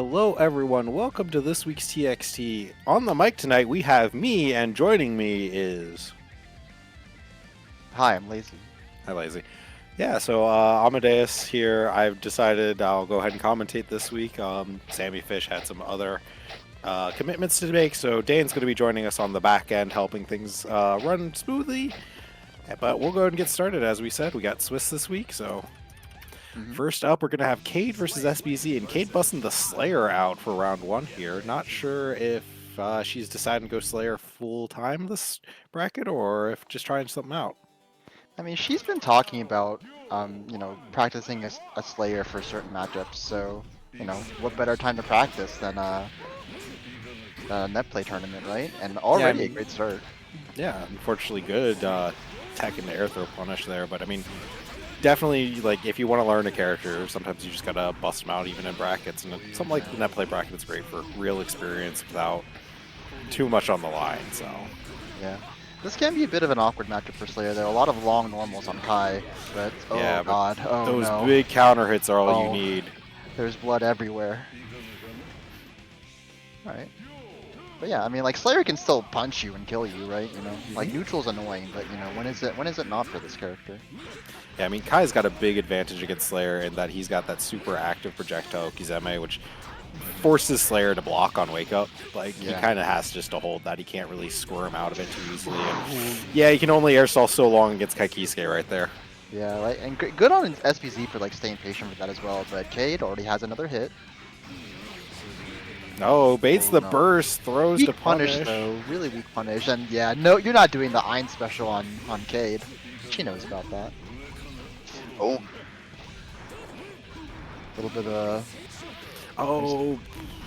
Hello everyone, welcome to this week's TXT. On the mic tonight we have me, and joining me is... Hi, I'm Lazy. Hi Lazy. Yeah, so Amadeus here. I've decided I'll go ahead and commentate this week. Sammy Fish had some other commitments to make, so Dane's going to be joining us on the back end, helping things run smoothly. But we'll go ahead and get started. As we said, we got Swiss this week, so... First up, we're going to have Cade versus SBZ, and Cade busting the Slayer out for round one here. Not sure if she's deciding to go Slayer full-time this bracket, or if just trying something out. I mean, she's been talking about, practicing a Slayer for certain matchups, so, what better time to practice than a net play tournament, right? And already a great start. Yeah, unfortunately good tech into air throw punish there, but I mean... Definitely, like, if you want to learn a character, sometimes you just gotta bust them out even in brackets, and something like the net play bracket is great for real experience without too much on the line, so... Yeah. This can be a bit of an awkward matchup for Slayer. There are a lot of long normals on Kai, but oh god, oh those no. big counter hits are all you need. There's blood everywhere. Alright. But yeah, I mean, like, Slayer can still punch you and kill you, right? Like, neutral's annoying, but when is it not for this character? Yeah, I mean, Kai's got a big advantage against Slayer in that he's got that super active projectile Kizeme, which forces Slayer to block on Wake Up. Like, he kind of has just to hold that. He can't really squirm out of it too easily. And, yeah, he can only air stall so long against Kaikisuke right there. Yeah, like, and good on SPZ for, like, staying patient with that as well, but Cade already has another hit. No, baits the burst, throws to punish. Though, really weak punish, and yeah, no, you're not doing the Ein special on Cade. She knows about that. Oh. A little bit of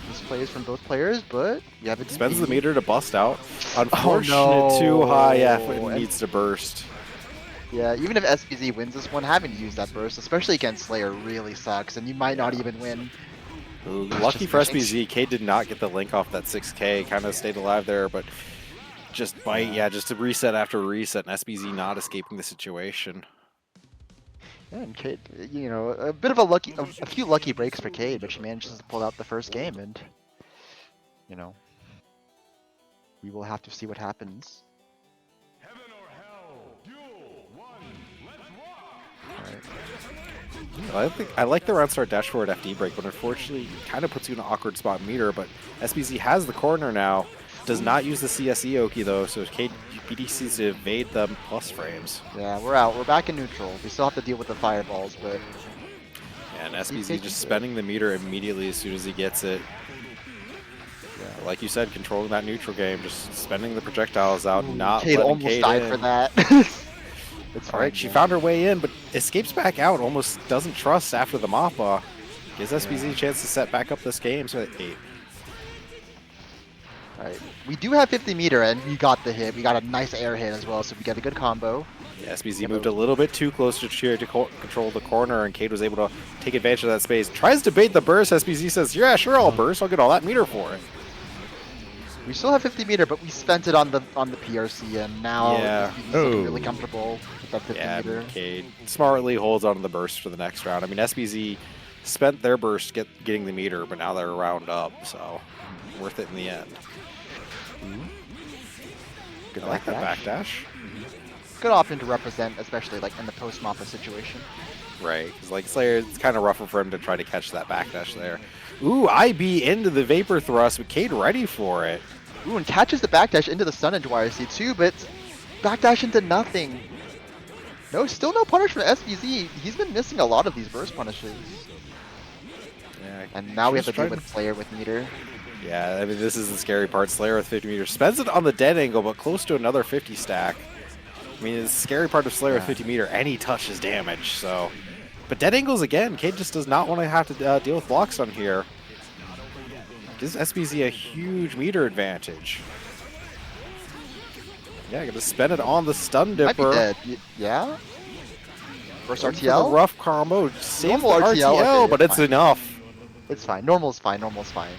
misplays from both players, but you have it. Spends the meter to bust out. Unfortunate, too high. Yeah, it needs to burst. Yeah, even if SPZ wins this one, having to use that burst, especially against Slayer, really sucks, and you might not even win. Ooh, lucky for SBZ, Cade did not get the link off that 6K, kind of stayed alive there, but just just a reset after reset, and SBZ not escaping the situation. Yeah, and Cade, a bit of a few lucky breaks for Cade, but she manages to pull out the first game, and, we will have to see what happens. Heaven or hell, duel, one, let's rock! I like the round start dash forward FD break, but unfortunately kind of puts you in an awkward spot meter, but SBZ has the corner now, does not use the CSE Oki though, so Cade BDCs to evade the plus frames. Yeah, we're out. We're back in neutral. We still have to deal with the fireballs, but... And SBZ just spending the meter immediately as soon as he gets it. Yeah, like you said, controlling that neutral game, just spending the projectiles out, not Cade letting almost Cade died in. for that. It's Alright, she found her way in, but escapes back out, almost doesn't trust after the Mappa. Gives SBZ a chance to set back up this game, so at 8. Alright, we do have 50 meter, and we got the hit. We got a nice air hit as well, so we get a good combo. Yeah, SBZ moved a little bit too close to Cheer to control the corner, and Cade was able to take advantage of that space. Tries to bait the burst, SBZ says, yeah, sure, I'll burst, I'll get all that meter for it. We still have 50 meter, but we spent it on the PRC, and now SBZ's looking really comfortable with that 50 meter. Cade smartly holds on to the burst for the next round. I mean, SBZ spent their burst getting the meter, but now they're a round up, so worth it in the end. Good I like that backdash. Good option to represent, especially like in the post-Mappa situation. Right, because like Slayer, it's kind of rougher for him to try to catch that backdash there. Ooh, IB into the Vapor Thrust, but Cade ready for it. Ooh, and catches the backdash into the stun into YRC too, but backdash into nothing. No, still no punish from SBZ. He's been missing a lot of these burst punishes. Yeah, and now we have to deal with Slayer with meter. Yeah, I mean, this is the scary part. Slayer with 50 meters. Spends it on the dead angle, but close to another 50 stack. I mean, the scary part of Slayer with 50 meter, any touch is damage, so... But dead angles again. Cade just does not want to have to deal with blocks on here. Gives SBZ a huge meter advantage. Yeah, gonna spend it on the stun dipper. Might be dead. Yeah? First RTL? A rough combo. Saves the RTL, RTL, okay, but it's enough. It's fine. Normal's fine. Normal's fine.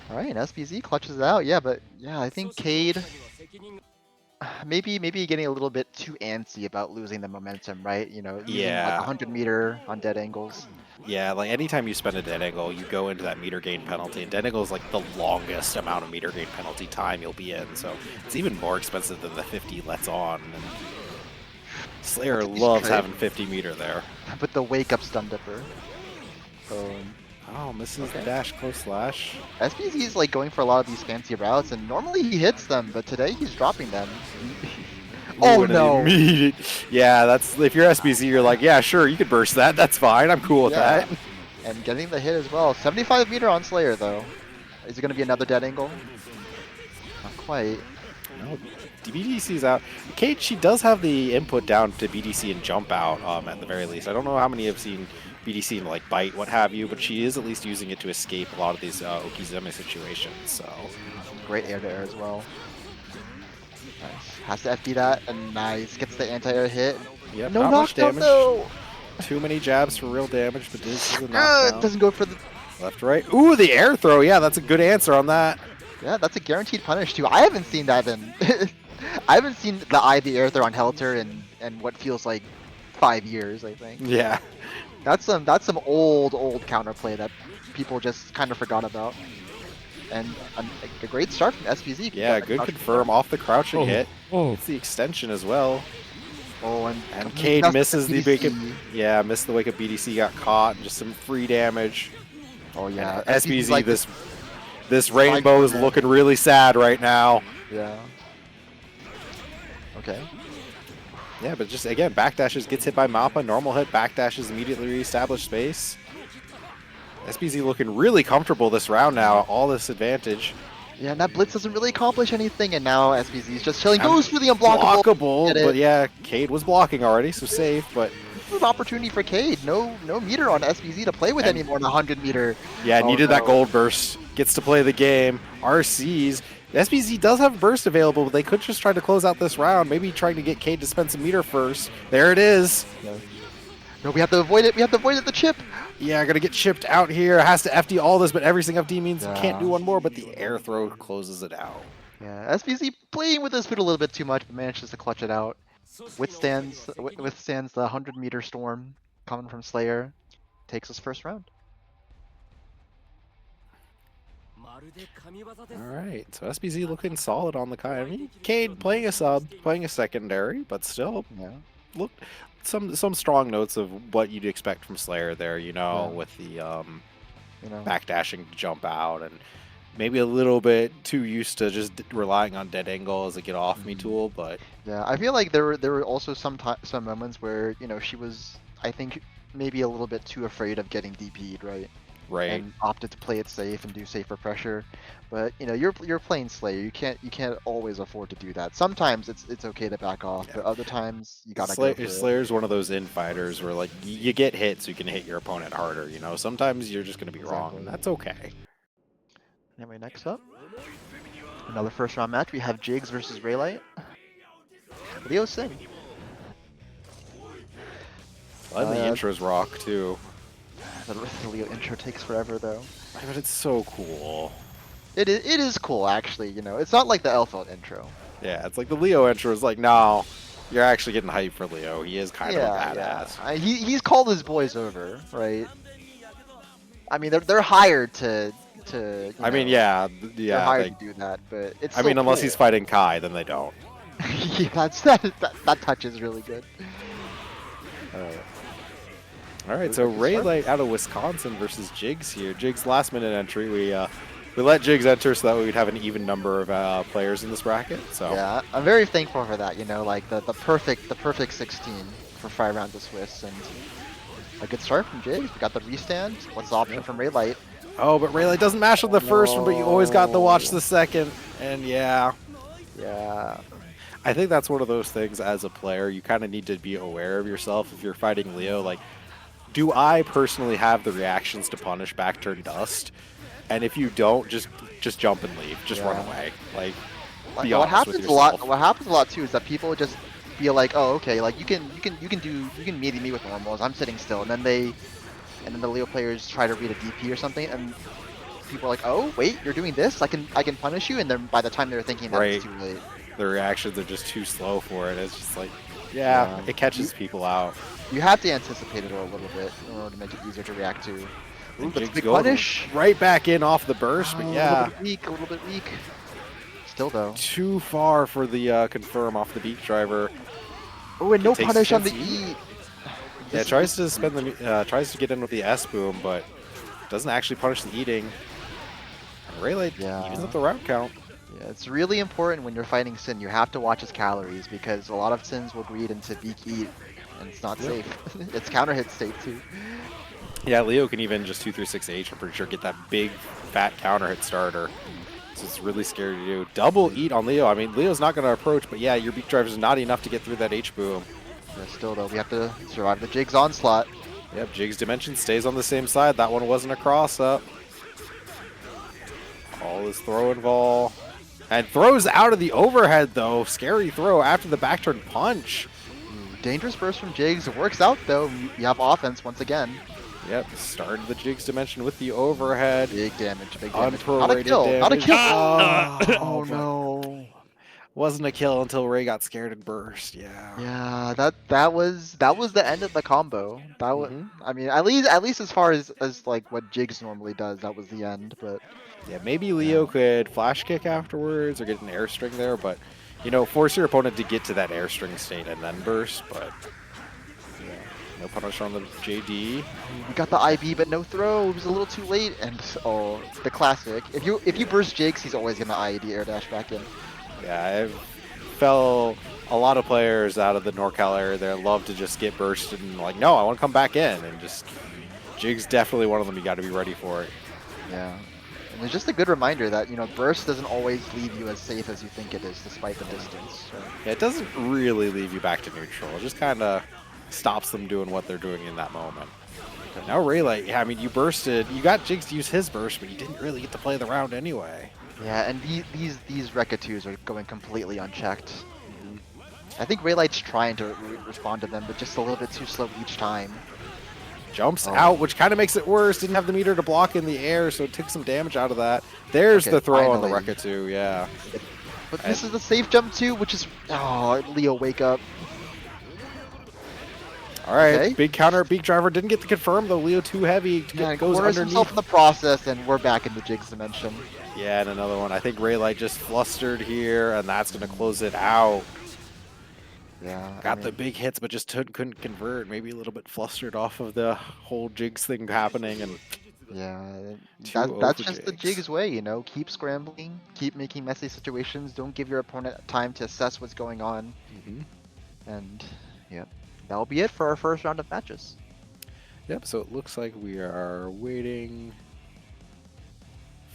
Alright, SBZ clutches it out. Yeah, but yeah, I think Cade maybe getting a little bit too antsy about losing the momentum, right? You know, using like Yeah. 100-meter on dead angles. Yeah, like anytime you spend a dead angle, you go into that meter gain penalty, and dead angle is like the longest amount of meter gain penalty time you'll be in, so it's even more expensive than the 50 lets on. And Slayer That's a decent loves trade. having 50 meter there. But the wake up stun dipper. Oh, misses the Okay. dash close slash. SPZ is like going for a lot of these fancy routes, and normally he hits them, but today he's dropping them. Oh Ooh, and an no! immediate- Yeah, that's if you're SBZ, you're like, yeah, sure, you could burst that. That's fine. I'm cool with Yeah. that. And getting the hit as well. 75 meter on Slayer though. Is it going to be another dead angle? Not quite. No, BDC's out. Kate, she does have the input down to BDC and jump out at the very least. I don't know how many have seen BDC and like bite, what have you, but she is at least using it to escape a lot of these Okizeme situations. So Great air to air as well. Nice. Has to FD that, and nice. Gets the anti-air hit. yep, No not much knockdown damage. though! Too many jabs for real damage, but this is a knockdown. Doesn't go for the... Left, right. Ooh, the air throw. Yeah, that's a good answer on that. Yeah, that's a guaranteed punish too. I haven't seen that in... I haven't seen the the air throw on Helter in what feels like 5 years, I think. Yeah. That's some old counterplay that people just kind of forgot about. And a great start from SPZ. Yeah, good confirm off the crouching hit. It's the extension as well. Oh, And Cade misses the wake up. Yeah, missed the wake up. BDC got caught. And just some free damage. Oh yeah, And SBZ, like this rainbow is looking really sad right now. Yeah. Okay. Yeah, but just again, backdashes, gets hit by Mappa, normal hit, backdashes, immediately reestablish space. SBZ looking really comfortable this round now, all this advantage. Yeah, and that blitz doesn't really accomplish anything, and now SBZ is just chilling. Goes for the unblockable. Blockable, but yeah, Cade was blocking already, so safe, but... This is an opportunity for Cade. No meter on SBZ to play with anymore than 100 meter. Yeah, Oh, needed no. that gold burst. Gets to play the game. RCs. SBZ does have burst available, but they could just try to close out this round. Maybe trying to get Cade to spend some meter first. There it is. No, we have to avoid it. We have to avoid it. The chip. Yeah, gonna get chipped out here. Has to FD all this, but everything FD means Yeah. can't do one more, but the air throw closes it out. Yeah, SBZ playing with his foot a little bit too much, but manages to clutch it out. Withstands the 100 meter storm coming from Slayer. Takes his first round. Alright, so SBZ looking solid on the Kai. I mean, Cade playing a sub, playing a secondary, but still Yeah. look some strong notes of what you'd expect from Slayer there, you know, Yeah. with the You know. backdashing to jump out and maybe a little bit too used to just relying on dead angle as a get off me tool, but Yeah, I feel like there were also some moments where she was, I think, maybe a little bit too afraid of getting DP'd, right? right. And opted to play it safe and do safer pressure. But you're playing Slayer. You can't always afford to do that. Sometimes it's okay to back off, but other times you gotta go for it. Slayer's one of those infighters where like you get hit so you can hit your opponent harder, you know. Sometimes you're just gonna be wrong, Exactly. and that's okay. Anyway, next up, another first round match. We have Jigs versus Raylight. Leo Singh. And the intros rock too. The Leo intro takes forever though. But it's so cool. It is cool actually. It's not like the Elfeld intro. Yeah, it's like the Leo intro is like, no, you're actually getting hyped for Leo. He is kind of a badass. He's called his boys over, right? I mean, they're hired to. I mean, yeah, They're hired like, to do that, but it's. I mean, still unless cool. he's fighting Kai, then they don't. Yeah, that touch is really good. Alright. All right, so Raylight out of Wisconsin versus Jigs here. Jigs last minute entry. We let Jigs enter so that way we'd have an even number of players in this bracket. So Yeah, I'm very thankful for that. Like the perfect 16 for 5 rounds of Swiss, and a good start from Jigs. We got the restand. What's the option from Raylight? Oh, but Raylight doesn't mash on the first one, but you always got to watch the second. And yeah, I think that's one of those things as a player, you kind of need to be aware of yourself if you're fighting Leo. Like, do I personally have the reactions to punish back turn dust? And if you don't, just jump and leave. Just run away. Like, be what honest with happens yourself. What happens a lot too is that people just feel like, oh, okay, like you can meet me with normals. I'm sitting still, and then the Leo players try to read a DP or something, and people are like, oh, wait, you're doing this? I can punish you, and then by the time they're thinking that, it's too late. the reactions are just too slow for it. It's just like, yeah, Yeah. it catches people out. You have to anticipate it a little bit in order to make it easier to react to. Ooh, And that's a Jig's big going punish. right back in off the burst, Oh, but a yeah, little bit weak, a little bit weak. Still though. too far for the confirm off the beak driver. Oh, and no Takes a punish on chance the to eat. E. Yeah, tries to spend the tries to get in with the S boom, but doesn't actually punish the eating. And Rayleigh Yeah. evens up the round count. Yeah, it's really important when you're fighting Sin. You have to watch his calories because a lot of Sins will greed into beak eat, and it's not Yep. safe. It's counter hit state too. Yeah, Leo can even just 236H, I'm pretty sure, get that big fat counter hit starter. So it's really scary to do. Double eat on Leo. I mean, Leo's not going to approach, but yeah, your beak driver is not enough to get through that H boom. Yeah, still though, we have to survive the Jig's onslaught. Yep, Jig's dimension stays on the same side. That one wasn't a cross up. All is throw and vol. And throws out of the overhead, though. Scary throw after the back turn punch. Ooh, dangerous burst from Jigs. It works out though. You have offense once again. Yep, started the Jig's dimension with the overhead. Big damage, big damage. Not a Unprorated kill, damage. not a kill. Oh, Oh no. Wasn't a kill until Ray got scared and burst. Yeah. Yeah, that was the end of the combo. That was, Mhm. I mean, at least as far as like what Jigs normally does, that was the end. But Yeah, maybe Leo could flash kick afterwards or get an air string there, but you know, force your opponent to get to that air string state and then burst. But yeah, no punish on the JD. we got the IB, but no throw. It was a little too late. And oh, the classic. If you burst Jigs, he's always gonna IED air dash back in. Yeah, I fell a lot of players out of the NorCal area there love to just get bursted and like, no, I want to come back in, and just Jig's definitely one of them. You got to be ready for it. Yeah. And it's just a good reminder that, burst doesn't always leave you as safe as you think it is, despite the distance. So. Yeah, it doesn't really leave you back to neutral. It just kind of stops them doing what they're doing in that moment. Now Rayleigh, yeah, I mean, you bursted, you got Jigs to use his burst, but you didn't really get to play the round anyway. Yeah, and these Rekka-2s are going completely unchecked. I think Rayleigh's trying to respond to them, but just a little bit too slow each time. Jumps out, which kind of makes it worse. Didn't have the meter to block in the air, so it took some damage out of that. There's Okay, the throw on the finally. Rekka-2, yeah. But this is the safe jump too, which is... Oh, Leo, wake up. All right, Okay. big counter. Beak driver didn't get the confirm, though. Leo too heavy. Yeah, Goes corners underneath. himself in the process, and we're back in the Jigs dimension. Yeah, and another one. I think Rayleigh just flustered here, and that's going to close it out. Yeah. Got the big hits, but just couldn't convert. Maybe a little bit flustered off of the whole Jigs thing happening. And Yeah, Too that's over just the Jigs. Jigs way, Keep scrambling, keep making messy situations, don't give your opponent time to assess what's going on. And, yep, that'll be it for our first round of matches. Yep, so it looks like we are waiting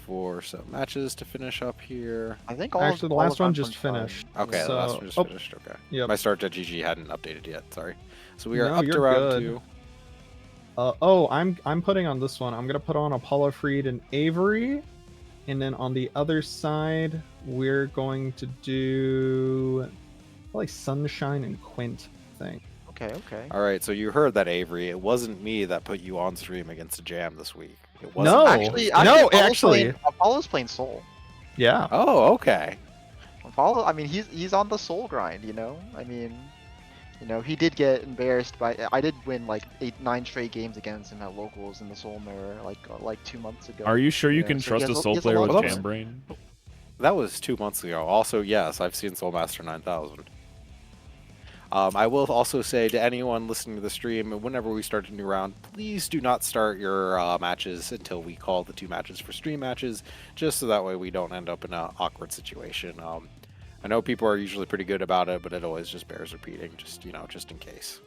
for some matches to finish up here. I think Actually, the all last of one them just fun. finished. Okay, the last one just So- finished. Okay. Yep. My start.gg hadn't updated yet. Sorry. So we are No, up to you're round good. 2. I'm putting on this one. I'm gonna put on Apollo Freed and Avery, and then on the other side we're going to do like Sunshine and Quint thing. Okay. All right, so you heard that, Avery. It wasn't me that put you on stream against a jam this week. It wasn't. No. Actually, No, Apollo's actually. Apollo's playing Soul. Yeah. Oh, okay. Apollo, I mean, he's on the Soul grind, I mean, he did get embarrassed by. I did win like 8-9 straight games against him at locals in the Soul Mirror like 2 months ago. Are you sure you Yeah, can so trust he a has soul he has player lot with of of- Jam Brain? That was 2 months ago. Also, yes, I've seen Soulmaster 9000. I will also say to anyone listening to the stream, whenever we start a new round, please do not start your matches until we call the 2 matches for stream matches, just so that way we don't end up in an awkward situation. I know people are usually pretty good about it, but it always just bears repeating, just in case.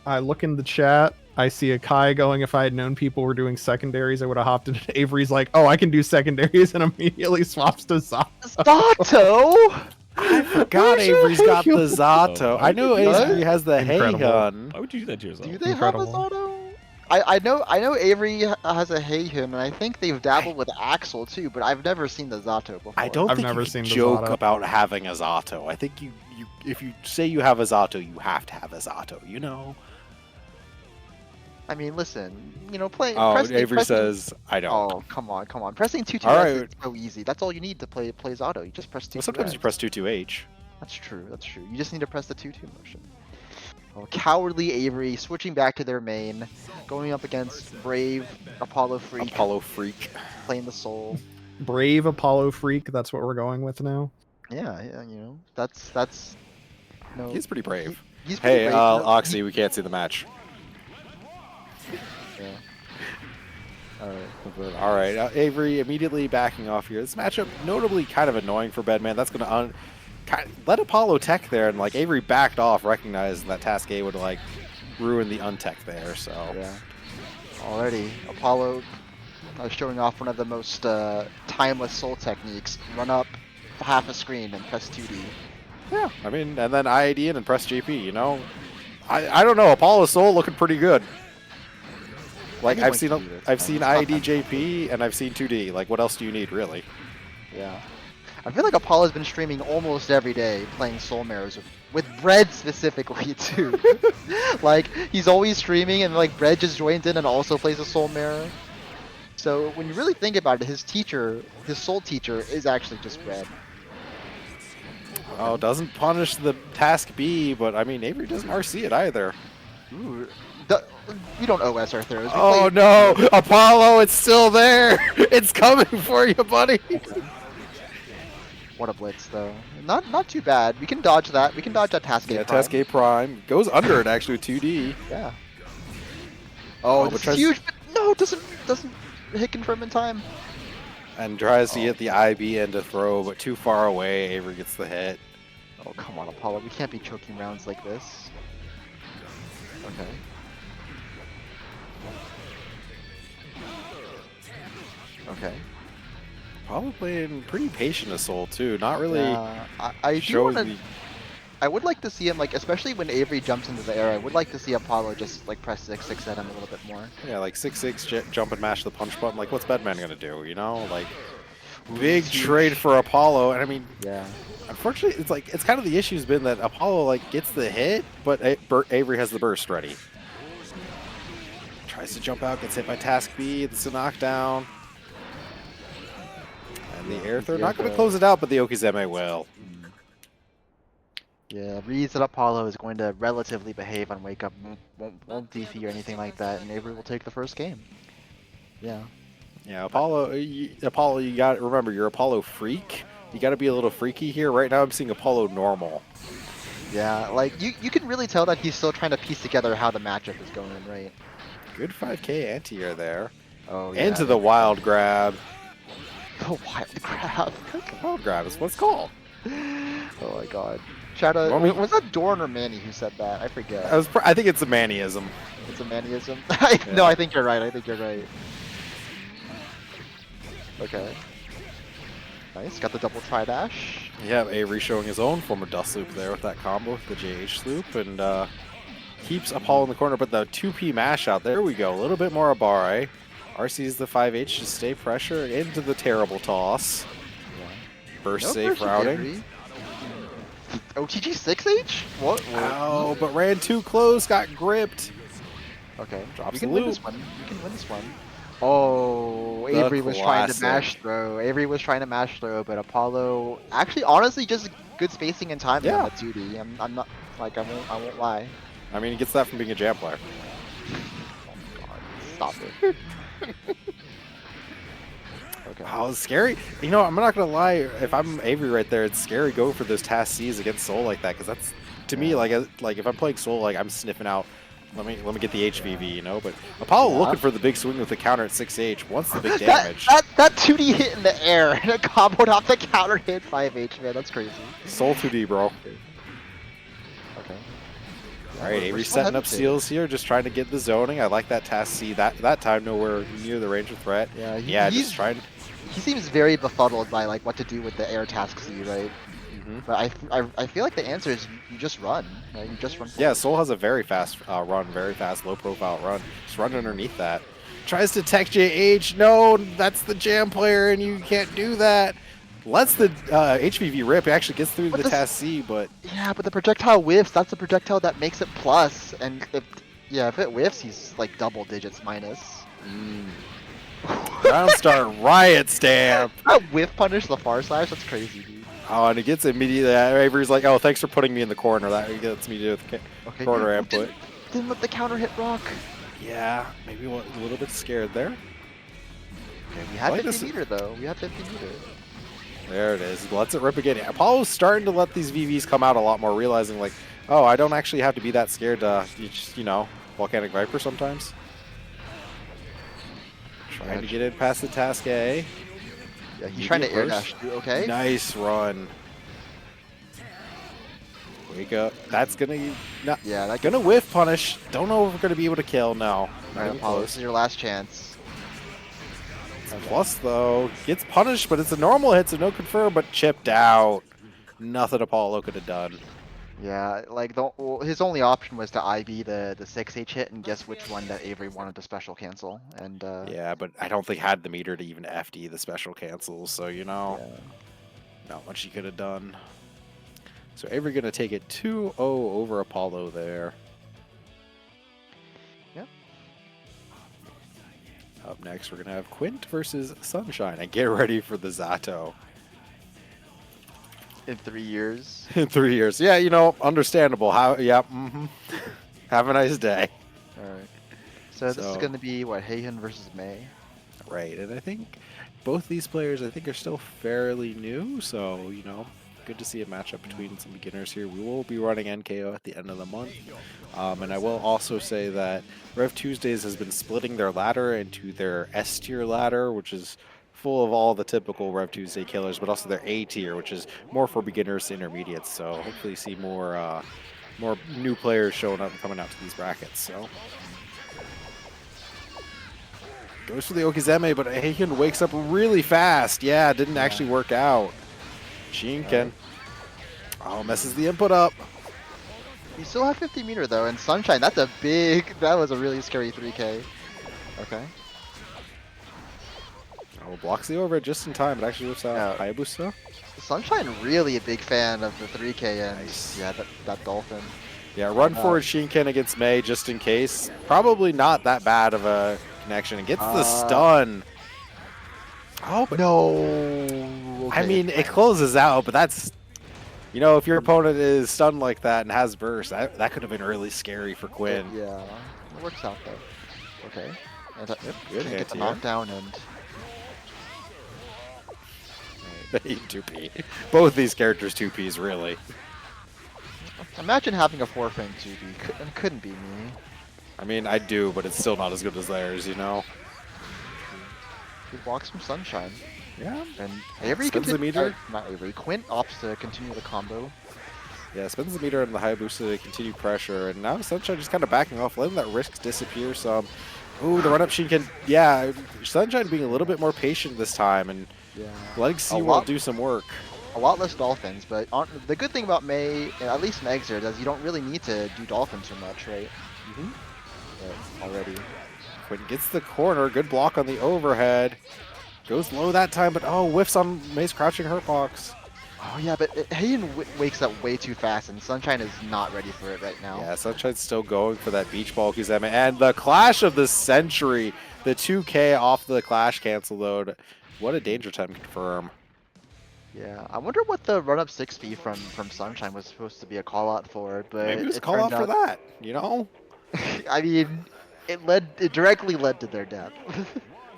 I look in the chat. I see a Kai going, if I had known people were doing secondaries, I would have hopped into Avery's like, oh, I can do secondaries, and immediately swaps to Zato. Zato. I forgot Where's your Avery's got the Hey Zato. I know Avery has the Hey Incredible. Hun. Why would you do that to yourself? Do they Incredible. have a Zato? I know Avery has a Heihun, and I think they've dabbled with Axel too, but I've never seen the Zato before. I don't I've think never you seen can the joke Zato. about having a Zato. I think you if you say you have a Zato, you have to have a Zato, I mean, listen, you know, play. Oh, pressing, Avery pressing, says I don't. Oh, come on, come on. Pressing 2-2 All S is right. so easy. That's all you need to play Zato. You just press 2-2 Well, sometimes you press 2-2H. That's true, that's true. You just need to press the 2-2 motion. Oh, cowardly Avery switching back to their main, going up against brave Apollo Freak, Apollo Freak. playing the soul. Brave Apollo Freak. That's what we're going with now. Yeah, yeah, you know, that's. No, He's pretty brave. He's pretty Hey, brave. No, Oxy, we can't see the match. Yeah. Alright. All right, Avery immediately backing off here. This matchup notably kind of annoying for Bedman. That's going to let Apollo tech there, and like Avery backed off, recognizing that Task A would like ruin the untech there. So Yeah. Already, Apollo showing off one of the most timeless soul techniques. Run up half a screen and press 2D. yeah, I mean, and then IAD in and press JP. You know, I don't know. Apollo Soul looking pretty good. Like Anyone I've seen can do this, I've man. seen It's not IAD that JP and I've seen 2D. Like what else do you need really? Yeah. I feel like Apollo's been streaming almost every day playing Soul Mirrors with Bread specifically too. Like he's always streaming and like Bread just joins in and also plays a Soul Mirror. So when you really think about it, his soul teacher is actually just Bread. Oh, doesn't punish the Task B, but I mean Avery doesn't RC it either. Ooh. We don't OS our throws. We Oh play- no, Apollo, it's still there. It's coming for you, buddy. What a blitz though. Not too bad. We can dodge that. We can dodge that Task A. Yeah, Prime. Task A Prime goes under it actually 2D. Yeah. Oh, Oh, but this tries- is huge. But no, it doesn't hit confirm in time. And tries to get the IB end to throw, but too far away. Avery gets the hit. Oh come on, Apollo. We can't be choking rounds like this. Okay. Okay. Probably playing pretty patient as Soul too. Not really Yeah, I do shows want me. to. I would like to see him like, especially when Avery jumps into the air. I would like to see Apollo just like press 6-6 at him a little bit more. Yeah, like 6-6 jump and mash the punch button. Like what's Bedman gonna do? You know, like big huge. trade for Apollo. And I mean, Yeah. unfortunately, it's kind of the issue's been that Apollo like gets the hit, but Avery has the burst ready. Tries to jump out, gets hit by Task B. It's a knockdown. And the air throw, not going to close it out, but the Okizeme will. Yeah, reads that Apollo is going to relatively behave on wake up, won't DP or anything like that, and Avery will take the first game. Yeah. Yeah, Apollo, you got to remember, you're Apollo Freak. You got to be a little freaky here. Right now I'm seeing Apollo normal. Yeah, like you can really tell that he's still trying to piece together how the matchup is going, right? Good 5k anti-air there. Oh yeah. Into the wild grab. The wild grab. Wild grab is what it's called. Oh my god. Shout out, Want me- was that Dorn or Manny who said that? I forget. I think it's a Mannyism. It's a Mannyism. Yeah. No, I think you're right. I think you're right. Okay. Nice. Got the double try dash. Yeah, Avery showing his own form of dust loop there with that combo with the JH loop, and keeps Apollo in the corner, but the 2P mash out, there we go, a little bit more Abare. RC's the 5H to stay pressure into the terrible toss. Burst No safe pressure, routing. Avery. OTG 6H? What? Oh, but ran too close, got gripped. Okay. Drops We can the win loop. this one. We can win this one. Oh, The Avery was trying to classic. mash throw. Avery was trying to mash throw, but Apollo actually, honestly, just good spacing and timing Yeah. on that 2D. I'm not like I won't lie. I mean, he gets that from being a jam player. Oh God, stop it. Okay. Wow, it's scary. You know, I'm not gonna lie. If I'm Avery right there, it's scary going for those Task C's against Soul like that, because that's to me like if I'm playing Soul, like I'm sniffing out. Let me get the HVV, you know. But Apollo Yeah. looking for the big swing with the counter at 6H. Wants the big That, damage. that 2D hit in the air and it comboed off the counter hit 5H, man. That's crazy. Soul 2D, bro. Okay. All right, We're Avery still setting up hesitating. steals here, just trying to get the zoning. I like that Task C. That time nowhere near the range of threat. Yeah, Yeah, he's, just trying. he seems very befuddled by like what to do with the air task C, right? But I feel like the answer is you just run, right? You just run. Yeah, Soul has a very fast run, very fast, low-profile run. Just run underneath that. Tries to tech JH. No, that's the jam player, and you can't do that. Lets the HVV rip. Actually gets through But the this- Task C, but Yeah, but the projectile whiffs. That's the projectile that makes it plus. And Yeah, if it whiffs, he's like double digits minus. Ground Star Riot Stamp. That whiff punish the far slash, that's crazy, dude. Oh, and it gets immediately. Avery's like, "Oh, thanks for putting me in the corner. That gets me to the Okay. corner input." Didn't let the counter hit rock. Yeah, maybe a little bit scared there. Okay, we had like 50 this- meter though. We had 50 meter. There it is. Lets it rip again. Apollo's starting to let these VVs come out a lot more, realizing like, oh, I don't actually have to be that scared to, Volcanic Viper sometimes. Trying to get in past the task A. Yeah, he's trying to air burst. dash too, okay? Nice run. Wake up. That's gonna Yeah, that gonna whiff punish. Don't know if we're gonna be able to kill. No. Not Alright, even Apollo, close. this is your last chance. Plus though, gets punished, but it's a normal hit, so no confirm, but chipped out. Nothing Apollo could have done. Yeah, like his only option was to IB the 6H hit and guess which one that Avery wanted to special cancel. And Yeah, but I don't think had the meter to even FD the special cancels, so yeah. not much he could have done. So Avery gonna take it 2-0 over Apollo there. Yep. Up next, we're gonna have Quint versus Sunshine, and get ready for the Zato. In 3 years. In 3 years, yeah, understandable. How? Yeah. Have a nice day. Alright. So this is So- gonna be what, Heihan versus May? Right, and I think both these players, are still fairly new, so, good to see a matchup between some beginners here. We will be running NKO at the end of the month, and I will also say that Rev Tuesdays has been splitting their ladder into their S tier ladder, which is full of all the typical Rev Tuesday killers, but also their A tier, which is more for beginners to intermediates, so hopefully see more new players showing up and coming out to these brackets, so... Goes for the Okizeme, but Heihan wakes up really fast. Yeah, didn't actually work out. Shinken. Oh, messes the input up. You still have 50 meter though, and Sunshine, that was a really scary 3K. Okay. Oh, blocks the overhead just in time. It actually whips out Yeah. Hayabusa. Sunshine really a big fan of the 3K and Nice. yeah, that dolphin. Yeah, run forward Shinken against May just in case. Probably not that bad of a connection. And gets the stun. Oh, but No. I mean, it closes out, but that's... if your opponent is stunned like that and has burst, that could have been really scary for Quinn. Yeah, it works out though. Okay. And Good get hit the here. knockdown and 2P. Both these characters 2Ps, really. imagine having a 4-frame 2B. It couldn't be me. I mean, I do, but it's still not as good as theirs, He walks from Sunshine. Yeah. And Avery Spins the meter. Not Avery. Quint opts to continue the combo. Yeah, spins the meter on the Hayabusa to continue pressure, and now Sunshine just kind of backing off, letting that risk disappear some. Ooh, the run-up Shinken. Yeah, Sunshine being a little bit more patient this time, and Yeah. letting Seawall do some work. A lot less dolphins, but the good thing about May, at least in Xrd, is you don't really need to do dolphins so much, right? But already. Quinn gets the corner, good block on the overhead. Goes low that time, but whiffs on May's crouching hurt box. Oh yeah, but Heian wakes up way too fast, and Sunshine is not ready for it right now. Yeah, Sunshine's still going for that beach ball Kizeme. And the clash of the century, the 2K off the clash cancel load. What a danger time confirm. Yeah, I wonder what the run-up 6B from Sunshine was supposed to be a call-out for, but Maybe it was a it call out turned for that, I mean, it directly led to their death.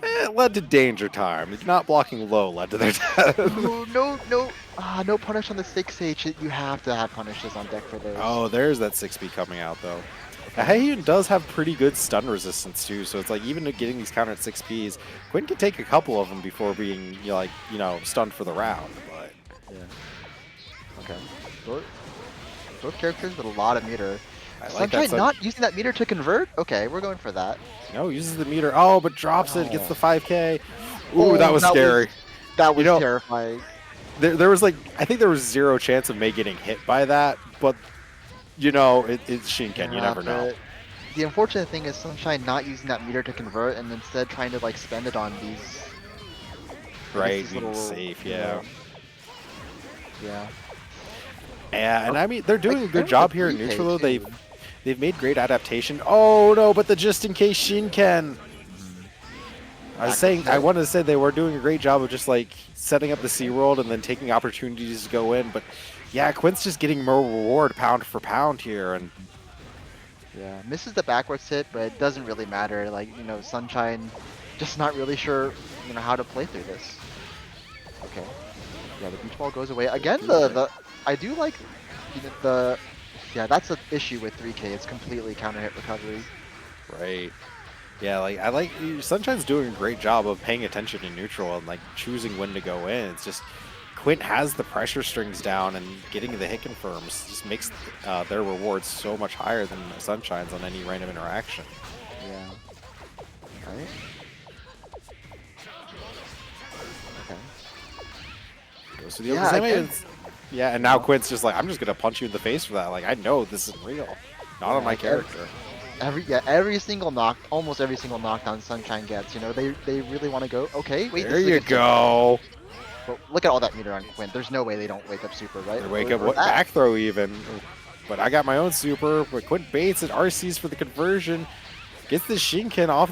It led to danger time. Not blocking low led to their death. No punish on the 6H. You have to have punishes on deck for those. Oh, there's that 6B coming out, though. Heian does have pretty good stun resistance, too, so it's like even getting these counter at 6Ps, Quinn can take a couple of them before being, stunned for the round, but... Yeah. Okay. Both characters with a lot of meter. I like Sunshine that not using that meter to convert? Okay, we're going for that. No, uses the meter. Oh, but drops it, gets the 5K. Ooh, Oh, that was scary. That was terrifying. There was I think there was zero chance of May getting hit by that, but, it's Shinken, you never know. But the unfortunate thing is Sunshine not using that meter to convert and instead trying to, spend it on these... Right, these little, safe, yeah. Yeah. Yeah, and I mean, they're doing a good they're job the here in 3K neutral, though. too. they've made great adaptation. Oh no, but the just in case Shinken. I wanted to say they were doing a great job of just like setting up the SeaWorld and then taking opportunities to go in, but yeah, Quint's just getting more reward pound for pound here, and Yeah, misses the backwards hit, but it doesn't really matter. Like, you know, Sunshine just not really sure, you know, how to play through this. Okay. Yeah, the beach ball goes away. Again, I do like yeah, that's an issue with 3K. It's completely counter hit recovery. right. Yeah, like I like Sunshine's doing a great job of paying attention to neutral and like choosing when to go in. It's just Quint has the pressure strings down, and getting the hit confirms just makes their rewards so much higher than Sunshine's on any random interaction. Yeah. Right. Okay. Goes to the Yeah, Okazeme, again. yeah, and now Quint's just like, I'm just gonna punch you in the face for that. Like I know this isn't real, not on my character. Every single almost every single knockdown Sunshine gets, you know, they really want to go. Okay, wait. There you go. But look at all that meter on Quint. There's no way they don't wake up super, right? They wake Or- up or what that. back throw even, but I got my own super. But Quint baits and RCs for the conversion. Gets the Shinken off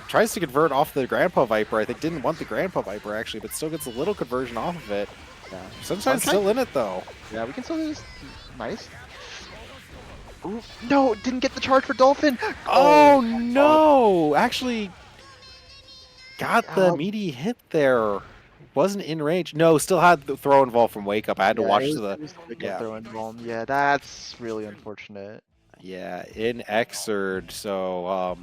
tries to convert off the Grandpa Viper. I think didn't want the Grandpa Viper actually, but still gets a little conversion off of it. Yeah. Sunshine's still in it though. Yeah, we can still do this. Nice. Ooh, no, didn't get the charge for Dolphin. Oh no! Actually, got the Oh. meaty hit there. Wasn't in range. No, still had the throw involved from Wake Up. I had to watch yeah. Throw involved. Yeah, that's really unfortunate. Yeah, in Xrd. So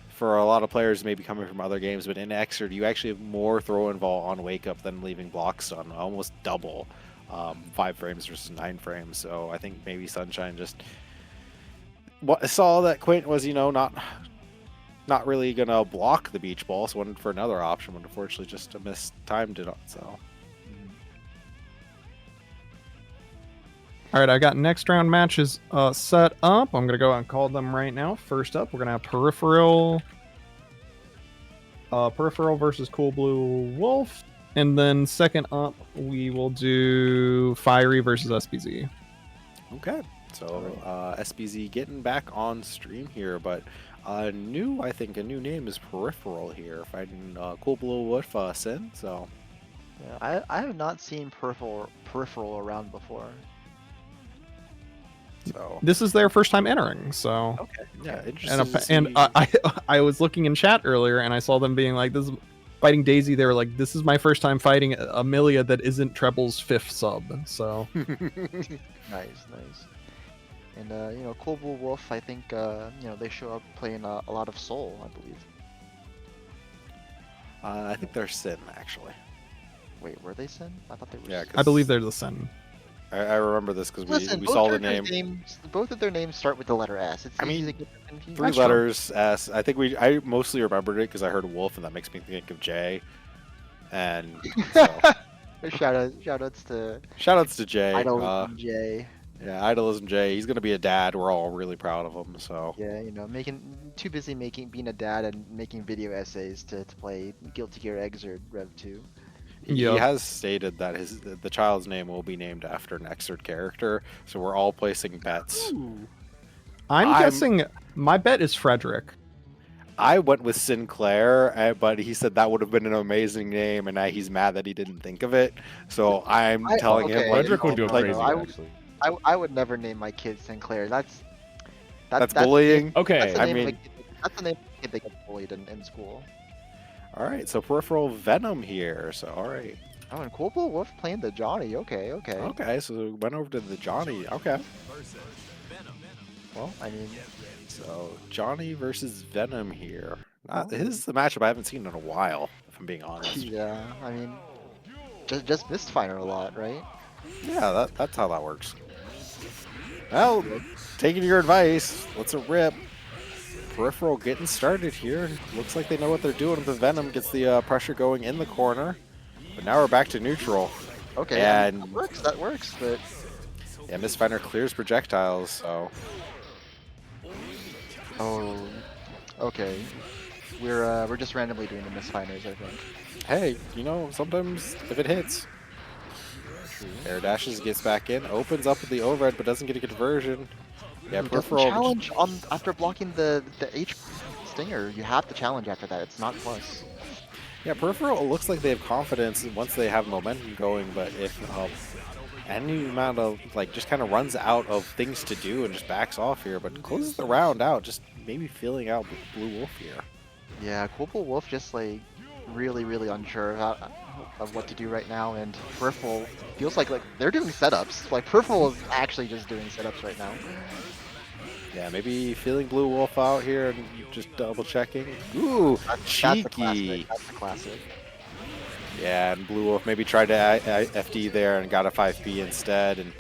for a lot of players maybe coming from other games, but in Xrd you actually have more throw involved on Wake Up than leaving block stun, almost double. 5 frames versus 9 frames. So I think maybe Sunshine just saw that Quint was, you know, not really gonna block the beach ball, so went for another option, but unfortunately just mistimed it. So All right, I got next round matches set up. I'm gonna go out and call them right now. First up, we're gonna have Peripheral versus Cool Blue Wolf, and then second up we will do Fiery versus SPZ. okay, so SBZ getting back on stream here, but I think a new name is Peripheral here, fighting Cool Blue Wolf Sin. So Yeah, I have not seen peripheral around before. so This is their first time entering, so okay, yeah, interesting. and I was looking in chat earlier and I saw them being like, "This is fighting Daisy." They were like, "This is my first time fighting Amelia that isn't Treble's 5th sub." So Nice. And you know, Cool Blue Wolf, I think you know, they show up playing a lot of Soul, I believe. I think they're Sin actually. Wait, were they Sin? I thought they were. Yeah, Sin. I believe they're the Sin. I remember this because Listen, we both saw the of their name. both of their names start with the letter S. It's I mean, easy to get them confused. 3 That's true. letters S. I think I mostly remembered it because I heard Wolf, and that makes me think of J. And so, Shoutouts to shoutouts to Jay. Idol J. Yeah, Idolism Jay. He's gonna be a dad. We're all really proud of him. So Yeah, you know, too busy being a dad and making video essays to play Guilty Gear Xrd Rev 2. he Yep. has stated that the child's name will be named after an Xrd character. So we're all placing bets. I'm guessing my bet is Frederick. I went with Sinclair, but he said that would have been an amazing name, and now he's mad that he didn't think of it. So I'm telling him, okay. like, Frederick would go like, crazy, actually. I would never name my kid Sinclair. That's bullying. Okay, That's the I name mean- of a kid, that's the name of a kid that gets bullied in school. All right, so Peripheral Venom here. So all right, Oh, and Cool Blue Wolf playing the Johnny. Okay. okay. So we went over to the Johnny. Okay, Well, I mean, so Johnny versus Venom here. This is the matchup I haven't seen in a while, if I'm being honest. yeah. I mean, just Mistfinder a lot, right? Yeah, that's how that works. Well, taking your advice, let's a rip. Peripheral getting started here. Looks like they know what they're doing. The Venom gets the pressure going in the corner. But now we're back to neutral. Okay, I mean, And- that works, but Yeah, Mistfinder clears projectiles, so... oh, okay. We're just randomly doing the Mistfinders, I think. Hey, you know, sometimes if it hits. Air dashes, gets back in, opens up with the overhead, but doesn't get a conversion. Yeah, He doesn't peripheral. challenge on after blocking the H stinger. You have to challenge after that. It's not plus. Yeah, peripheral. It looks like they have confidence once they have momentum going, but if any amount of like just kind of runs out of things to do and just backs off here, but closes the round out, just maybe feeling out Blue Wolf here. Yeah, Global Wolf just like really unsure of what to do right now, and Peripheral feels like they're doing setups. Like Peripheral is actually just doing setups right now. Yeah, maybe feeling Blue Wolf out here and just double checking. Ooh, That's the classic. cheeky. That's the classic. Yeah, and Blue Wolf maybe tried to FD there and got a 5B instead, and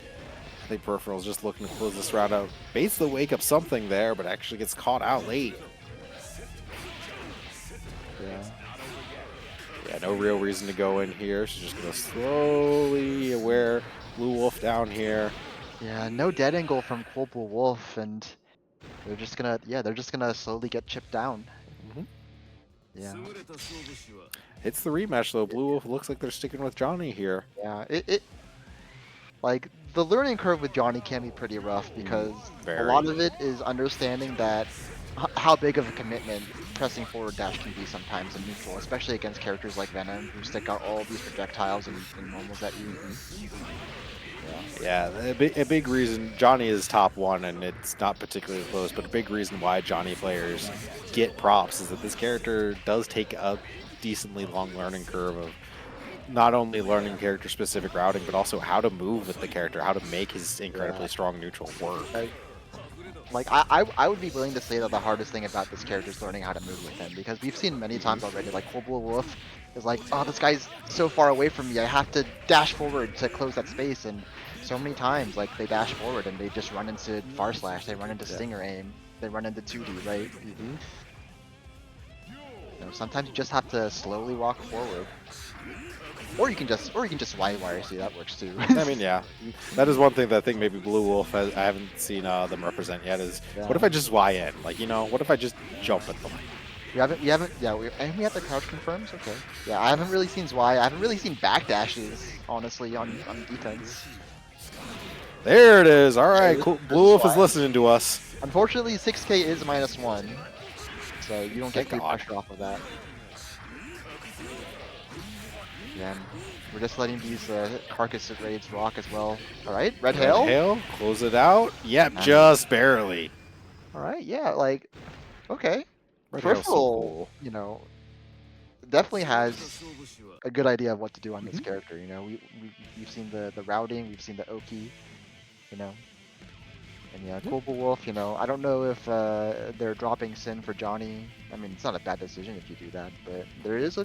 I think Peripheral's just looking to close this round out. Baits the wake up something there, but actually gets caught out late. Yeah. Yeah, no real reason to go in here. She's just going to slowly wear Blue Wolf down here. Yeah, no dead angle from Global Wolf, and they're just gonna slowly get chipped down. Mhm. Yeah. Hits the rematch, though. Blue Wolf looks like they're sticking with Johnny here. Yeah, it like the learning curve with Johnny can be pretty rough because a lot Very. of it is understanding that how big of a commitment pressing forward dash can be sometimes in neutral, especially against characters like Venom who stick out all these projectiles and normals at you. Yeah, a big reason Johnny is top one, and it's not particularly close, but a big reason why Johnny players get props is that this character does take a decently long learning curve of not only learning character specific routing, but also how to move with the character, how to make his incredibly strong neutral work. Like I would be willing to say that the hardest thing about this character is learning how to move with him, because we've seen many times already, like Global Wolf is like, oh, this guy's so far away from me, I have to dash forward to close that space, and so many times like they dash forward and they just run into far slash, they run into stinger aim, they run into 2D, right? You know, sometimes you just have to slowly walk forward. Or you can just YYRC, that works too. I mean, yeah, that is one thing that I think maybe Blue Wolf I haven't seen them represent yet is what if I just Y in? Like, you know, what if I just jump at them? We haven't, yeah, and we have the crouch confirms, okay. Yeah, I haven't really seen Y, I haven't really seen backdashes, honestly, on defense. There it is. All right, this- cool. this Blue is Wolf is why. listening to us. Unfortunately, 6k is -1, so you don't get Thank free God. pressure off of that. Yeah, and we're just letting these carcass raids rock as well. Alright, Red Hail? Hail, close it out. Yep, Nice. just barely. Alright, yeah, like, okay. Red Hail's so Peripheral, cool. you know, definitely has a good idea of what to do on this character. You know, we've seen the routing, we've seen the Oki, you know, and yeah, Global Wolf. You know, I don't know if they're dropping Sin for Johnny. I mean, it's not a bad decision if you do that, but there is a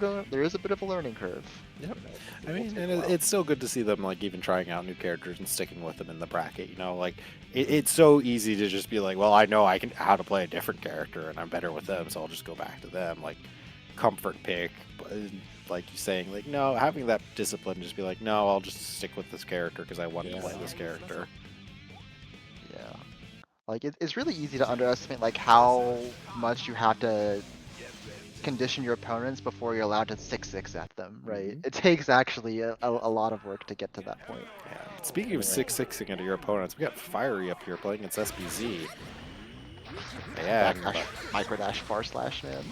bit of a learning curve. Yep. You know, I it will mean, take and a while. it's still good to see them like even trying out new characters and sticking with them in the bracket. You know, like it's so easy to just be like, well, I know I can how to play a different character and I'm better with them, so I'll just go back to them. Like comfort pick, but like you saying, like no, having that discipline, just be like, no, I'll just stick with this character because I want to play this character. Yeah, like it's really easy to underestimate like how much you have to condition your opponents before you're allowed to 6-6 at them, right? It takes actually a lot of work to get to that point. Yeah. Speaking of 6-6ing into your opponents, we got Fiery up here playing against SBZ. Yeah, Backdash, microdash, far slash, man.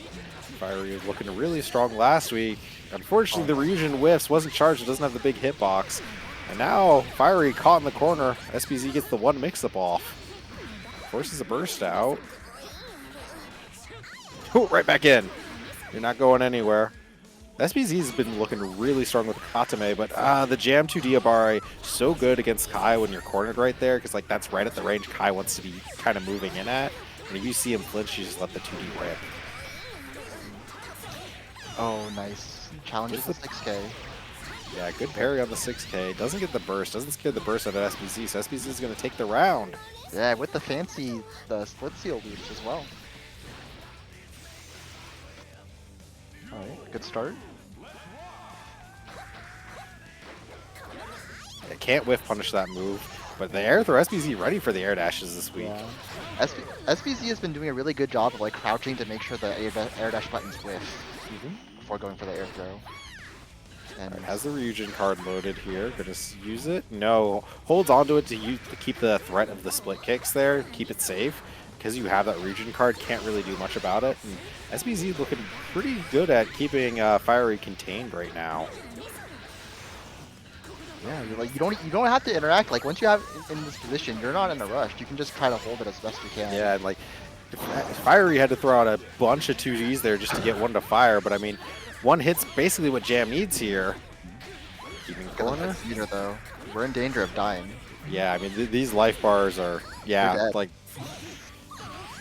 Fiery was looking really strong last week. Unfortunately, the Ryujin whiffs, wasn't charged, it doesn't have the big hitbox. And now, Fiery caught in the corner. SBZ gets the one mix-up off. Forces a burst out. Ooh, right back in. You're not going anywhere. SBZ's been looking really strong with Katame, but the Jam 2 Diabare so good against Kai when you're cornered right there, because like that's right at the range Kai wants to be kind of moving in at. And if you see him flinch, you just let the 2D rip. Oh, nice. Challenges the 6k. Yeah, good parry on the 6K. Doesn't get the burst. Doesn't scare the burst out of SBZ. So SBZ is going to take the round. Yeah, with the fancy, the split seal boost as well. Alright, good start. I can't whiff punish that move. But the air throw, SBZ ready for the air dashes this week. Yeah. SBZ has been doing a really good job of like crouching to make sure the air dash buttons whiff before going for the air throw. And Has the Ryujin card loaded here. Gonna use it. No. Holds onto it to keep the threat of the split kicks there. Keep it safe. Because you have that Ryujin card, can't really do much about it. And SBZ looking pretty good at keeping Fiery contained right now. yeah, you don't have to interact. Like once you have in this position, you're not in a rush. You can just try to hold it as best you can. Yeah, and like if Fiery had to throw out a bunch of 2Ds there just to get one to fire, but I mean, one hit's basically what Jam needs here. Keeping the corner. Meter though, we're in danger of dying. Yeah, I mean these life bars are dead. like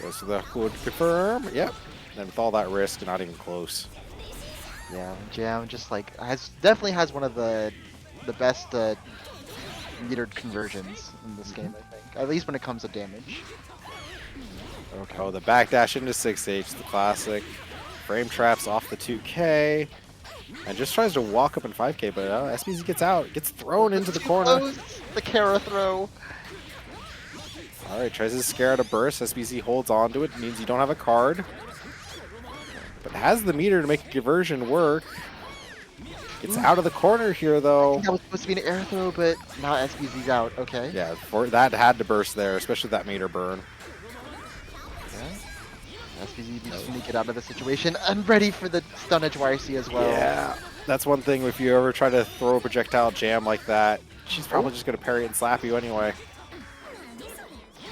goes to the would confirm. Yep. And with all that risk, not even close. Yeah, Jam just like definitely has one of the best metered conversions in this game. I think, at least when it comes to damage. Okay. Oh, the backdash into 6H, the classic. Frame traps off the 2K. And just tries to walk up in 5K, but SBZ gets out. Gets thrown into the corner. Close. The Kara throw. Alright, tries to scare out a burst. SBZ holds on to it. Means you don't have a card. But has the meter to make a conversion work. Gets out of the corner here, though. That was supposed to be an air throw, but now SBZ's out. Okay. Yeah, that had to burst there, especially that meter burn. SBZ needs to get out of the situation. I'm ready for the stun edge YRC as well. Yeah, that's one thing. If you ever try to throw a projectile Jam like that, she's probably just going to parry it and slap you anyway.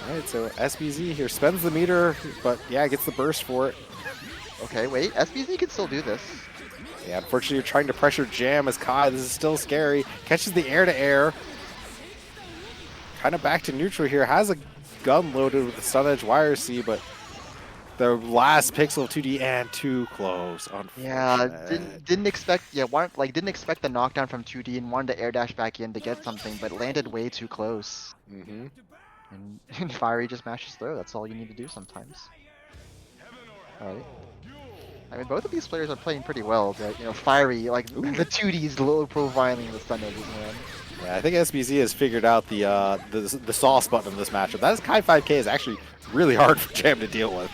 Alright, so SBZ here spends the meter, but yeah, gets the burst for it. Okay, wait. SBZ can still do this. Yeah, unfortunately, you're trying to pressure Jam as Kai. This is still scary. Catches the air-to-air. Kind of back to neutral here. Has a gun loaded with the stun edge YRC, but the last pixel of 2D and too close. Yeah, didn't expect. Yeah, didn't expect the knockdown from 2D and wanted to air dash back in to get something, but landed way too close. Mm-hmm. And Fiery just mashes through. That's all you need to do sometimes. Alright. I mean, both of these players are playing pretty well, but, you know, Fiery, like, the 2D's low profiling the stun edges, man. Yeah, I think SBZ has figured out the sauce button in this matchup. That is Kai 5K is actually really hard for Jam to deal with.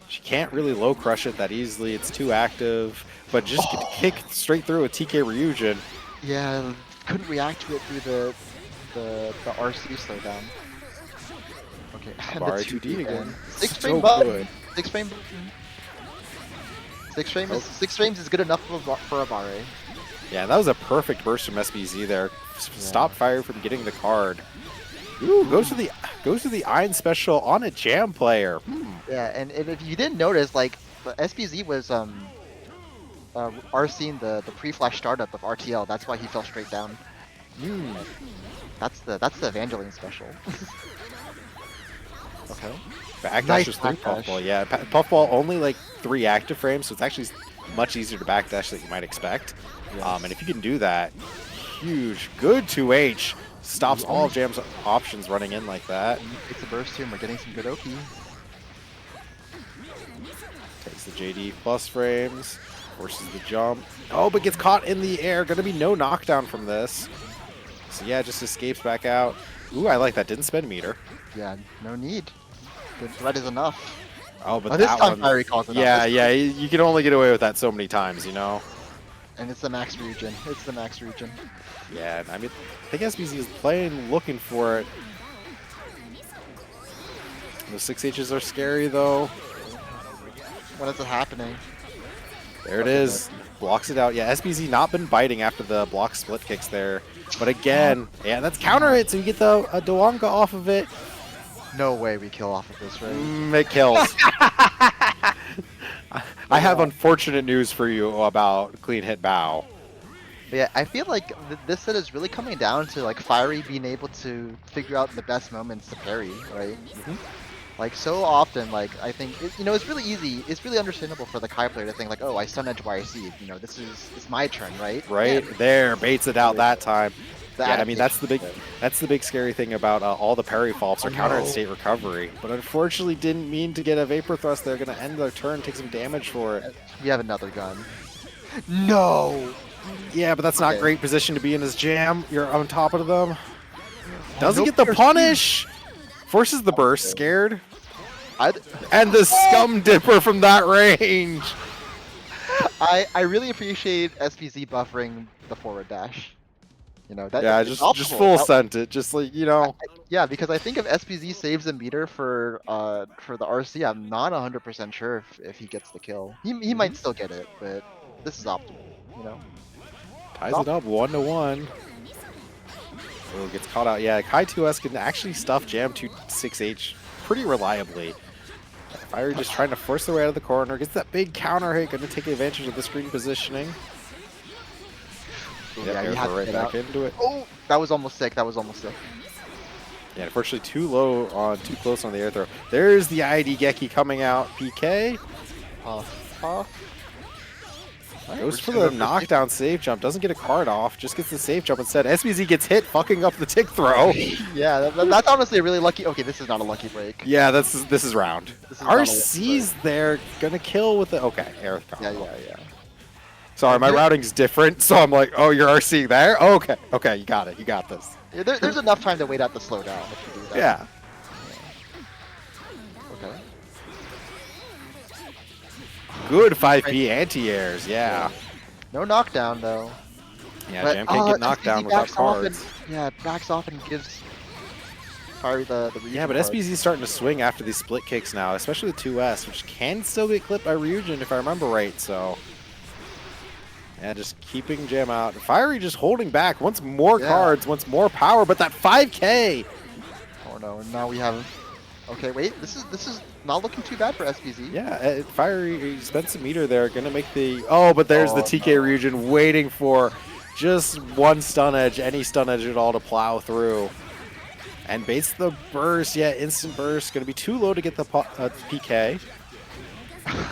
She can't really low crush it that easily. It's too active, but just kick straight through with TK Ryujin. Yeah, couldn't react to it through the RC slowdown. Okay, and Bar the 2D again. 6 So frame button. good. 6 frame button. 6 frames is good enough for a Bare. Yeah, that was a perfect burst from SBZ there. Stop Fire from getting the card. Ooh, goes to the Iron special on a Jam player. Yeah, and if you didn't notice, like the SBZ was RCing the pre-flash startup of RTL. That's why he fell straight down. That's the Evangeline special. Okay. Backdash Nice is 3 backdash. Puffball. Yeah, Puffball only like 3 active frames, so it's actually much easier to backdash than you might expect. Yes. And if you can do that, huge, good 2H. Stops all of Jam's options running in like that. Takes a burst here, and we're getting some good Oki. Takes the JD plus frames, forces the jump. Oh, but gets caught in the air. Gonna be no knockdown from this. So yeah, just escapes back out. Ooh, I like that. Didn't spend meter. Yeah, no need. The threat is enough. Oh, but This that time one. Fiery calls it Yeah, out. yeah. You can only get away with that so many times, you know. And it's the max region. It's the max region. Yeah, I mean, I think SBZ is playing, looking for it. The 6Hs are scary, though. When is it happening? There it is. Blocks it out. Yeah, SBZ not been biting after the block split kicks there. But again, yeah, that's counter hit, so you get the Dewanga off of it. No way we kill off of this, right? It kills. I have unfortunate news for you about clean hit bow. But yeah, I feel like this set is really coming down to like Fiery being able to figure out the best moments to parry, right? Like so often, like I think you know it's really easy. It's really understandable for the Kai player to think like, oh, I stun edge YRC. You know, it's my turn, right? Right there, baits it out that time. Yeah, I mean that's the adaptation. big scary thing about all the parry faults are counter know. hit state recovery. But unfortunately, didn't mean to get a vapor thrust. They're gonna end their turn, take some damage for it. We have another gun. No. Yeah, but that's not Okay. great position to be in as Jam. You're on top of them. Doesn't no get the piercing. punish. Forces the burst. Scared. I And the scum dipper from that range. I really appreciate SPZ buffering the forward dash. You know that Yeah, it's just optimal. full That- sent it, just like you know. yeah, because I think if SPZ saves a meter for the RC, I'm not 100% sure if he gets the kill. He might still get it, but this is optimal. You know. Ties it up 1-1. Oh, gets caught out. Yeah, Kai 2S can actually stuff Jam 26H pretty reliably. Fiery just trying to force their way out of the corner. Gets that big counter hit. Going to take advantage of the screen positioning. Ooh, Yep, yeah, you Air have throw to right get back out. into it. Oh, that was almost sick. That was almost sick. Yeah, unfortunately too low on, too close on the air throw. There's the ID Geki coming out. PK. Goes for the knockdown save jump. Doesn't get a card off. Just gets the save jump instead. SBZ gets hit, fucking up the tick throw. Yeah, that's honestly a really lucky. Okay, this is not a lucky break. Yeah, this is round. This is not a lucky RC's there. Gonna kill with the... Okay, air Yeah, combo. yeah. Sorry, my Here- routing's different, so I'm like, oh, you're RC there? Oh, okay, okay, you got it. You got this. Yeah, there's enough time to wait out the slowdown if you do that. Yeah. Okay. Good 5P anti-airs, yeah. No knockdown though. Yeah, But, Jam can't get knocked SPZ down without backs off cards. and, yeah, backs off and gives Fiery the region Yeah, but card. SBZ's starting to swing after these split kicks now, especially the 2S, which can still get clipped by Ryujin if I remember right, so... Yeah, just keeping Jam out. Fiery just holding back. Wants more Yeah. cards, wants more power, but that 5K! Oh no, now we have. Okay, wait. This is not looking too bad for SPZ. Yeah, Fiery spent some meter there. Gonna make the... Oh, but there's the Oh, TK Ryujin waiting for just one stun edge, any stun edge at all to plow through. And baits the burst. Yeah, instant burst. Gonna be too low to get the PK.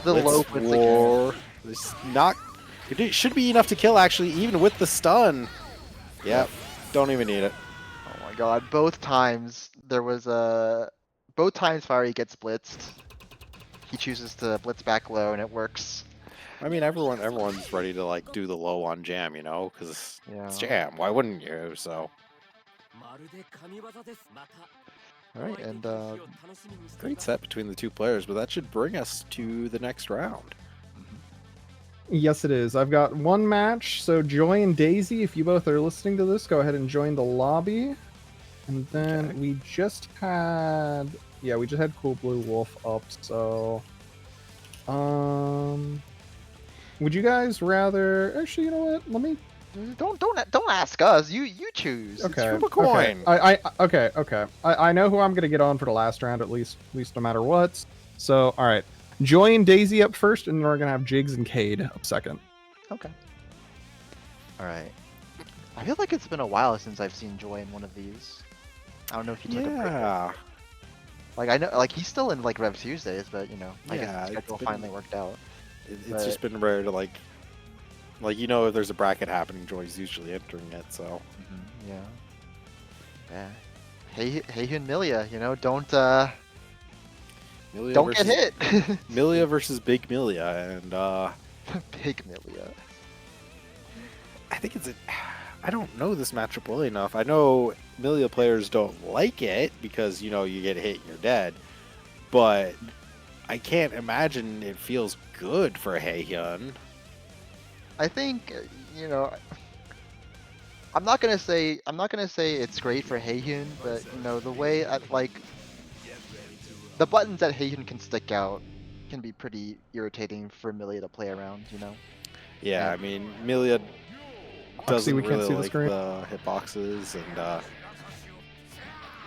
The Blitz low blitz again. war. This not... It should be enough to kill, actually, even with the stun. Yep, don't even need it. Oh my god, both times there was a. Both times Fiery gets blitzed. He chooses to blitz back low and it works. I mean, everyone's ready to, like, do the low on Jam, you know? Because Yeah. it's Jam. Why wouldn't you? So, Alright, and great set between the two players, but that should bring us to the next round. Yes, it is. I've got one match. So Joy and Daisy, if you both are listening to this, go ahead and join the lobby. And then Okay. we just had Cool Blue Wolf up. So, would you guys rather? Actually, you know what? Let me. don't ask us. You choose. Okay. flip a coin. Okay. I know who I'm gonna get on for the last round, at least no matter what. So, all right. Joy and Daisy up first, and then we're gonna have Jigs and Cade up second. Okay. Alright. I feel like it's been a while since I've seen Joy in one of these. I don't know if he took a break. Yeah. Like I know, like he's still in like Rev Tuesdays, but you know, I Yeah, guess the it's schedule been- finally worked out. It's just been rare to, like, you know, if there's a bracket happening, Joy's usually entering it, so. Yeah. Yeah. Hey Hyun Milia, you know, don't Milia don't get versus- hit. Milia versus Big Milia, and Big Milia. I think it's I don't know this matchup well enough. I know Milia players don't like it because, you know, you get hit and you're dead. But I can't imagine it feels good for Haehyun. I think you know. I'm not gonna say it's great for Haehyun, but you know the way like the buttons that Haehyun can stick out can be pretty irritating for Milia to play around. You know. Yeah, Yeah. I mean, Milia Oxy, doesn't we can't really see the like screen. the hitboxes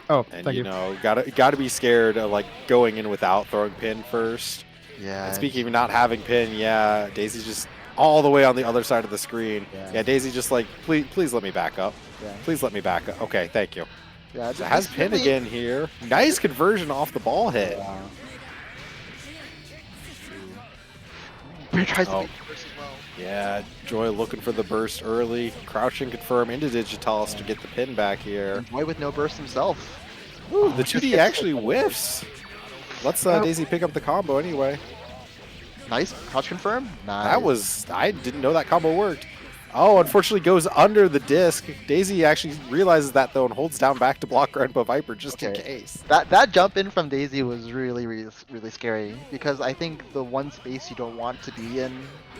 Oh, and thank you you. know, gotta be scared of, like, going in without throwing pin first. Yeah. And speaking of not having pin, yeah, Daisy's just all the way on the other side of the screen. Yeah. Yeah, Daisy just like, please let me back up. Yeah. Please let me back up. Okay, thank you. Yeah. So it has pin again here. Nice conversion off the ball hit. Yeah. He tries to Oh. make it worse as well. Yeah, Joy looking for the burst early. Crouching confirm into Digitalis to get the pin back here. And Joy with no burst himself. Ooh, the just 2D gets actually hit. whiffs. Let's Oh. Daisy pick up the combo anyway. Nice crouch confirm. Nice. That was, I didn't know that combo worked. Oh, unfortunately goes under the disc. Daisy actually realizes that though and holds down back to block Grandpa Viper just in Okay. case. That jump in from Daisy was really scary because I think the one space you don't want to be in,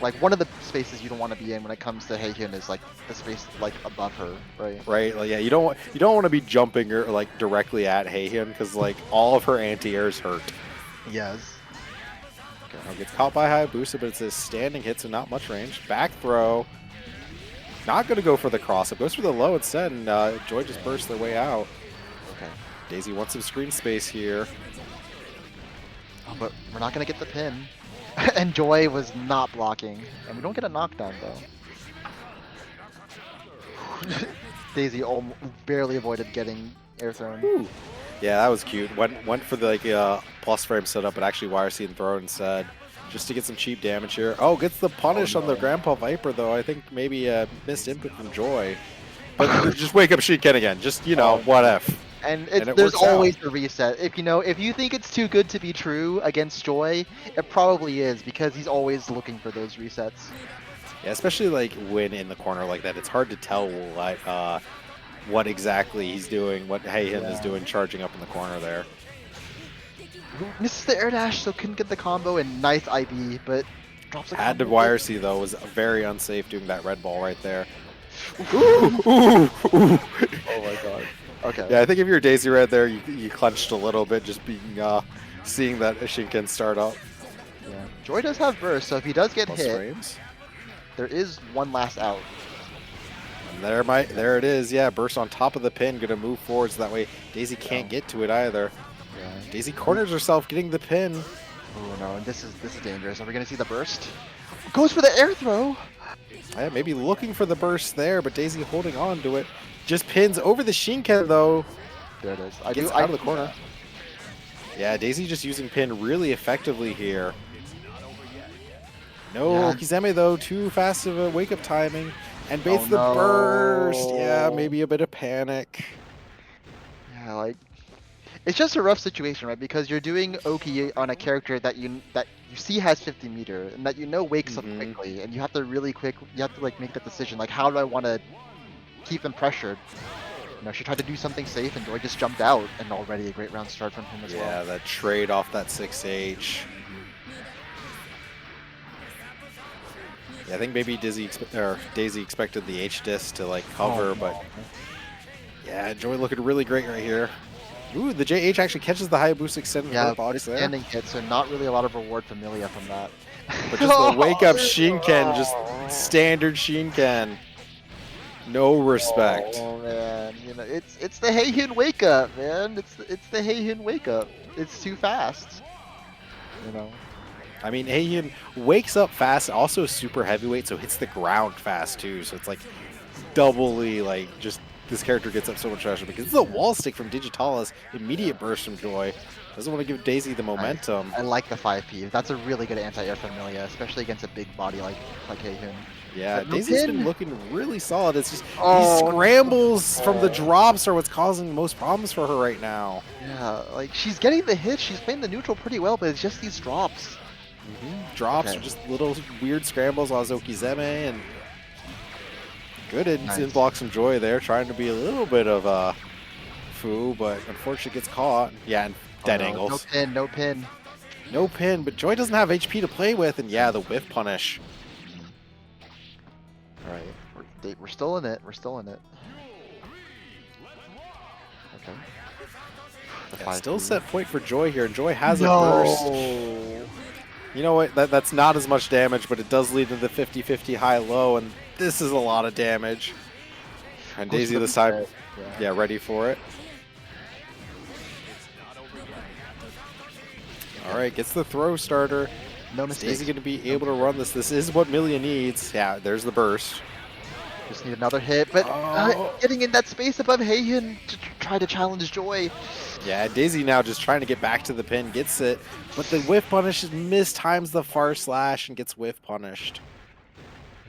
like one of the spaces you don't want to be in when it comes to Heihyun is like the space like above her, right? Right? Like, yeah, you don't want to be jumping or like directly at Heihyun because like all of her anti-airs hurt. Yes. Now gets caught by Hayabusa, but it's a standing hit, so not much range. Back throw. Not going to go for the cross-up. Goes for the low instead, and Joy just bursts their way out. Okay. Daisy wants some screen space here. Oh, but we're not gonna get the pin. And Joy was not blocking, and we don't get a knockdown though. Daisy barely avoided getting air thrown. Ooh. Yeah, that was cute. Went for the like plus frame setup, but actually YRC and throw instead, just to get some cheap damage here. Oh, gets the punish on the Grandpa Viper though. I think maybe missed input from Joy. But just wake up Shinken again. Just what if? And it there's works out. always a reset. If you think it's too good to be true against Joy, it probably is because he's always looking for those resets. Yeah, especially like when in the corner like that, it's hard to tell what exactly he's doing, what Heihyun is doing, charging up in the corner there. Misses the air dash, so couldn't get the combo, and nice IB, but drops the Had to combo. YRC though, was very unsafe doing that red ball right there. Ooh. Oh my god. Okay. Yeah, I think if you're Daisy Red there, you clenched a little bit just being seeing that Shinken start up. Yeah. Joy does have burst, so if he does get Plus hit, frames. there is one last out. And there it is. Yeah, burst on top of the pin, gonna move forward so that way Daisy can't get to it either. Yeah. Daisy corners herself, getting the pin. Oh no, and this is dangerous. Are we gonna see the burst? Goes for the air throw. Yeah, maybe looking for the burst there, but Daisy holding on to it. Just pins over the Shinken though. There it is. Gets out of the corner. Yeah, Daisy just using pin really effectively here. No, Yeah. Okizeme though, too fast of a wake-up timing. And baits the no. burst. Yeah, maybe a bit of panic. Yeah, like it's just a rough situation, right? Because you're doing Oki on a character that you see has 50 meter and that wakes up quickly, and you have to like make that decision. Like, how do I want to keep them pressured? She tried to do something safe, and Joy just jumped out, and already a great round start from him as well. Yeah, that trade off that 6H. Yeah, I think maybe Daisy expected the H disc to like cover, but yeah, Joy looking really great right here. Ooh, the JH actually catches the Hayabusa extended box there. Standing hit, so not really a lot of reward from Milia from that. But just the wake up Shinken, just standard Shinken. No respect. Oh man, it's the Heihyun wake up, man. It's the Heihyun wake up. It's too fast. I mean, Heihyun wakes up fast, also super heavyweight, so hits the ground fast too. So it's like doubly like just this character gets up so much faster because it's a wall stick from Digitala's immediate burst from Joy. Doesn't want to give Daisy the momentum. I like the 5P. That's a really good anti-air from Milia, especially against a big body like Heihyun. Yeah, No Daisy's pin. been looking really solid. It's just Oh, these scrambles from the drops are what's causing the most problems for her right now. Yeah, like she's getting the hits, she's playing the neutral pretty well, but it's just these drops. Drops Okay. are just little weird scrambles on Okizeme, and good Nice. in blocks some Joy there, trying to be a little bit of a foo, but unfortunately gets caught. Yeah, and dead No, angles. No pin. No pin, but Joy doesn't have HP to play with, and yeah, the whiff punish. All right, we're still in it. We're still in it. Okay. The Yeah, still 5P. set point for Joy here, and Joy has a burst. You know what? That's not as much damage, but it does lead to the 50-50 high-low, and this is a lot of damage. And Goes Daisy for the this time, reset. yeah, ready for it. All right, gets the throw starter. No Is mistakes. Daisy going to be able to run this? This is what Milia needs. Yeah, there's the burst. Just need another hit, but Oh. getting in that space above Heihyun to try to challenge Joy. Yeah, Daisy now just trying to get back to the pin, gets it, but the whiff punish mistimes the far slash and gets whiff punished.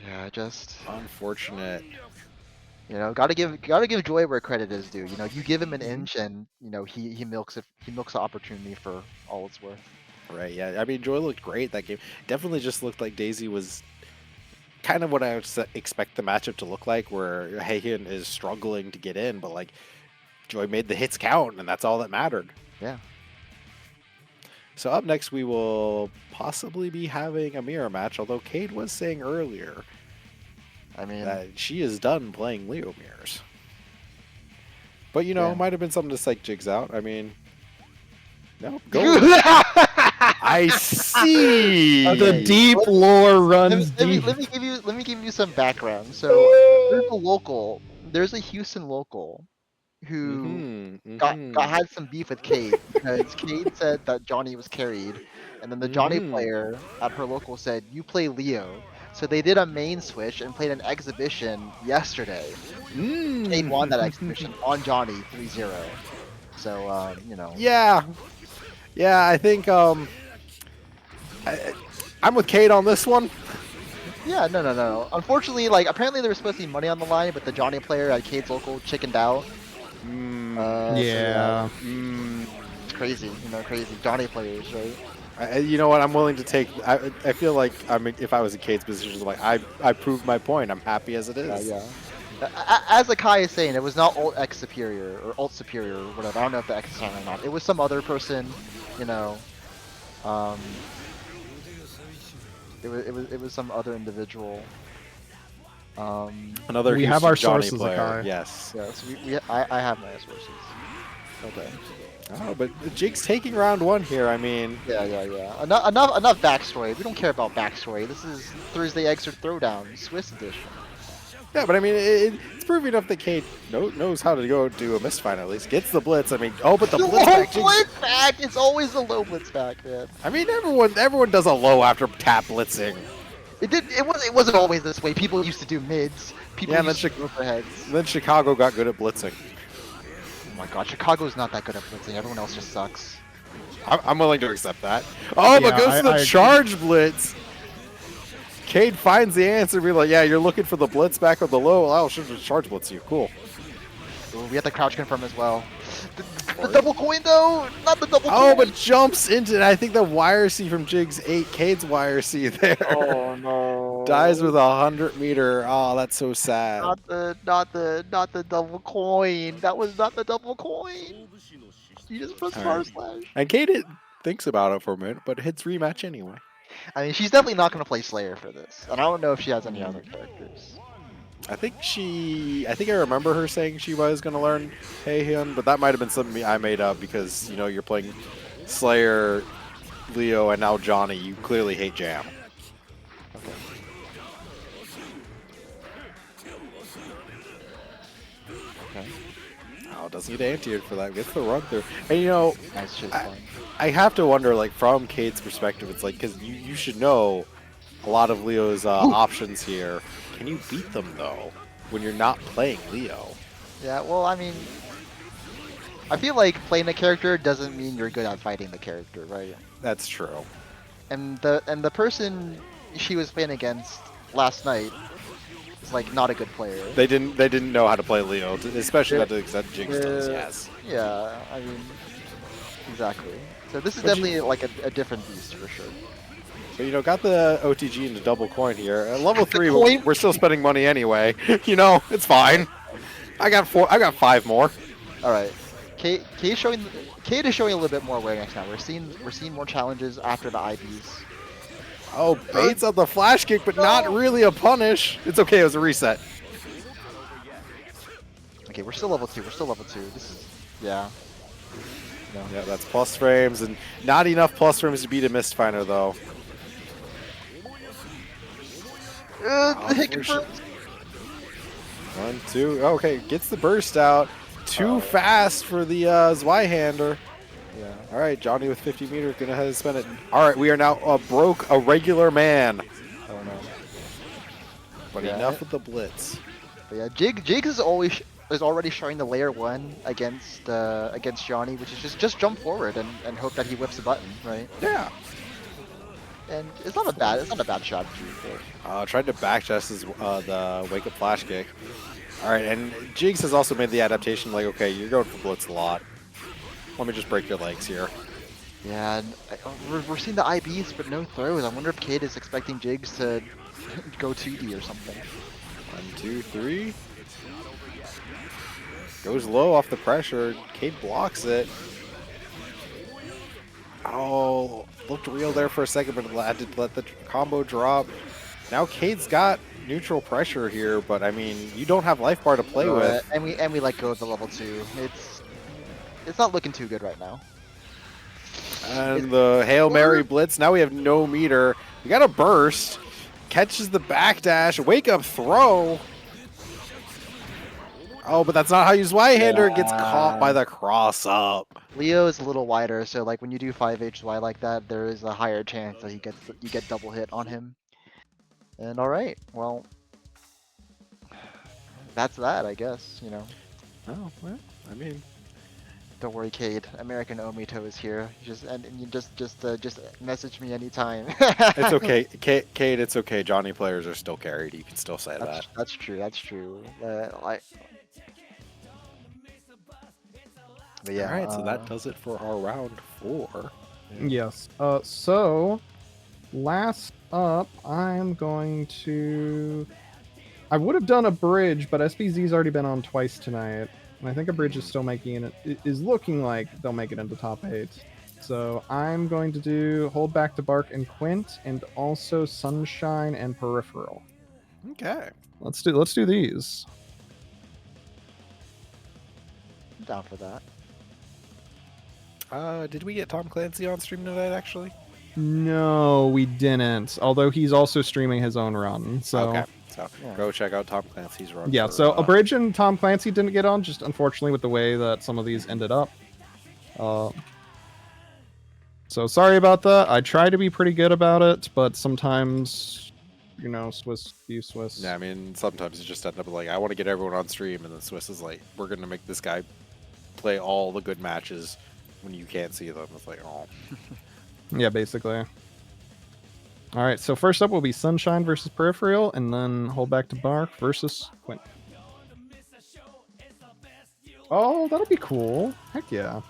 Yeah, just Unfortunate. gotta give Joy where credit is due. You give him an inch, and he milks it. He milks the opportunity for all it's worth. Right, yeah. I mean, Joy looked great that game. Definitely just looked like Daisy was kind of what I would expect the matchup to look like, where Heian is struggling to get in, but like Joy made the hits count, and that's all that mattered. Yeah. So up next, we will possibly be having a mirror match, although Cade was saying earlier I mean, that she is done playing Leo mirrors. But, you know, Yeah. it might have been something to psych Jigs out. I mean, no, go. I see. The Hey, deep let- lore runs deep. let me give you some background. So there's a Houston local who got had some beef with Cade because Cade said that Johnny was carried, and then the Johnny player at her local said, "You play Leo." So they did a main switch and played an exhibition yesterday. Cade won that exhibition on Johnny 3-0. So you know. Yeah. Yeah, I think I'm with Cade on this one. Yeah, no. Unfortunately, like apparently there was supposed to be money on the line, but the Johnny player at Cade's local chickened out. Yeah. It's crazy, crazy Johnny players, right? You know what? I'm willing to take. I feel like if I was in Cade's position, like I proved my point. I'm happy as it is. Yeah. As Akai is saying, it was not Alt X Superior or Alt Superior or whatever. I don't know if the X is on or not. It was some other person, you know. It was some other individual. Another We have Houston our Johnny sources, player. Akai. Yes. Yeah, so I have my sources. Okay. Oh, but Jig's taking round one here. I mean, Yeah. Enough backstory. We don't care about backstory. This is Thursday Xrd Throwdown, Swiss edition. yeah, but I mean, it's proving enough that Cade knows how to go do a misfire at least. Gets the blitz. I mean, oh, but the blitz back. Jig's, blitz back. It's always a low blitz back, man. I mean, everyone does a low after tap blitzing. It wasn't always this way. People used to do mids. People Yeah, and used then to go for heads. Then Chicago got good at blitzing. Oh my god, Chicago's not that good at blitzing. Everyone else just sucks. I'm willing to accept that. Oh, but Yeah, goes to the I charge blitz. Cade finds the answer. Be like, yeah, you're looking for the blitz back on the low. I'll just charge blitz you. Cool. Ooh, we have the crouch confirm as well. The double coin though, not the double coin. Oh, but jumps into it. I think the wire C from Jigs 8. Cade's wire C there. Oh no. Dies with 100-meter. Oh, that's so sad. Not the double coin. That was not the double coin. You just press Alright. // And Cade thinks about it for a minute, but hits rematch anyway. I mean, she's definitely not gonna play Slayer for this, and I don't know if she has any other characters. I think I remember her saying she was going to learn Heian, but that might have been something I made up because, you know, you're playing Slayer, Leo, and now Johnny. You clearly hate Jam. Okay. Oh, doesn't need anti for that. Gets the run through. And, you know, Nice shit. I have to wonder, like, from Cade's perspective, it's like, because you should know a lot of Leo's options here. Can you beat them, though, when you're not playing Leo? Yeah, well, I mean, I feel like playing a character doesn't mean you're good at fighting the character, right? That's true. And the person she was playing against last night is like not a good player. They didn't know how to play Leo, especially not to the extent Jinx does, yes. Yeah, I mean, exactly. So this is But definitely like a different beast for sure. But, you know, got the OTG into double coin here. At level 3, coin? we're still spending money anyway. You know, it's fine. I got 5 more. All right, Kate is showing a little bit more awareness now. We're seeing more challenges after the IBs. Oh, baits on the flash kick, but not really a punish. It's okay, it was a reset. Okay, we're still level 2. This is yeah. No. Yeah, that's plus frames, and not enough plus frames to beat a Mistfinder, though. The hit confirms. 1, 2. Okay, gets the burst out. Too fast for the Zweihander. Yeah. All right, Johnny with 50 meters, gonna have to spend it. All right, we are now a regular man. Oh no. But Yeah. enough with the blitz. But yeah, Jigs is already showing the layer 1 against Johnny, which is just jump forward and hope that he whips a button, right? Yeah. And it's not a bad strategy. But... Tried to backdash his the wake up flash kick. All right, and Jigs has also made the adaptation like, okay, you're going for blitz a lot. Let me just break your legs here. Yeah, and we're seeing the IBs but no throws. I wonder if Cade is expecting Jigs to go 2D or something. 1, 2, 3. Goes low off the pressure. Cade blocks it. Oh, looked real there for a second, but had to let the combo drop. Now Cade's got neutral pressure here, but I mean, you don't have life bar to play with. And we let go of the level 2. It's not looking too good right now. And the Hail Mary blitz. Now we have no meter. We got a burst. Catches the backdash. Wake up throw. Oh, but that's not how you use Y-hander. Gets caught by the cross up. Leo is a little wider, so like when you do 5HY like that, there is a higher chance that you get double hit on him. And all right, well, that's that, I guess. You know. Oh, well, I mean, don't worry, Cade. American Omito is here. And you just message me anytime. it's okay, Cade. It's okay. Johnny players are still carried. You can still say that. That's true. That's true. But yeah. All right, so that does it for our round 4. Yes. So last up, I'm going to. I would have done a bridge, but SPZ's already been on twice tonight, and I think a bridge is still making it. Is looking like they'll make it into top 8. So I'm going to do Hold Back to Bark and Quint, and also Sunshine and Peripheral. Okay. Let's do these. I'm down for that. Did we get Tom Clancy on stream tonight, actually? No, we didn't. Although he's also streaming his own run. So Okay. So go check out Tom Clancy's run. yeah. For, So Abridge and Tom Clancy didn't get on, just unfortunately with the way that some of these ended up. So sorry about that. I try to be pretty good about it, but sometimes, you know, Swiss be Swiss. Yeah, I mean, sometimes it just end up like, I want to get everyone on stream, and then Swiss is like, we're going to make this guy play all the good matches when you can't see them. It's like, oh. Yeah, basically. All right, so first up will be Sunshine versus Peripheral, and then Hold Back to Bark versus Quint. Oh, that'll be cool. Heck yeah.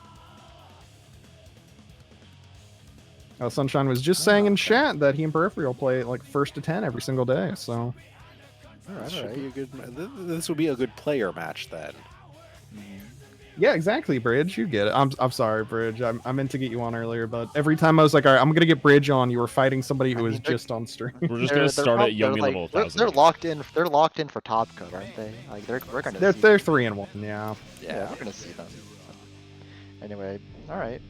Oh, Sunshine was just saying in chat that he and Peripheral play like 1st to 10 every single day, so. All right, should be a good. This would be a good player match then. Yeah, exactly, Bridge. You get it. I'm sorry, Bridge. I meant to get you on earlier, but every time I was like, all right, I'm gonna get Bridge on, you were fighting somebody who was just on stream. We're just gonna start at Yomi level 1000. They're locked in. They're locked in for top code, aren't they? Like we're gonna. They're 3-1. Yeah. Yeah, we're gonna see them. Anyway, all right.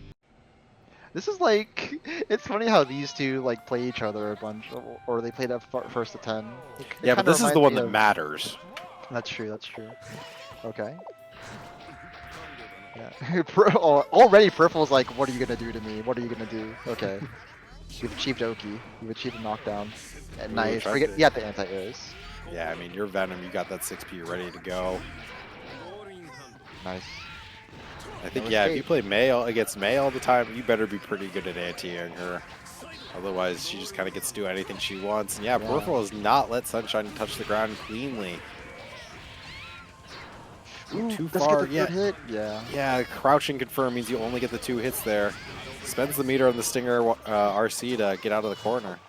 This is like, it's funny how these two like play each other a bunch, or they played at 1st to 10. Yeah, but this is the one that matters. That's true. That's true. Okay. Yeah. Already Peripheral's like, what are you gonna do to me? What are you gonna do? Okay. You've achieved Oki. You've achieved a knockdown. And nice. Forget, you got the anti-airs. Yeah, I mean, you're Venom. You got that 6P ready to go. Nice. I think, yeah, if you play May against May all the time, you better be pretty good at anti-airing her. Otherwise, she just kind of gets to do anything she wants. And yeah, Peripheral has not let Sunshine touch the ground cleanly. Ooh, too far, yeah. Hit. Yeah. Yeah, crouching confirm means you only get the 2 hits there. Spends the meter on the Stinger RC to get out of the corner.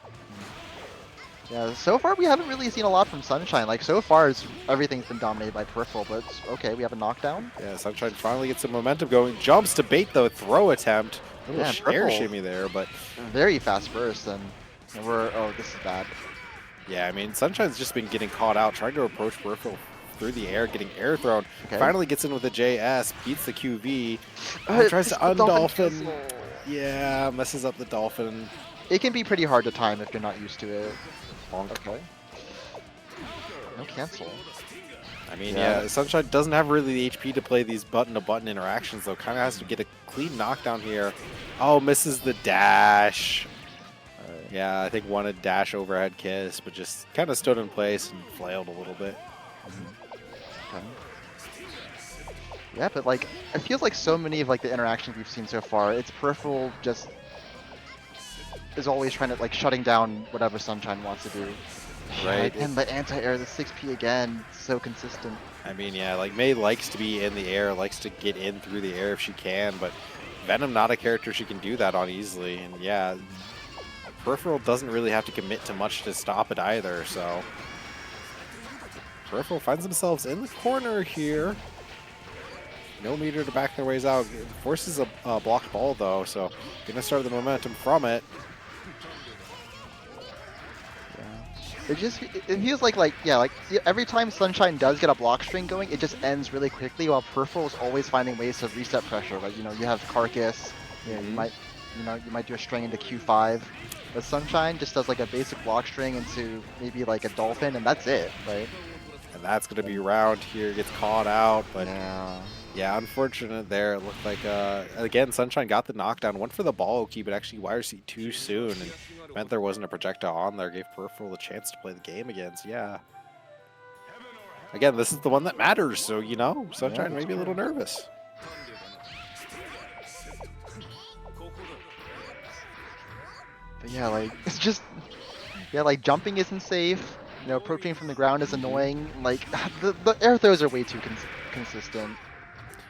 Yeah, so far we haven't really seen a lot from Sunshine. Like, so far everything's been dominated by Peripheral, but okay, we have a knockdown. Yeah, Sunshine finally gets some momentum going. Jumps to bait the throw attempt. A little air shimmy there, but... Very fast burst, and we're... Oh, this is bad. Yeah, I mean, Sunshine's just been getting caught out, trying to approach Peripheral through the air, getting air thrown. Okay. Finally gets in with a JS, beats the QV, tries to undolphin. Yeah, messes up the dolphin. It can be pretty hard to time if you're not used to it. Bonk. Okay. No cancel. I mean, yeah, Sunshine doesn't have really the HP to play these button-to-button interactions, though. Kind of has to get a clean knockdown here. Oh, misses the dash. Yeah, I think wanted dash overhead kiss, but just kind of stood in place and flailed a little bit. Okay. Yeah, but like, it feels like so many of like the interactions we've seen so far, it's Peripheral just is always trying to like shutting down whatever Sunshine wants to do. Right. And the anti-air, the 6P again, so consistent. I mean, yeah, like May likes to be in the air, likes to get in through the air if she can, but Venom not a character she can do that on easily. And yeah, Peripheral doesn't really have to commit to much to stop it either, so Peripheral finds themselves in the corner here. No meter to back their ways out. Forces a blocked ball though, so gonna start the momentum from it. It feels like every time Sunshine does get a block string going, it just ends really quickly. While Peripheral is always finding ways to reset pressure. Like you have Carcass, you might do a string into Q5, but Sunshine just does like a basic block string into maybe like a Dolphin, and that's it, right? And that's gonna be round here. Gets caught out, but yeah, unfortunate there. It looked like again Sunshine got the knockdown. Went for the ball key, but actually YRC too soon and meant there wasn't a projectile on there. Gave Peripheral a chance to play the game again. So yeah. Again, this is the one that matters. So Sunshine may be a little nervous. But yeah, like it's just like jumping isn't safe. Approaching from the ground is annoying. Like the air throws are way too consistent.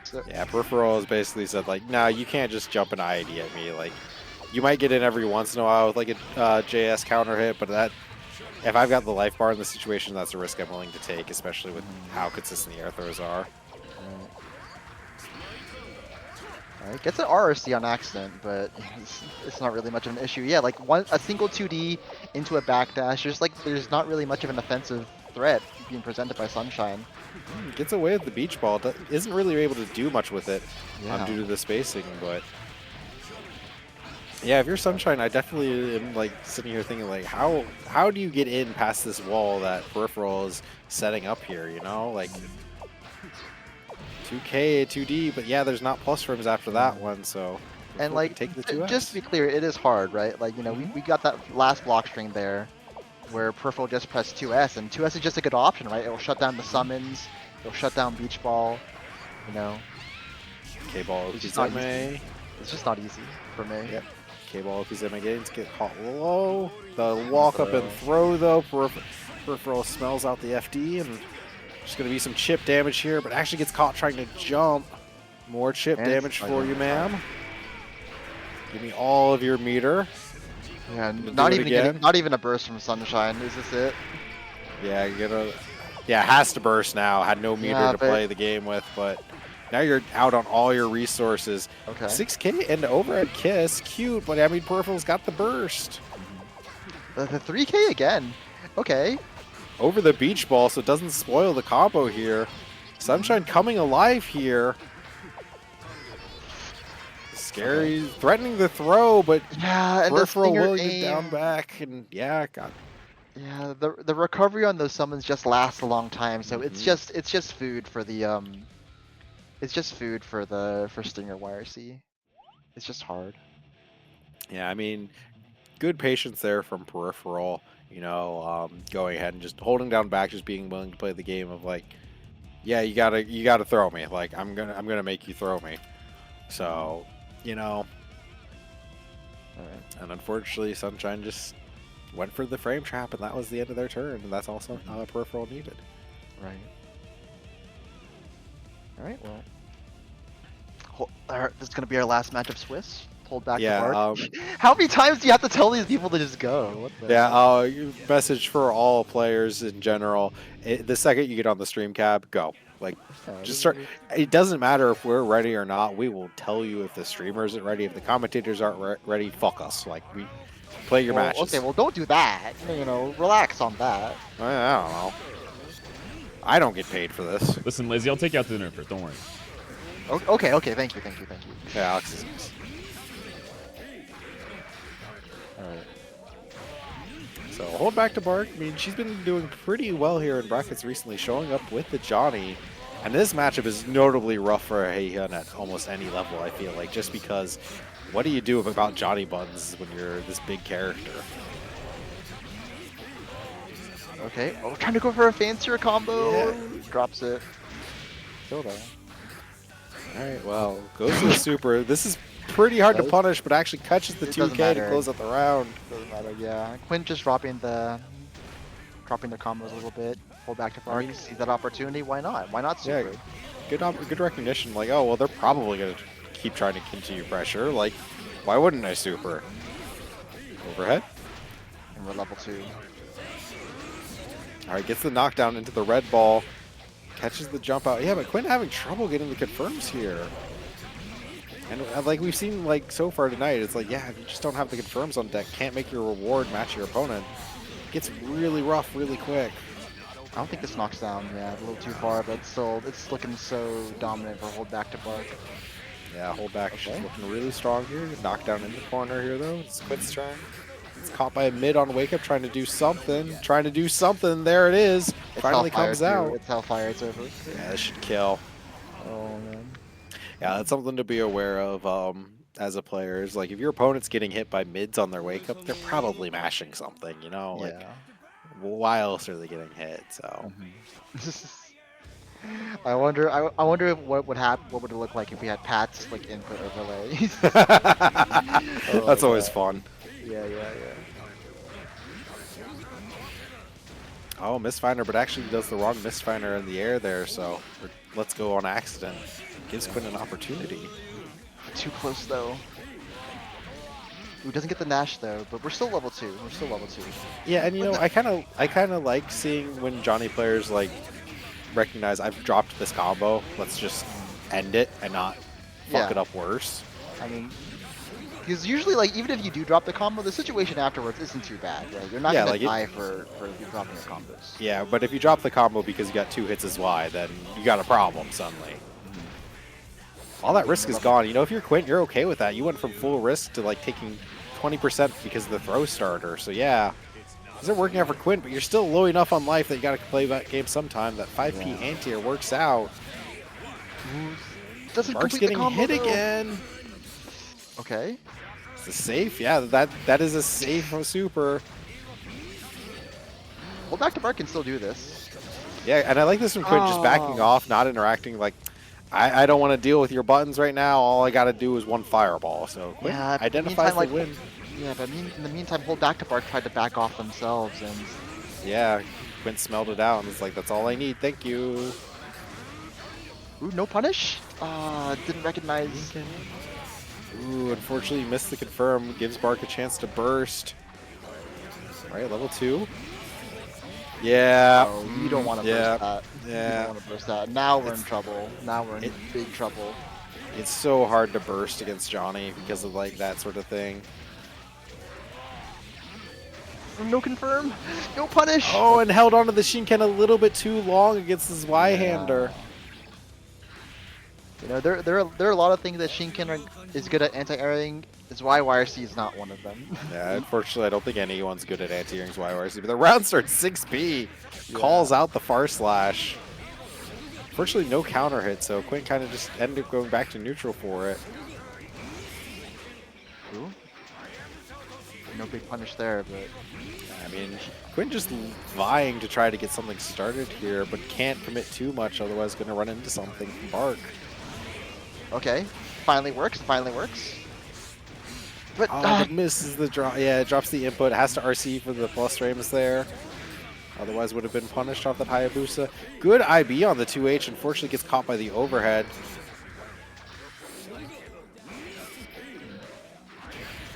So, yeah, Peripheral has basically said like, nah, you can't just jump an IID at me. Like, you might get in every once in a while with like a JS counter hit, but if I've got the life bar in the situation, that's a risk I'm willing to take, especially with how consistent the air throws are. Alright, gets an RRC on accident, but it's not really much of an issue. Yeah, like a single 2D into a backdash, there's not really much of an offensive threat being presented by Sunshine. Gets away with the beach ball. Isn't really able to do much with it due to the spacing, but yeah, if you're Sunshine, I definitely am like sitting here thinking like, how do you get in past this wall that Peripheral is setting up here? Like 2K, 2D, but yeah, there's not plus frames after that one, so and like take the 2S. Just to be clear, it is hard, right? Like we got that last block string there, where Peripheral just pressed 2S, and 2S is just a good option, right? It'll shut down the summons, it'll shut down beach ball, K-ball It's just not easy for me. Yep. K-ball Okizeme gains get caught low. The walk up and throw though. Peripheral smells out the FD, and there's going to be some chip damage here, but actually gets caught trying to jump. More chip damage for you, ma'am. Give me all of your meter. Yeah, not even a burst from Sunshine. Is this it? Yeah, it has to burst now. Had no meter to play the game with, but now you're out on all your resources. Okay. 6K into overhead kiss, cute, but I mean Peripheral's got the burst. The 3K again. Okay. Over the beach ball, so it doesn't spoil the combo here. Sunshine coming alive here. Scary, threatening the throw, but yeah, and Peripheral will get down back, and yeah, the recovery on those summons just lasts a long time, so it's just food for the for Stinger YRC. It's just hard. Yeah, I mean, good patience there from Peripheral. Going ahead and just holding down back, just being willing to play the game of like, yeah, you gotta throw me. Like I'm gonna make you throw me. So, All right. And unfortunately, Sunshine just went for the frame trap, and that was the end of their turn, and that's also Peripheral needed. Right. All right. Well, this is gonna be our last match of Swiss. Hold back the park. How many times do you have to tell these people to just go? Message for all players in general. The second you get on the stream cab, go. Like, just start. It doesn't matter if we're ready or not. We will tell you if the streamer isn't ready. If the commentators aren't ready, fuck us. Like, we play your matches. Okay, well, don't do that. Relax on that. I don't know. I don't get paid for this. Listen, Lizzie, I'll take you out to dinner first. Don't worry. Okay. Thank you. Yeah, Alex is nice. Alright. So hold back to Bark. I mean, she's been doing pretty well here in brackets recently, showing up with the Johnny. And this matchup is notably rough for Heihyun at almost any level, I feel like, just because what do you do about Johnny buns when you're this big character? Okay, trying to go for a fancier combo. Yeah. Drops it. Still there. Alright, well, goes to the super. This is pretty hard to punish, but actually catches the 2K to close out the round. Doesn't matter, yeah. Quinn just dropping the combos a little bit. Hold back to Bark. See that opportunity? Why not? Why not super? Yeah, good recognition. Like, oh well, they're probably gonna keep trying to continue pressure. Like, why wouldn't I super? Overhead. we're level 2. All right, gets the knockdown into the red ball. Catches the jump out. Yeah, but Quinn having trouble getting the confirms here. And like we've seen like so far tonight, it's like, yeah, if you just don't have the confirms on deck, can't make your reward match your opponent. It gets really rough really quick. I don't think this knocks down, yeah, a little too far, but still, it's looking so dominant for hold back to Bark. Yeah, hold back. She's Okay. looking really strong here. Knockdown in the corner here though. It's Quinn's turn. It's caught by a mid on wake up, trying to do something. Trying to do something. There it is. It's Finally Hellfire comes too. out. It's Hellfire, it's over. Yeah, this should kill. Oh man. Yeah, that's something to be aware of as a player. Is like if your opponent's getting hit by mids on their wake up, they're probably mashing something. You know, like Yeah. why else are they getting hit? So I wonder. I wonder if what would happen. What would it look like if we had Pat's like input overlay? that's always yeah. fun. Yeah, yeah, yeah. Oh, Mistfinder, but actually does the wrong Mistfinder in the air there. So let's go on accident. Gives Quinn an opportunity. Too close though. Ooh, doesn't get the Nash though, but we're still level 2. We're still level 2. Yeah, and you know, I kind of like seeing when Johnny players like recognize I've dropped this combo. Let's just end it and not fuck Yeah. it up worse. I mean, because usually, like, even if you do drop the combo, the situation afterwards isn't too bad, right? You're not Yeah, gonna like die for you dropping your combos. Yeah, but if you drop the combo because you got 2 hits as Y, then you got a problem suddenly. All that risk is gone. You know, if you're Quint, you're okay with that. You went from full risk to like taking 20% because of the throw starter. So yeah, these are working out for Quint, but you're still low enough on life that you got to play that game sometime. That 5p Yeah. anti-air works out. Doesn't Mark's complete the getting combo, hit though. again. Okay. It's a safe. Yeah, that is a safe super. Well, back to Bark can still do this. Yeah, and I like this from Quint just backing Oh. off, not interacting. Like, I don't want to deal with your buttons right now. All I got to do is one fireball. So Quint Yeah, but in the identifies meantime, the like- win. Yeah, but in the meantime, hold back to Bark tried to back off themselves, and Yeah, Quint smelled it out and was like, that's all I need. Thank you. ooh, no punish. Didn't recognize. Ooh, unfortunately missed the confirm. Gives Bark a chance to burst. All right, level 2. Yeah. Oh, you don't want to yeah. burst that. You Yeah. don't want to burst that. Now we're in It's- trouble. Now we're in it- big trouble. It's so hard to burst against Johnny because of like that sort of thing. No confirm. No punish. Oh, and held onto the Shinken a little bit too long against his Y-hander. You know, there are a lot of things that Shinken is good at anti-airing. His YYRC is not one of them. Yeah, unfortunately, I don't think anyone's good at anti-airing's YYRC, but the round starts 6p. Calls out the far slash. Fortunately, no counter hit, so Quint kind of just ended up going back to neutral for it. Ooh. No big punish there, but I mean, Quint just vying to try to get something started here, but can't commit too much, otherwise going to run into something from Bark. okay. Finally works. Finally works. But Oh, but misses the drop. Yeah, it drops the input. Has to RC for the plus frames there. Otherwise would have been punished off that Hayabusa. Good IB on the 2H. Unfortunately gets caught by the overhead.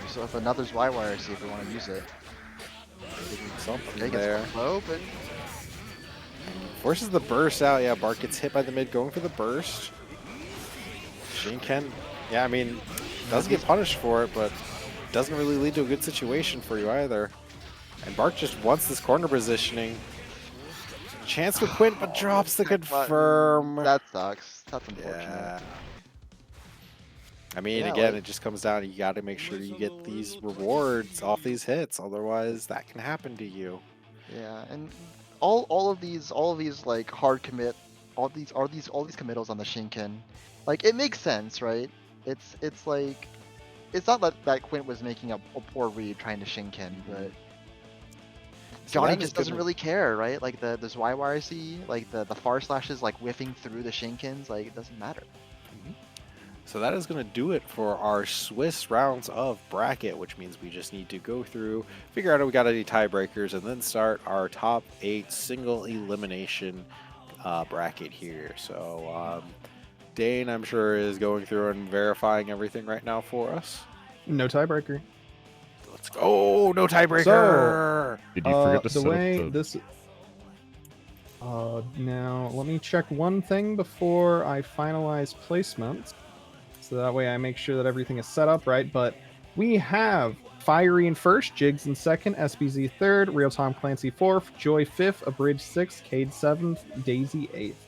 so if another's YYRC, if we want to use it. Something Okay, there. gets low, but Forces the burst out. Yeah, Bark gets hit by the mid, going for the burst. Shinken, yeah, I mean, doesn't get punished for it, but doesn't really lead to a good situation for you either. And Bark just wants this corner positioning. Chance with Quint, but drops the confirm. that sucks. That's unfortunate. Yeah. I mean, Yeah, again, like- it just comes down to you got to make sure you get these rewards off these hits, otherwise that can happen to you. Yeah, and all of these like hard commit, all these committals on the Shinken, like it makes sense, right? It's like it's not that Quint was making a poor read trying to Shinken, but So Johnny that is just doesn't gonna- really care, right? Like this YYRC, like the far slashes like whiffing through the Shinkens, like it doesn't matter. So that is going to do it for our Swiss rounds of bracket, which means we just need to go through, figure out if we got any tiebreakers, and then start our top 8 single elimination bracket here. So Dane, I'm sure, is going through and verifying everything right now for us. No tiebreaker. Let's go. No tiebreaker. Did you forget to the set way up the... this. Now let me check one thing before I finalize placements, so that way I make sure that everything is set up right. But we have Fiery in first, Jigs in second, SBZ third, Real Tom Clancy fourth, Joy fifth, Abridged sixth, Cade seventh, Daisy eighth.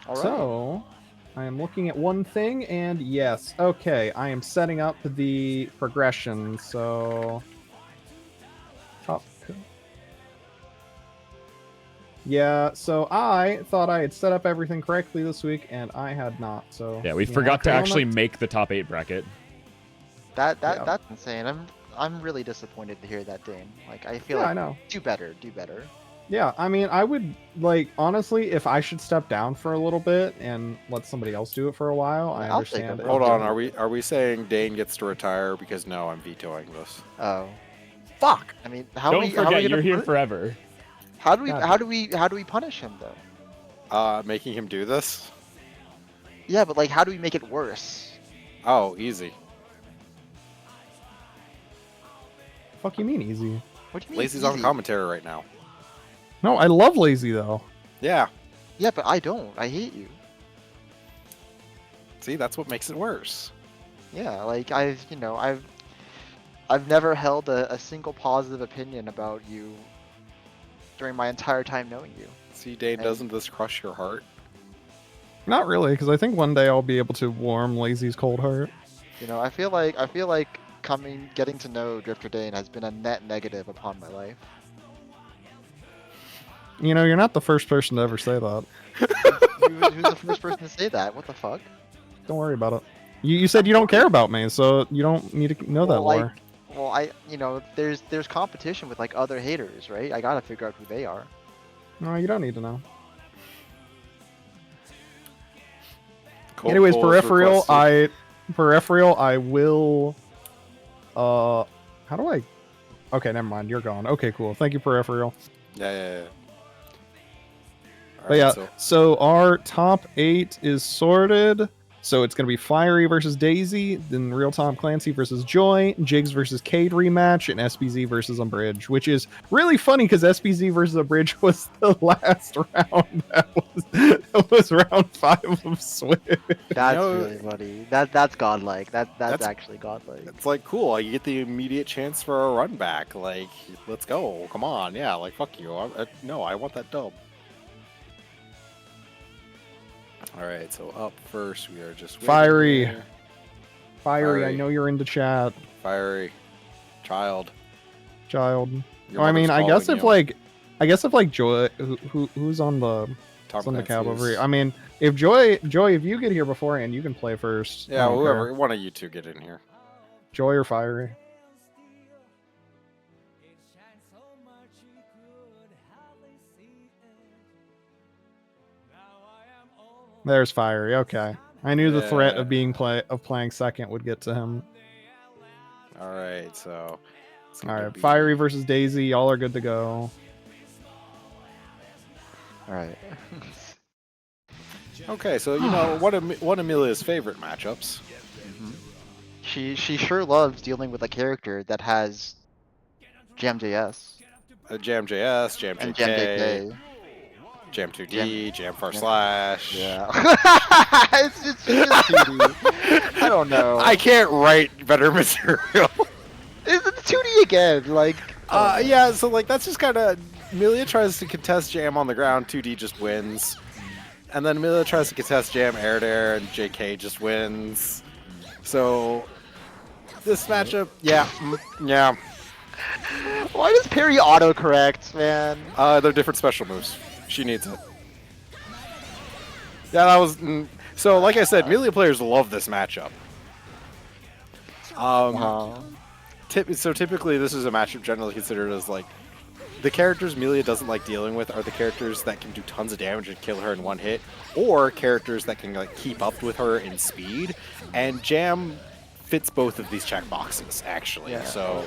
All right. So I am looking at one thing, and yes, okay, I am setting up the progression. So top. Yeah, so I thought I had set up everything correctly this week, and I had not. So Yeah, we forgot to okay, actually moment. make the top 8 bracket. That Yeah. that's insane. I'm really disappointed to hear that, Dane. Like I feel Yeah, like I know. do better, do better. Yeah, I mean, I would like honestly, if I should step down for a little bit and let somebody else do it for a while, I I'll take understand. it. it. Hold on. Are we saying Dane gets to retire? Because no, I'm vetoing this. Oh, Fuck. I mean, how Don't we how forget, we you're gonna here pun- forever. How do we God. how do we punish him though? Making him do this? Yeah, but like, how do we make it worse? Oh, easy. Fuck you mean easy? What do you mean? Lazy's on easy? commentary right now. No, I love lazy though. Yeah. Yeah, but I don't. I hate you. See, that's what makes it worse. Yeah, like I've never held a single positive opinion about you during my entire time knowing you. See, Dane, doesn't this crush your heart? Not really, because I think one day I'll be able to warm lazy's cold heart. You know, I feel like getting to know Drifter Dane has been a net negative upon my life. You know, you're not the first person to ever say that. Who's the first person to say that? What the fuck? Don't worry about it. You said you don't care about me, so you don't need to know that Well, lore. there's competition with like other haters, right? I gotta figure out who they are. No, you don't need to know. Cold Anyways, Cole's peripheral, requested. I will. How do I? Okay, never mind. You're gone. Okay, cool. Thank you, peripheral. Yeah. But yeah, so so our top 8 is sorted. So it's going to be Fiery versus Daisy, then Real Tom Clancy versus Joy, Jigs versus Cade rematch, and SBZ versus Unbridge, which is really funny because SBZ versus Unbridge was the last round. That was round 5 of Switch. That's know, really funny. That's godlike. That's that's- actually godlike. it's like cool. You get the immediate chance for a run back. Like, let's go. Come on. Yeah. Like, fuck you. No, I want that dub. All right. So up first, we are just waiting Fiery. here. Fiery, I Fiery. know you're into chat, Fiery, child. child. Your Oh, I mean, mother's I guess calling if you. like Joy, who's on the Tom who's on the cab Clancy over is- here? I mean, if Joy, if you get here beforehand, you can play first. I Yeah, don't whoever. care. One of you two get in here. Joy or Fiery. There's Fiery. Okay, I knew the threat Yeah. of playing second would get to him. All right. So. it's All gonna right, be- Fiery versus Daisy. Y'all are good to go. All right. Okay, so one of Amelia's favorite matchups. She sure loves dealing with a character that has Jam.js Jam JS, Jam and JK, Jam.jk. Jam 2D, Jam / Yeah. it's just 2D. I don't know. I can't write better material. It's 2D again. Like. Yeah, so like that's just kind of Amelia tries to contest Jam on the ground, 2D just wins, and then Amelia tries to contest Jam air to air, and JK just wins. So this matchup, yeah. Why does Perry autocorrect, man? They're different special moves. She needs it. Yeah, that was so. Like I said, Amelia players love this matchup. So typically, this is a matchup generally considered as like the characters Amelia doesn't like dealing with are the characters that can do tons of damage and kill her in one hit, or characters that can like keep up with her in speed. And Jam fits both of these check boxes actually. Yeah. So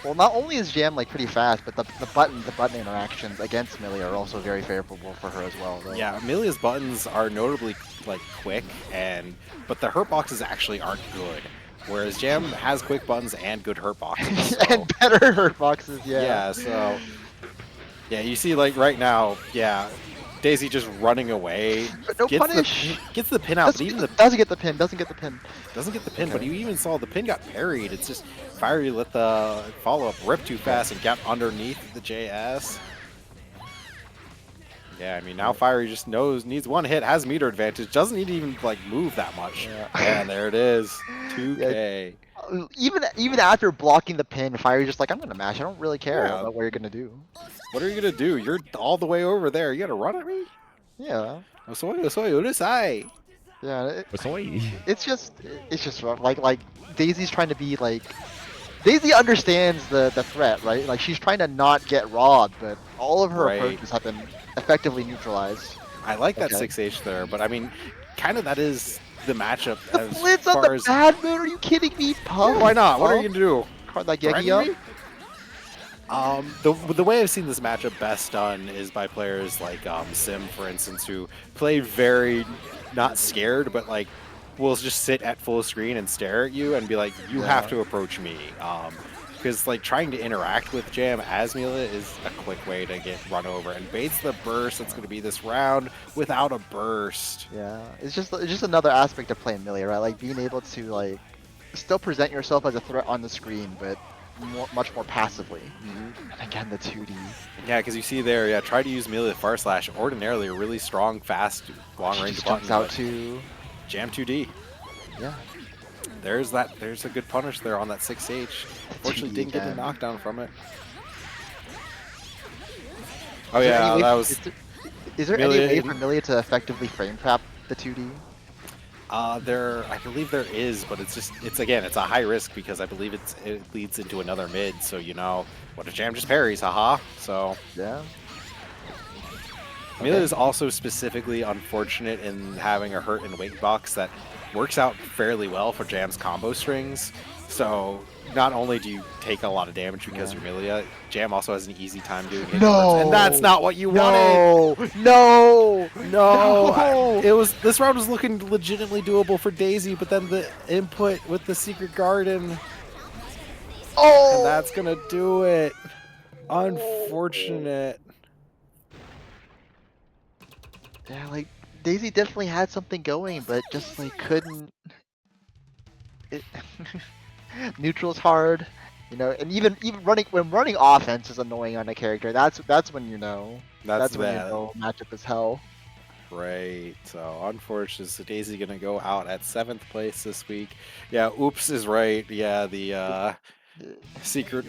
Well, not only is Jam like pretty fast, but the button interactions against Millie are also very favorable for her as well. Right? yeah, Amelia's buttons are notably like quick, but the hurt boxes actually aren't good. whereas Jam has quick buttons and good hurt boxes. So. And better hurt boxes, Yeah, so yeah, you see like right now, yeah, Daisy just running away. But no punish. Gets the pin out, but even the Doesn't get the pin. Doesn't get the pin. doesn't get the pin, but Okay. you even saw the pin got parried. It's just Fiery let the follow-up rip too fast and got underneath the JS. Yeah, I mean now Fiery just needs one hit, has meter advantage, doesn't need to even like move that much. Yeah. And there it is, 2K. Even after blocking the pin, Fiery just like, I'm gonna mash. I don't really care Yeah. about what you're gonna do. What are you gonna do? You're all the way over there. You gotta run at me? Yeah. Osoy, urusai. Yeah. Soy. It's just rough. Like Daisy's trying to be like. Daisy understands the threat, right? Like she's trying to not get robbed, but all of her Right. approaches have been effectively neutralized. I like that Okay. 6H there, but I mean, kind of that is the matchup The as blitz on far the as. bad moon? Are you kidding me? Pump? Yeah, why not? What are you gonna do? Card like Threaten Yegi me? up? The way I've seen this matchup best done is by players like Sim, for instance, who play very not scared, but like will just sit at full screen and stare at you and be like, you have Yeah. to approach me. Because like trying to interact with Jam as Mila is a quick way to get run over, and baits the burst that's going to be this round without a burst. Yeah, it's just another aspect of playing Millie, right? Like being able to like still present yourself as a threat on the screen, but much more passively. And again, the 2D. Yeah, because you see there, yeah, try to use melee with Far Slash. Ordinarily, a really strong, fast, long She range just button. jumps out but to Jam 2D. yeah. There's a good punish there on that 6H. Unfortunately, 2D didn't get a again. knockdown from it. Oh Is there yeah, any way- that was. Is there any Millie- way for Millie to effectively frame trap the 2D? I believe there is, but it's again, it's a high risk because I believe it leads into another mid. So you know, what if Jam just parries? Haha. So. Yeah. Mila is also specifically unfortunate in having a hurt and weight box that works out fairly well for Jam's combo strings. So not only do you take a lot of damage because you're Milia, Jam also has an easy time doing hit No! and that's not what you wanted. No! No, this round was looking legitimately doable for Daisy, but then the input with the Secret Garden, Oh! and that's gonna do it. Unfortunate. Yeah, like Daisy definitely had something going, but just like couldn't. It Neutral's hard, you know, and even running offense is annoying on a character. That's when you know. That's when you know matchup is hell. Right. So unfortunate. So Daisy gonna go out at 7th place this week. Yeah. Oops is right. Yeah. The secret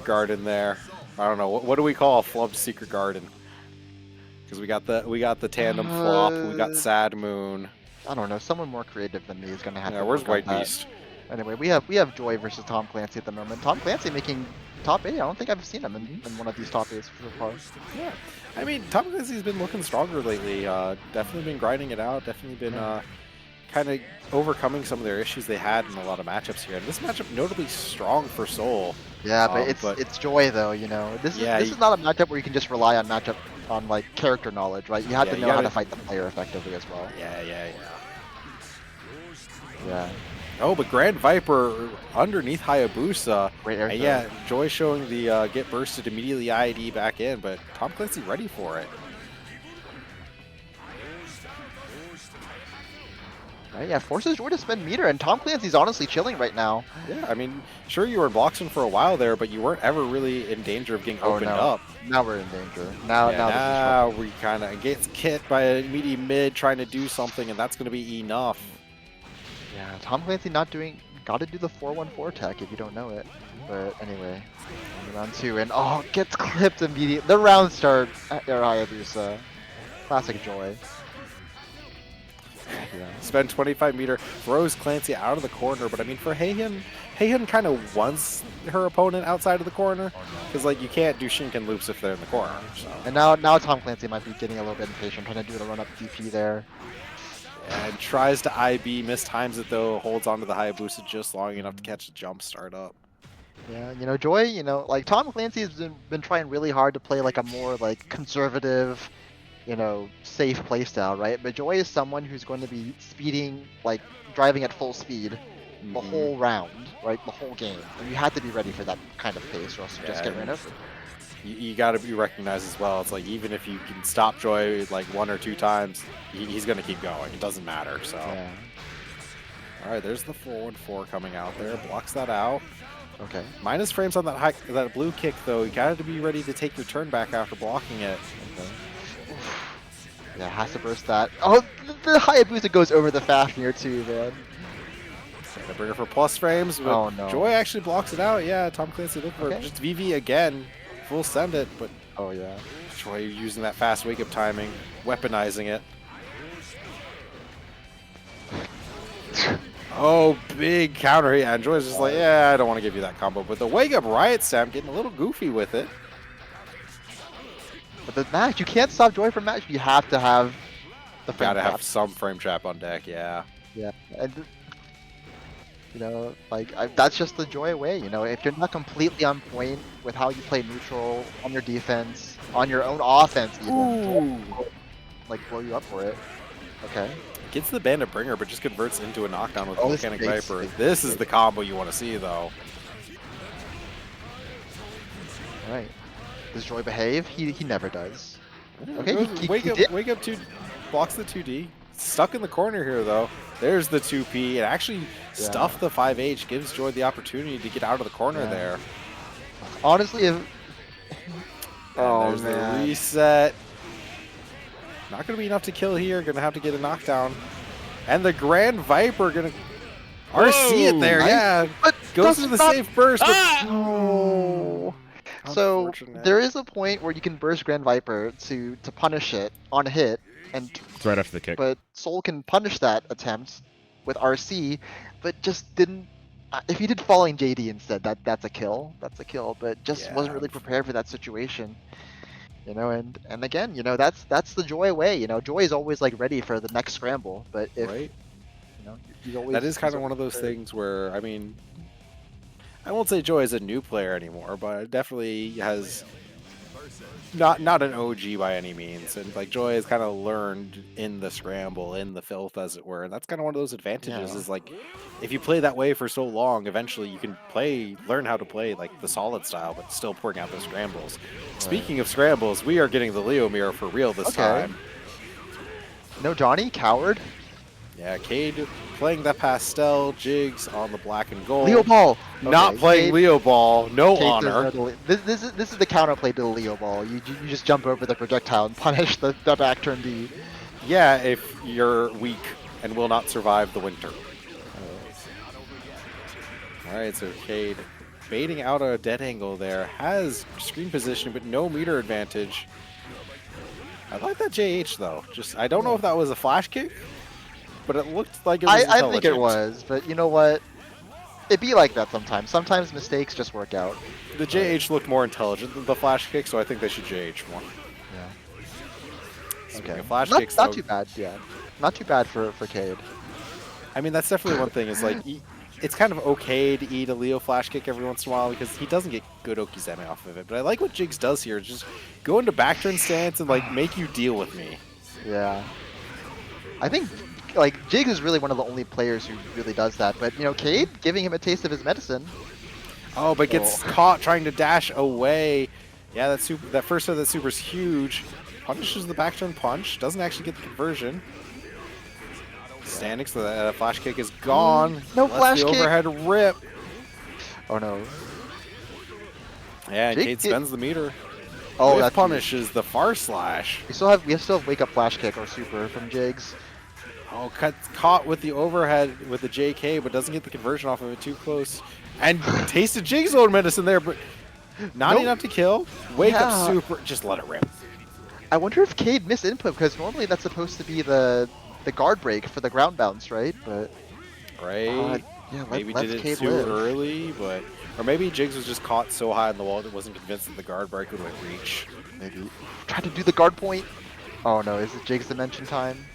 garden there. I don't know. What do we call a flubbed secret garden? Because we got the tandem flop. We got Sad Moon. I don't know. Someone more creative than me is gonna have Yeah. to. Where's work on White that. Beast? Anyway, we have Joy versus Tom Clancy at the moment. Tom Clancy making top 8. I don't think I've seen him in one of these top 8s so far. Yeah. I mean, Tom Clancy's been looking stronger lately. Definitely been grinding it out. Definitely been kind of overcoming some of their issues they had in a lot of matchups here. And this matchup notably strong for Soul. Yeah, but it's Joy though, you know. This is not a matchup where you can just rely on like character knowledge, right? You have Yeah, to you know how gotta- to fight the player effectively as well. Yeah. Yeah. Oh, but Grand Viper underneath Hayabusa. Great air And throw. yeah, Joy showing the get bursted immediately ID back in, but Tom Clancy ready for it. Right, yeah, forces Joy to spend meter, and Tom Clancy's honestly chilling right now. Yeah, I mean, sure you were in Bloxton for a while there, but you weren't ever really in danger of getting opened up. Now we're in danger. Now Now we kind of gets hit by a meaty mid trying to do something, and that's going to be enough. Yeah, Tom Clancy not doing. Got to do the 4-1-4 tech if you don't know it. But anyway, round 2, and gets clipped immediately. The round start at their Hayabusa. Classic Joy. Yeah. Spend 25 meter, throws Clancy out of the corner, but I mean for Heian kind of wants her opponent outside of the corner, because like you can't do Shinken loops if they're in the corner. So. And now Tom Clancy might be getting a little bit impatient, trying to do the run up DP there. And tries to IB, mistimes it though, holds onto the Hayabusa just long enough to catch the jump start up. Yeah, you know, Joy, you know, like Tom Clancy has been trying really hard to play like a more like conservative, you know, safe playstyle, right? But Joy is someone who's going to be speeding, like driving at full speed, the Mhm. whole round, right? The whole game. And you had to be ready for that kind of pace, or else you just Yeah, get ran over. You got to be recognized as well. It's like even if you can stop Joy like 1 or 2 times, he's going to keep going. It doesn't matter. So, Yeah. all right, there's the forward 4 coming out there. Blocks that out. Okay. Minus frames on that blue kick though. You got to be ready to take your turn back after blocking it. Okay. Yeah, has to burst that. Oh, the Hayabusa goes over the Fafnir too, man. The bringer for plus frames, but Oh, no. Joy actually blocks it out. Yeah, Tom Clancy looking for Okay. just VV again. Full send it, but Oh, yeah. Joy using that fast wake up timing, weaponizing it. Oh, big counter. Yeah, and Joy's just like, yeah, I don't want to give you that combo. But the wake up riot stamp getting a little goofy with it. But the match, you can't stop Joy from match. You have to have the frame Gotta trap. have some frame trap on deck, yeah. Yeah, and you know, like that's just the Joy way. You know, if you're not completely on point with how you play neutral on your defense, on your own offense, even, Joy will, like blow you up for it. Okay. Gets the bandit bringer, but just converts into a knockdown with Oh, this Volcanic is big, Viper. big, This is big. the combo you want to see, though. All right. Does Joy behave? He never does. Okay, Goes- he wake did. up 2, blocks the 2D. Stuck in the corner here though. There's the 2P. It actually stuffed the 5H, gives Joy the opportunity to get out of the corner Yeah. there. Honestly, if And oh there's man, the reset. Not gonna be enough to kill here. Gonna have to get a knockdown. And the Grand Viper gonna RC it there. Nice. Yeah, but goes does to the not- safe burst. but- Ah! No. So Unfortunate. there is a point where you can burst Grand Viper to punish it on a hit, and It's right after the kick. but Soul can punish that attempt with RC, but just didn't. If he did Falling JD instead, that's a kill. That's a kill, but just wasn't Yeah. really prepared for that situation. You know, and again, you know, that's the Joy way. You know, Joy is always like ready for the next scramble, but if Right. you know, he's always That is kind he's of one of always those prepared. things where, I mean, I won't say Joy is a new player anymore, but it definitely has not an OG by any means. And like Joy has kind of learned in the scramble, in the filth, as it were. And that's kind of one of those advantages. Yeah. Is like if you play that way for so long, eventually you can learn how to play like the solid style, but still pouring out those scrambles. Speaking of scrambles, we are getting the Leo mirror for real this Okay. time. No Johnny, coward. Yeah, Cade playing that pastel, Jigs on the black and gold. Leo Ball. Not Okay, playing Cade- Leo Ball, no Cade does honor. know the- This is the counterplay to the Leo Ball. You just jump over the projectile and punish the back turn D. Yeah, if you're weak and will not survive the winter. Alright, so Cade baiting out a dead angle there. Has screen position, but no meter advantage. I like that JH though. Just I don't know if that was a flash kick, but it looked like it was I think it intelligent. was, but you know what? It be like that sometimes. Sometimes mistakes just work out. The JH looked more intelligent than the flash kick, so I think they should JH more. Yeah. Speaking Okay. of flash Not, kicks, not though, too bad. Yeah. Not too bad for Cade. I mean, that's definitely one thing. Is like, it's kind of okay to eat a Leo flash kick every once in a while because he doesn't get good Okizeme off of it. But I like what Jigs does here. Just go into back turn stance and like make you deal with me. Yeah. I think like Jigs is really one of the only players who really does that. But you know, Cade giving him a taste of his medicine. Oh, but gets caught trying to dash away. Yeah, that super. That first hit of that super's huge. Punishes the back turn punch. Doesn't actually get the conversion. Standing, so that flash kick is gone. No Lets flash the kick. overhead rip. Oh no. Yeah, and Jig Cade did- spends the meter. Oh, Whiff that's punishes the far slash. We still have wake up flash kick or super from Jigs. Oh, caught with the overhead with the JK, but doesn't get the conversion off of it. Too close. And tasted Jig's own medicine there, but not Nope. enough to kill. Wake Yeah. up super. Just let it rip. I wonder if Cade missed input because normally that's supposed to be the guard break for the ground bounce, right? But Right? yeah, Maybe let's did it Cade too live. early, but or maybe Jigs was just caught so high in the wall that wasn't convinced that the guard break would reach. Maybe try to do the guard point. Oh no, is it Jigs dimension time?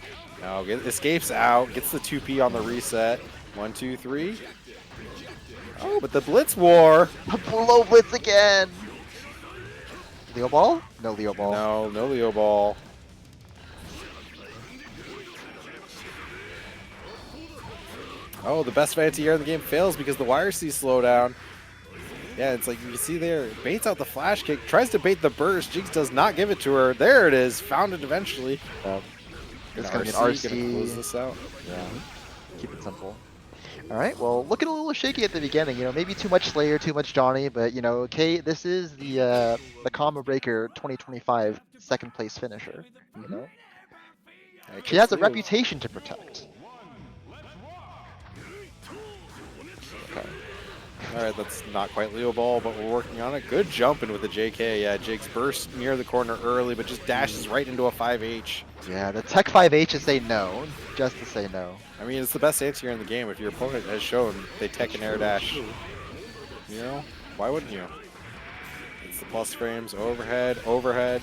No, escapes out, gets the 2P on the reset. 1, 2, 3. Oh, but the Blitz War. Blow blitz again. Leo ball? No Leo ball. No Leo ball. Oh, the best anti-air in the game fails because the wire C slowdown. Yeah, it's like you can see there, baits out the flash kick, tries to bait the burst. Jigs does not give it to her. There it is, found it eventually. It's And gonna be an RC, RC. gonna close this out. Yeah, keep it simple. All right, well, looking a little shaky at the beginning. You know, maybe too much Slayer, too much Johnny, but you know, Kate, this is the combo breaker 2025 second place finisher. You know, Yeah, she has a Kate's reputation to protect. Okay. All right, that's not quite Leo Ball, but we're working on it. Good jumping with the JK. Yeah, Jigs burst near the corner early, but just dashes right into a 5H. Yeah, the Tech 5H is say no, just to say no. I mean, it's the best anti-air in the game. If your opponent has shown they tech and air dash, you know, why wouldn't you? It's the plus frames, overhead, overhead.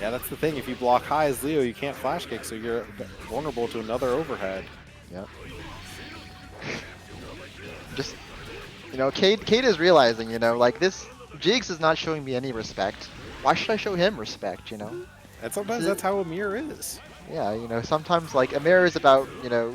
Yeah, that's the thing. If you block high as Leo, you can't flash kick, so you're vulnerable to another overhead. Yep. Just, you know, Cade is realizing, you know, like this, Jigs is not showing me any respect. Why should I show him respect, you know? And sometimes that's how a mirror is. Yeah, you know, sometimes like a mirror is about, you know,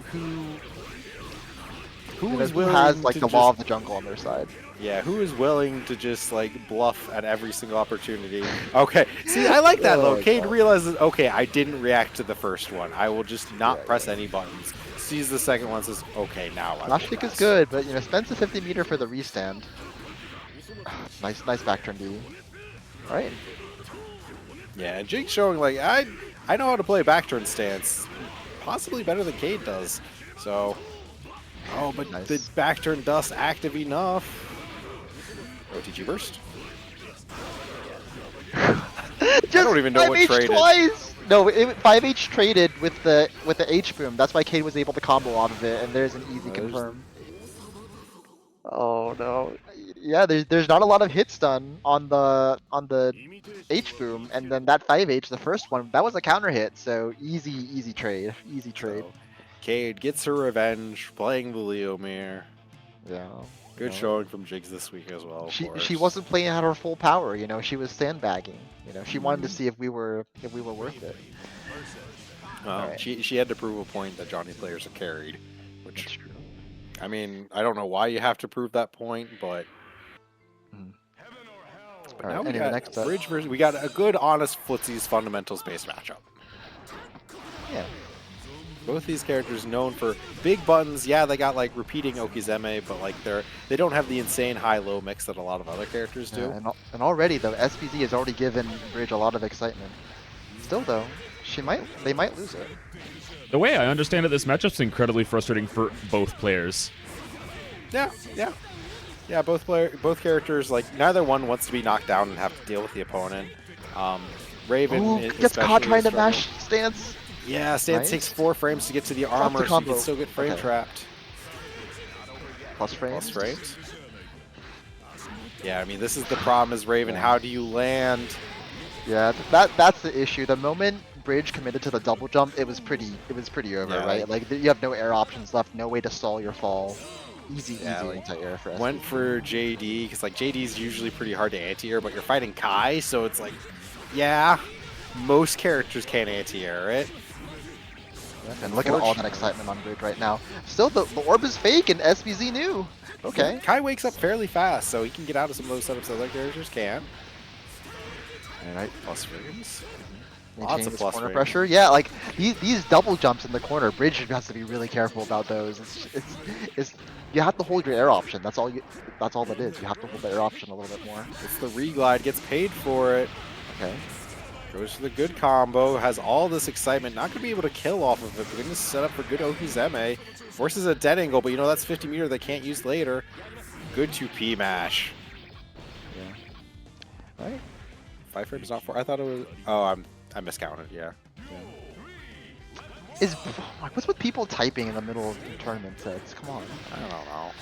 who is who willing has like to the law of the jungle on their side. Yeah, who is willing to just like bluff at every single opportunity? Okay, see, I like that though. Cade realizes, okay, I didn't react to the first one. I will just not press any buttons. Sees the second one, says, okay, now I Flash will kick is press. good, but you know, spends the 50 meter for the restand. Nice back turn D. All right. Yeah, and Jigs showing like I know how to play back turn stance, possibly better than Cade does. So, oh, but Nice. the back turn dust active enough. OTG burst. Just don't even know what 5H traded. twice. No, 5H traded with the H boom. That's why Cade was able to combo off of it, and there's an easy confirm. Oh no. Yeah, there's not a lot of hits done on the H boom, and then that 5H, the first one, that was a counter hit. So easy trade. Easy trade. So, Cade gets her revenge playing the Leo mirror. Yeah. Good Yeah. showing from Jigs this week as well. Of She course. wasn't playing at her full power, you know. She was sandbagging. You know, she wanted to see if we were worth it. Well, Alright. she had to prove a point that Johnny players are carried, That's which true. I mean I don't know why you have to prove that point, but All now right. we Anyway, got next up. Bridge versus we got a good honest footsies fundamentals based matchup. Yeah. Both these characters known for big buttons. Yeah, they got like repeating Okizeme, but like they don't have the insane high-low mix that a lot of other characters do. Yeah, and already though, SPZ has already given Bridge a lot of excitement. Still though, they might lose it. The way I understand it, this matchup's incredibly frustrating for both players. Yeah. Both characters like neither one wants to be knocked down and have to deal with the opponent. Raven Ooh, gets especially caught trying to struggle. mash stance. Yeah, stance Nice. takes 4 frames to get to the Drop the armor, so you combo. can still get frame Okay. trapped. Plus frames. Plus frames. Yeah, I mean this is the problem is Raven. Yeah. How do you land? Yeah, that's the issue. The moment Bridge committed to the double jump, it was pretty over, Yeah, right? Like you have no air options left, no way to stall your fall. Easy like, anti-air for SPZ. Went for JD because like JD is usually pretty hard to anti-air, but you're fighting Kai, so it's like, yeah, most characters can't anti-air it. And look at all that excitement on Bridge right now. Still, the orb is fake, and SPZ knew. Okay. Kai wakes up fairly fast, so he can get out of some of those setups other characters can't. All right. Plus frames. Maintain Lots of this plus corner frames. pressure. Yeah, like these double jumps in the corner, Bridge has to be really careful about those. It's you have to hold your air option. That's all that is. You have to hold the air option a little bit more. It's the reglide, gets paid for it. Okay. Goes for the good combo, has all this excitement, not going to be able to kill off of it, but going to set up for good Okizeme. Forces a dead angle, but you know that's 50 meter they can't use later. Good 2P mash. Yeah. All right. 5 frames not 4. I thought it was. Oh, I miscounted. Yeah. What's with people typing in the middle of the tournament sets? Come on. I don't know. All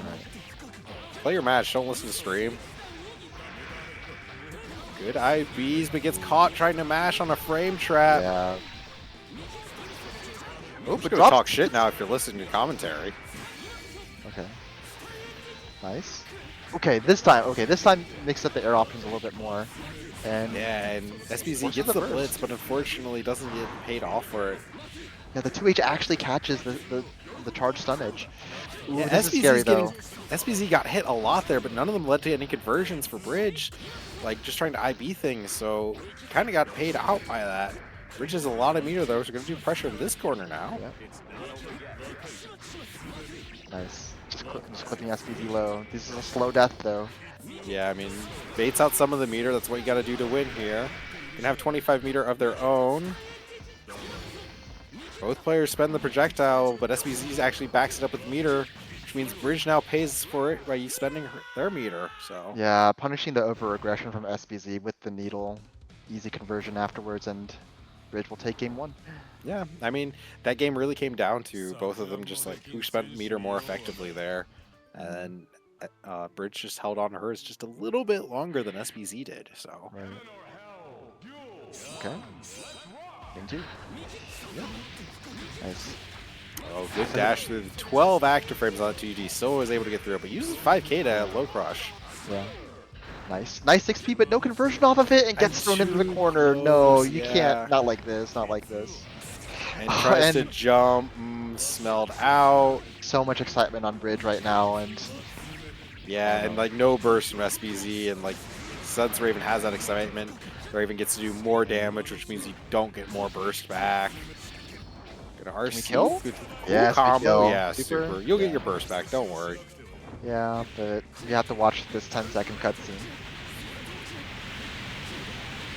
right. Play your match. Don't listen to stream. Good IBs, but gets caught trying to mash on a frame trap. Yeah. I'm Oh, just but gonna drop. talk shit now if you're listening to commentary. Okay. Nice. Okay, this time mix up the air options a little bit more. And Yeah, and SPZ Forces gets the the burst. blitz, but unfortunately doesn't get paid off for it. yeah, the 2H actually catches the the charge stunnage. Ooh, Yeah, this is scary though. SPZ got hit a lot there, but none of them led to any conversions for Bridge. Like, just trying to IB things, so kind of got paid out by that. Bridge has a lot of meter, though, so we're going to do pressure in this corner now. Yep. Nice. Just clipping SPZ low. This is a slow death, though. Yeah, I mean, baits out some of the meter. That's what you got to do to win here. Can have 25 meter of their own. Both players spend the projectile, but SPZ actually backs it up with meter, which means Bridge now pays for it by spending their meter. So Yeah, punishing the over-aggression from SPZ with the needle. Easy conversion afterwards, and Bridge will take game 1. yeah, I mean, that game really came down to both of them just like who spent meter more effectively there. And Bridge just held on to hers just a little bit longer than SPZ did. So Right. Okay. Game 2. yeah. Nice. Oh, good dash through the 12 active frames on that 2D. So was able to get through it, but uses 5k to low crush. Yeah. Nice. Nice 6P, but no conversion off of it and gets thrown into the too corner. No, close, you yeah. can't. Not like this. Not like this. And tries to and- jump, smelled out. So much excitement on Bridge right now, and Yeah, and like no burst from SBZ, and like since Raven has that excitement, Raven gets to do more damage, which means you don't get more burst back. Gonna RC. kill? Good, cool Yeah, sweet combo. kill. Yeah, Super. super. You'll get your burst back. Don't worry. yeah, but you have to watch this 10-second cutscene.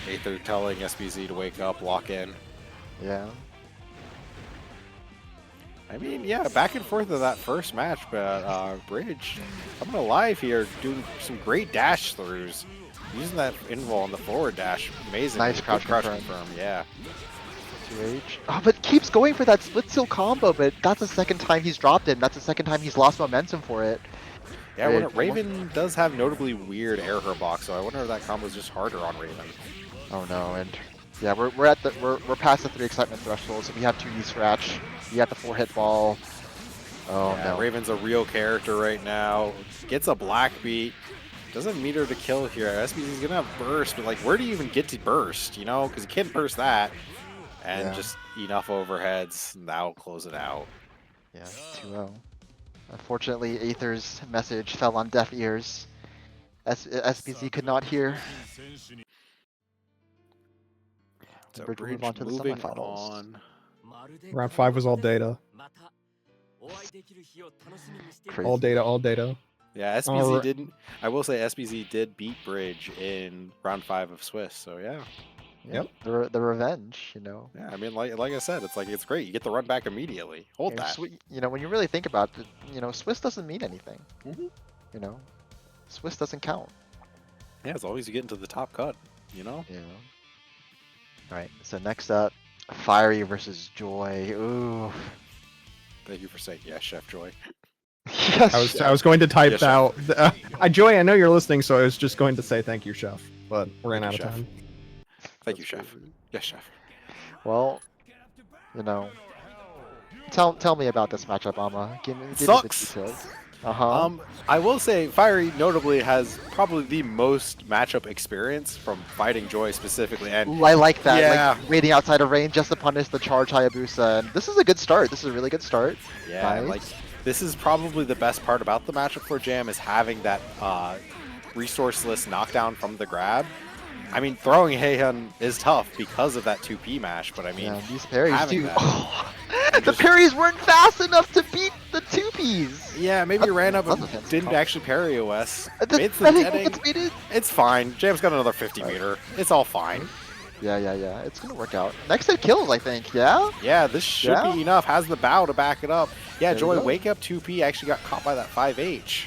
Aether telling SBZ to wake up, lock in. Yeah. I mean, yeah, back and forth of that first match, but Bridge, I'm gonna lie here, doing some great dash throughs. Using that invul on the forward dash, amazing. Nice Good crouch confirm. yeah. 2H. Oh, but keeps going for that split seal combo, but that's the second time he's dropped it, and that's the second time he's lost momentum for it. Yeah, I Wait, wonder, Raven does have notably weird air her box, so I wonder if that combo is just harder on Raven. Oh no, and yeah, we're past the 3 excitement threshold, so we have 2D scratch. You got the 4-hit ball. Oh Yeah, no. Raven's a real character right now. Gets a black beat. Doesn't meet her to kill here. SBZ's gonna have burst, but like, where do you even get to burst? You know, because you can't burst that. And Yeah. just enough overheads, and that'll close it out. Yeah, 2-0. Unfortunately, Aether's message fell on deaf ears. SBZ could not hear. So Bridge will move Bridge on to the moving semifinals. on. Round 5 was all data. Crazy. All data, all data. Yeah, SBZ Alright. didn't. I will say SBZ did beat Bridge in round 5 of Swiss. So yeah, Yeah, the revenge, you know. yeah. I mean, like I said, it's great. You get the run back immediately. Hold Yeah, that. you know, when you really think about it, you know, Swiss doesn't mean anything. Mhm. You know, Swiss doesn't count. Yeah, as long as you get into the top cut, you know. You know. All right. So next up, Fiery versus Joy. Ooh. Thank you for saying yes, Chef Joy. Yes. I was going to type Yes, out. Joy, I know you're listening, so I was just going to say thank you, chef. But we're ran out Thank of you, time. Thank you, Chef. Yes, Chef. Well, you know, tell me about this matchup, Amma. Give me the Sucks. details. Uh-huh. I will say Fiery notably has probably the most matchup experience from fighting Joy specifically, and Ooh, I like that. Yeah. Like waiting outside of range just to punish the charge Hayabusa. And this is a good start. This is a really good start. yeah, Nice. like this is probably the best part about the matchup for Jam is having that resourceless knockdown from the grab. I mean, throwing Heian is tough because of that 2P mash, but I mean, Yeah, these parries having too. that- Oh, and the just- parries weren't fast enough to beat the 2Ps. yeah, maybe you ran up and That's a fancy didn't call. actually parry OS. The Made the setting deading. gets beaten. It's fine. Jam's got another 50 meter. It's all fine. Yeah. It's gonna work out. Next hit kills, I think. Yeah. Yeah, this should Yeah. be enough. Has the bow to back it up. Yeah, There we Joy, go. wake up 2P actually got caught by that 5H.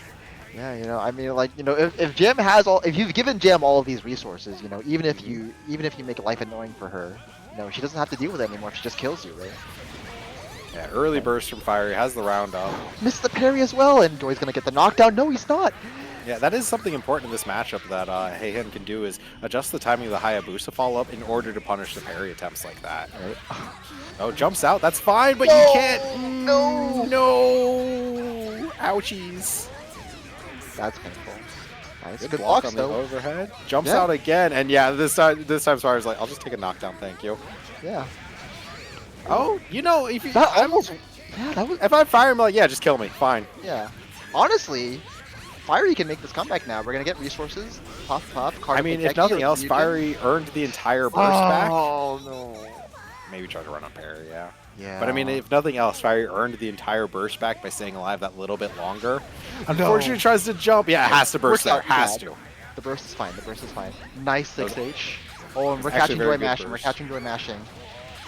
Yeah, you know, I mean, like, you know, if Jam has all, if you've given Jam all of these resources, you know, even if you make life annoying for her, you know, she doesn't have to deal with it anymore. She just kills you, right? Yeah, early burst from Fiery, has the round up. Missed the parry as well, and Joy's gonna get the knockdown. No, he's not. Yeah, that is something important in this matchup that Heian can do is adjust the timing of the Hayabusa follow-up in order to punish the parry attempts like that. Right? Oh, jumps out, that's fine, but you can't. No. No! Ouchies. That's painful. Nice. Good Good block blocks on the though. overhead. Jumps Yeah. out again, and yeah, this time Fire's like, I'll just take a knockdown, thank you. Yeah. Oh, you know, if you, That I'm- almost Yeah, that was. If I fire him, like, yeah, just kill me. Fine. Yeah. Honestly, Fiery can make this comeback now. We're gonna get resources. Pop, pop. Card I mean, if nothing else, Fiery earned the entire burst back. Oh no. Maybe try to run up parry, yeah. Yeah. But I mean, if nothing else, Fiery earned the entire burst back by staying alive that little bit longer. Unfortunately, tries to jump. Yeah, it has to burst there. Works out Has bad. to. The burst is fine. The burst is fine. Nice 6H. Oh, and we're Actually, catching very Joy good mashing. We're burst. catching Joy mashing.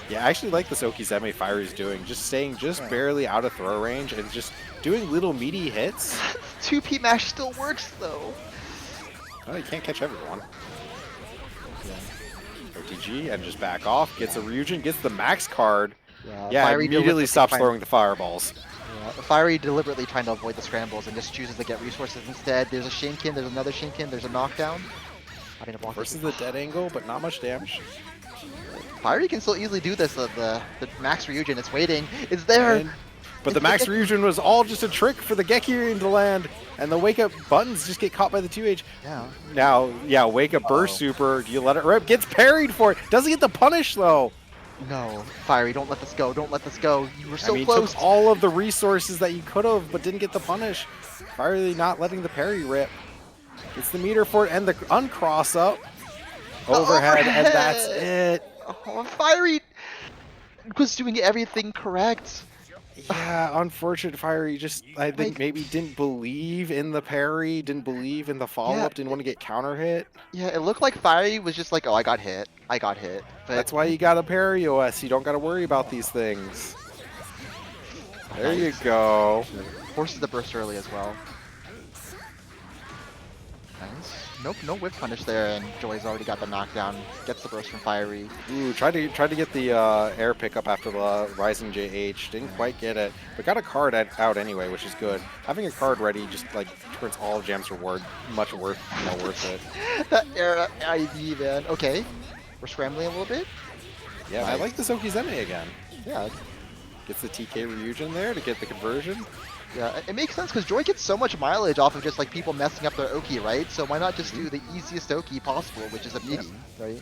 Yeah, I actually like this Okizeme Fiery's doing. Just staying just barely out of throw range and just doing little meaty hits. 2P mash still works though. Oh, you can't catch everyone. OTG and just back off. Gets a Ryujin, gets the max card. Yeah, Fiery immediately deliberately stops trying- throwing the fireballs. Yeah, Fiery deliberately trying to avoid the scrambles and just chooses to get resources instead. There's a Shinkin, there's another Shinkin, there's a knockdown. I mean, a block. Versus the dead angle, but not much damage. Fiery can still easily do this. The max Ryujin, it's waiting. It's there. And- but the max Ryujin was all just a trick for the Gekirin to land, and the wake up buttons just get caught by the 2H. Yeah. Now, yeah, wake up burst super. Do you let it rip? Gets parried for it. Doesn't get the punish though. No, Fiery, don't let this go. Don't let this go. You were so I mean, close. took all of the resources that you could have, but didn't get the punish. Fiery not letting the parry rip. It's the meter for it and the uncross up. Overhead, and that's it. Oh, Fiery was doing everything correct. Yeah, unfortunate Fiery just, I think, Like- maybe didn't believe in the parry, didn't believe in the follow-up, didn't want to get counter hit. Yeah, it looked like Fiery was just like, oh, I got hit. I got hit. But That's why you got a parry OS. You don't got to worry about these things. There you go. forces the burst early as well. Nice. Nope, no whip punish there, and Joy's already got the knockdown. Gets the burst from Fiery. Ooh, tried to get the air pickup after the Rising JH. Didn't quite get it, but got a card out anyway, which is good. Having a card ready just like turns all of Jam's reward much more worth it. That air ID, man. Okay, we're scrambling a little bit. Yeah, I like the Okizeme again. Yeah, Gets the TK Ryujin there to get the conversion. yeah. It makes sense because Joy gets so much mileage off of just like people messing up their Oki, right? So why not just do the easiest Oki possible, which is a meaty, right?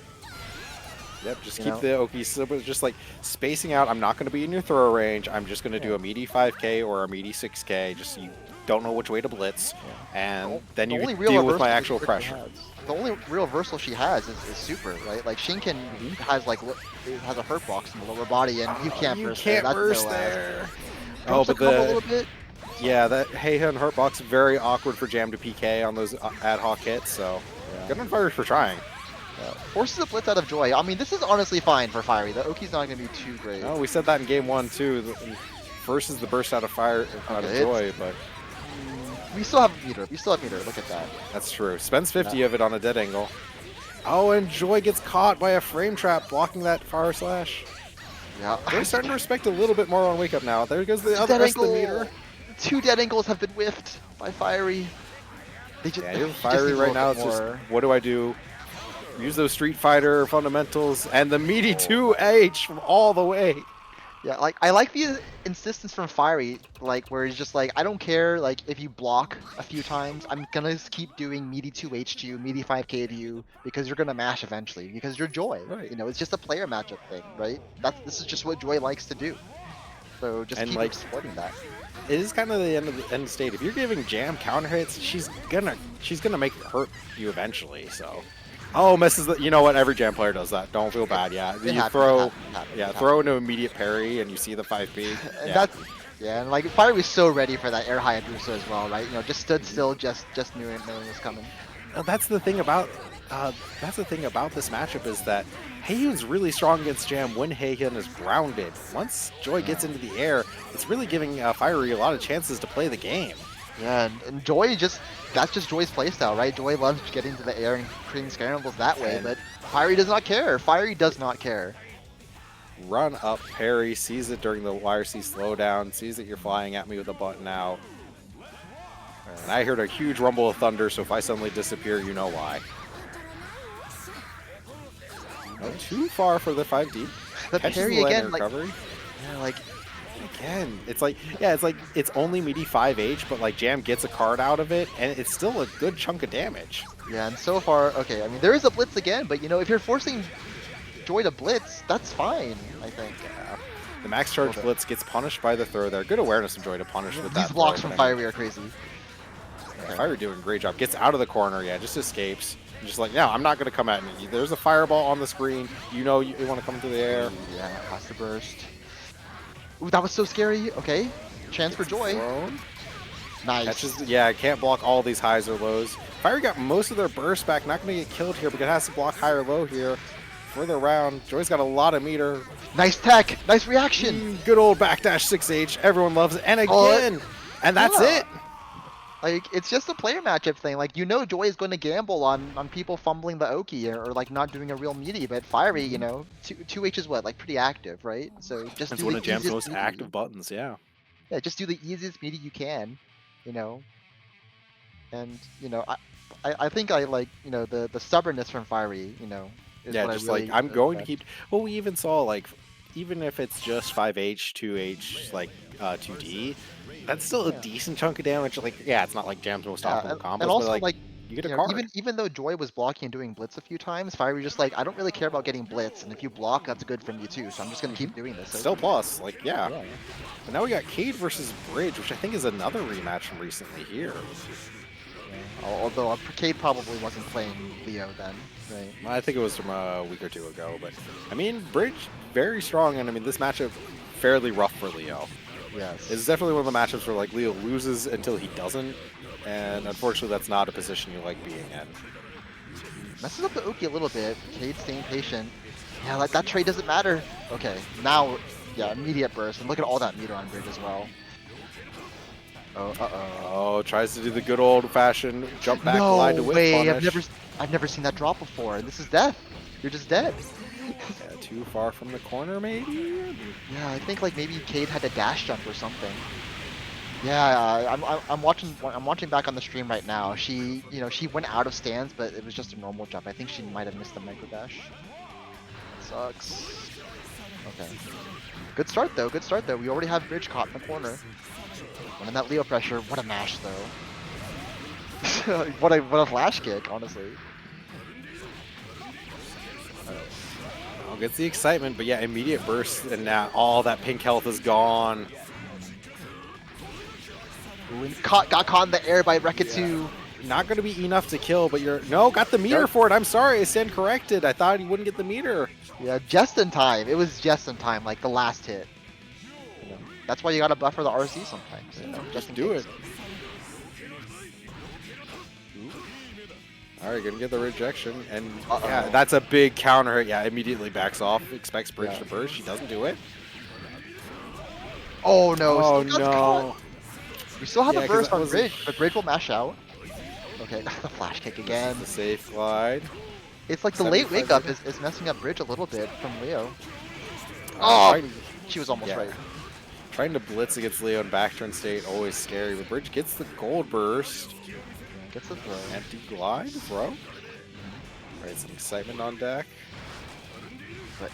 Yep, just You keep know? the Oki simple, just like spacing out. I'm not going to be in your throw range. I'm just going to do a meaty 5K or a meaty 6K. Just so you don't know which way to blitz, and then you can deal with my actual pressure. The only real reversal she has is super, right? Like Shinken has like has a hurt box in the lower body, and you can't You burst can't there. burst That's no there. Drops Oh, the but combo a little bit. yeah, that Heian Hurtbox very awkward for Jam to PK on those ad hoc hits. So good on Fire for trying. Forces a blitz out of Joy. I mean, this is honestly fine for Fiery. The Oki's not going to be too great. No, we said that in game 1 too. First is the burst out of fire out of Okay, Joy, but We still have meter. We still have meter. Look at that. that's true. Spends 50 of it on a dead angle. Oh, and Joy gets caught by a frame trap blocking that fire slash. Yeah. They're starting to respect a little bit more on Wake Up now. There goes the other Dead rest of the angle. meter. 2 dead angles have been whiffed by Fiery. They just, Yeah, you're he just Fiery needs a right little now. It's bit just, more. what do I do? Use those Street Fighter fundamentals and the meaty 2H from all the way. Yeah, like I like the insistence from Fiery, like where he's just like, I don't care, like if you block a few times, I'm gonna just keep doing meaty 2H to you, meaty 5K to you, because you're gonna mash eventually, because you're Joy. Right. You know, it's just a player matchup thing, right? This is just what Joy likes to do. So just And, keep like, supporting that. It is kind of the end state. If you're giving Jam counter hits, she's gonna make it hurt you eventually. So, oh, misses the. You know what? Every Jam player does that. Don't feel bad. Yeah, you happens, throw. it happens, Yeah, it throw into immediate parry and you see the 5P. And Yeah. that's yeah, and like Fiery was so ready for that air high Hayabusa as well, right? You know, just stood still, just knew it, knowing it was coming. That's the thing about this matchup is that Heihyun's really strong against Jam when Heihyun is grounded. Once Joy gets into the air, it's really giving Fiery a lot of chances to play the game. Yeah, and Joy that's just Joy's playstyle, right? Joy loves getting to the air and creating scrambles that way, And- but Fiery does not care. Fiery does not care. Run up parry, sees it during the YRC slowdown, sees that you're flying at me with a button out. And I heard a huge rumble of thunder, so if I suddenly disappear, you know why. Not too far for the 5D. The Catches parry the again, landing like, recovery. yeah, like Again, it's like, yeah, it's only meaty 5H, but like Jam gets a card out of it, and it's still a good chunk of damage. yeah, and so far, okay, I mean there is a blitz again, but you know if you're forcing Joy to blitz, that's fine, I think. The max charge Okay. blitz gets punished by the throw there. Good awareness of Joy to punish with These that blocks throw, from but I mean, Fiery are crazy. Okay. Fiery doing a great job. Gets out of the corner, yeah, just escapes. Just like, no, I'm not going to come at me. There's a fireball on the screen. You know you want to come through the air. Yeah, has to burst. Ooh, that was so scary. Okay, chance for Joy. Thrown. Nice. Catches, yeah, can't block all these highs or lows. Fiery got most of their burst back. Not going to get killed here, but it has to block high or low here. Further around, Joy's got a lot of meter. Nice tech. Nice reaction. Good old backdash 6H. Everyone loves it. And Oh, again, and that's yeah. it. Like, it's just a player matchup thing. Like, you know Joy is going to gamble on people fumbling the Oki or like not doing a real meaty, but Fiery, you know, 2H is what? Like pretty active, right? So just It's do one the of Jam's easiest most meaty. active buttons, yeah. Yeah, just do the easiest meaty you can, you know. And, you know, I think I like, you know, the stubbornness from Fiery, you know, is Yeah, what just I really like, I'm going to respect. keep... Well, we even saw, like, even if it's just 5H, 2H, like, 2D, that's still a Yeah. decent chunk of damage. Like, yeah, it's not like Jam's most Yeah, optimal combos, and also but, like, you get a you know, card. even though Joy was blocking and doing blitz a few times, Fiery just like, I don't really care about getting blitz, and if you block, that's good from you too. So I'm just gonna keep doing this. So Still plus, like, yeah. yeah. But now we got Cade versus Bridge, which I think is another rematch from recently here. Although Cade probably wasn't playing Leo then, right? I think it was from a week or two ago, but I mean, Bridge very strong, and I mean this matchup fairly rough for Leo. Yes. It's definitely one of the matchups where like Leo loses until he doesn't, and unfortunately that's not a position you like being in. Messes up the Oki a little bit. Cade staying patient. Yeah, like that trade doesn't matter. Okay, now, yeah, immediate burst, and look at all that meter on Bridge as well. Oh, Oh, tries to do the good old-fashioned jump back No glide to whip way! punish. I've never seen that drop before. This is death. You're just dead. Yeah, too far from the corner, maybe. Yeah, I think like maybe Cade had a dash jump or something. Yeah, I'm watching back on the stream right now. She, you know, she went out of stands, but it was just a normal jump. I think she might have missed the micro dash. Sucks. Okay. Good start though. Good start though. We already have Bridge caught in the corner. And in that Leo pressure, what a mash though. what a flash kick, honestly. Oh, gets the excitement, but yeah, immediate burst, and now all that pink health is gone. Ooh, and got caught in the air by Rekatu. Not going to be enough to kill, but you're... No, got the meter Nope. for it. I'm sorry, I stand corrected. I thought he wouldn't get the meter. Yeah, just in time. It was just in time, like the last hit. You know, that's why you gotta buffer the RC sometimes. You know, just in do case. it. All right, gonna get the rejection, and yeah, that's a big counter hit. Yeah, immediately backs off, expects Bridge to burst. She doesn't do it. Oh no! Oh still got no! caught. We still have Yeah, a 'cause burst that on wasn't- Bridge, but Bridge will mash out. Okay, the flash kick again. The safe glide. It's like the late 75 wake up meter. is messing up Bridge a little bit from Leo. Trying- She was almost yeah. right. Trying to blitz against Leo in back turn state, always scary. But Bridge gets the gold burst. Yeah, gets the throw. Empty glide, throw. Alright, some excitement on deck. But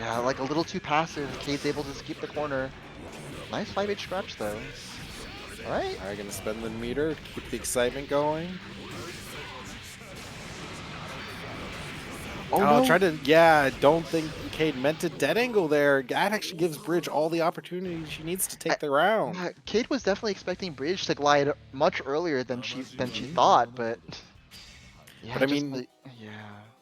yeah, like a little too passive. Cade's able to just keep the corner. Nice 5H scratch though. Alright. Alright, gonna spend the meter to keep the excitement going. Oh no! Try to, yeah, don't think Cade meant to dead angle there. That actually gives Bridge all the opportunity she needs to take the round. Yeah, Cade was definitely expecting Bridge to glide much earlier than she thought, but yeah, But I just mean- like, yeah.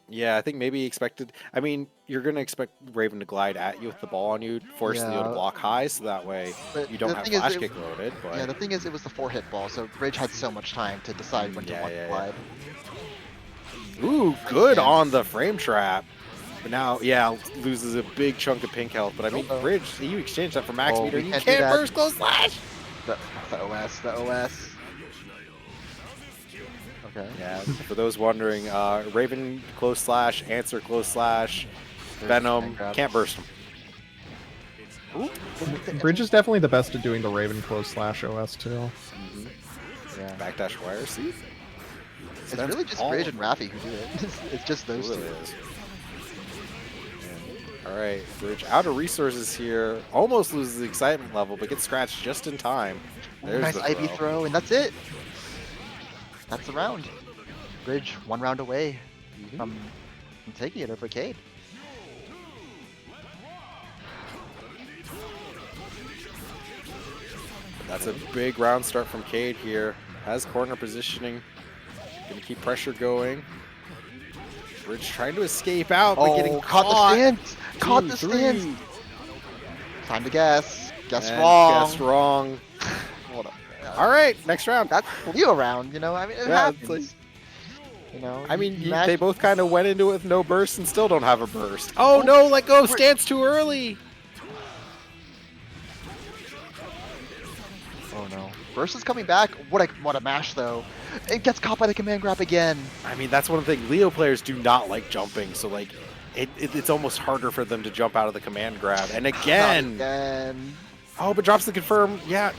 Yeah, I think maybe he expected. I mean, you're gonna expect Raven to glide at you with the ball on you, force Leo to Yeah. block high, so that way But you don't the have thing is, flash it- kick loaded. But Yeah, the thing is, it was the 4-hit ball, so Bridge had so much time to decide when to Yeah, want yeah, to glide. ooh, good Yeah. on the frame trap. But now, yeah, loses a big chunk of pink health. But I mean, Uh-oh. Bridge, you exchange that for max Oh, meter. we You can't can't do that. burst close slash. The OS. Okay. Yeah, for those wondering, Raven close slash, answer close slash, Venom grab. can't burst him. Ooh. Bridge is definitely the best at doing the Raven close slash OS too. Yeah. Backdash wire, see? It's really just Bridge and Raffi who do it. It's just those Really two. is. All right, Bridge out of resources here. Almost loses the excitement level, but gets scratched just in time. There's Nice the Ivy throw, and that's it. That's the round. Bridge 1 round away from taking it over Cade. That's a big round start from Cade here. Has corner positioning. Gonna keep pressure going. Bridge trying to escape out, but getting caught the caught. stance. Caught 2, the 3. stance. Time to guess. Guess And wrong. Guess wrong. Hold up. All right, next round. That's Leo round, you know. I mean, it Yeah, it's happens. like- you know. I mean, you match- they both kind of went into it with no burst and still don't have a burst. Oh no, let go of stance too early. Oh no. Burst is coming back. What a mash though. It gets caught by the command grab again. I mean, that's one thing. Leo players do not like jumping, so like, it's almost harder for them to jump out of the command grab. And again, Again. oh, but drops the confirm. Yeah,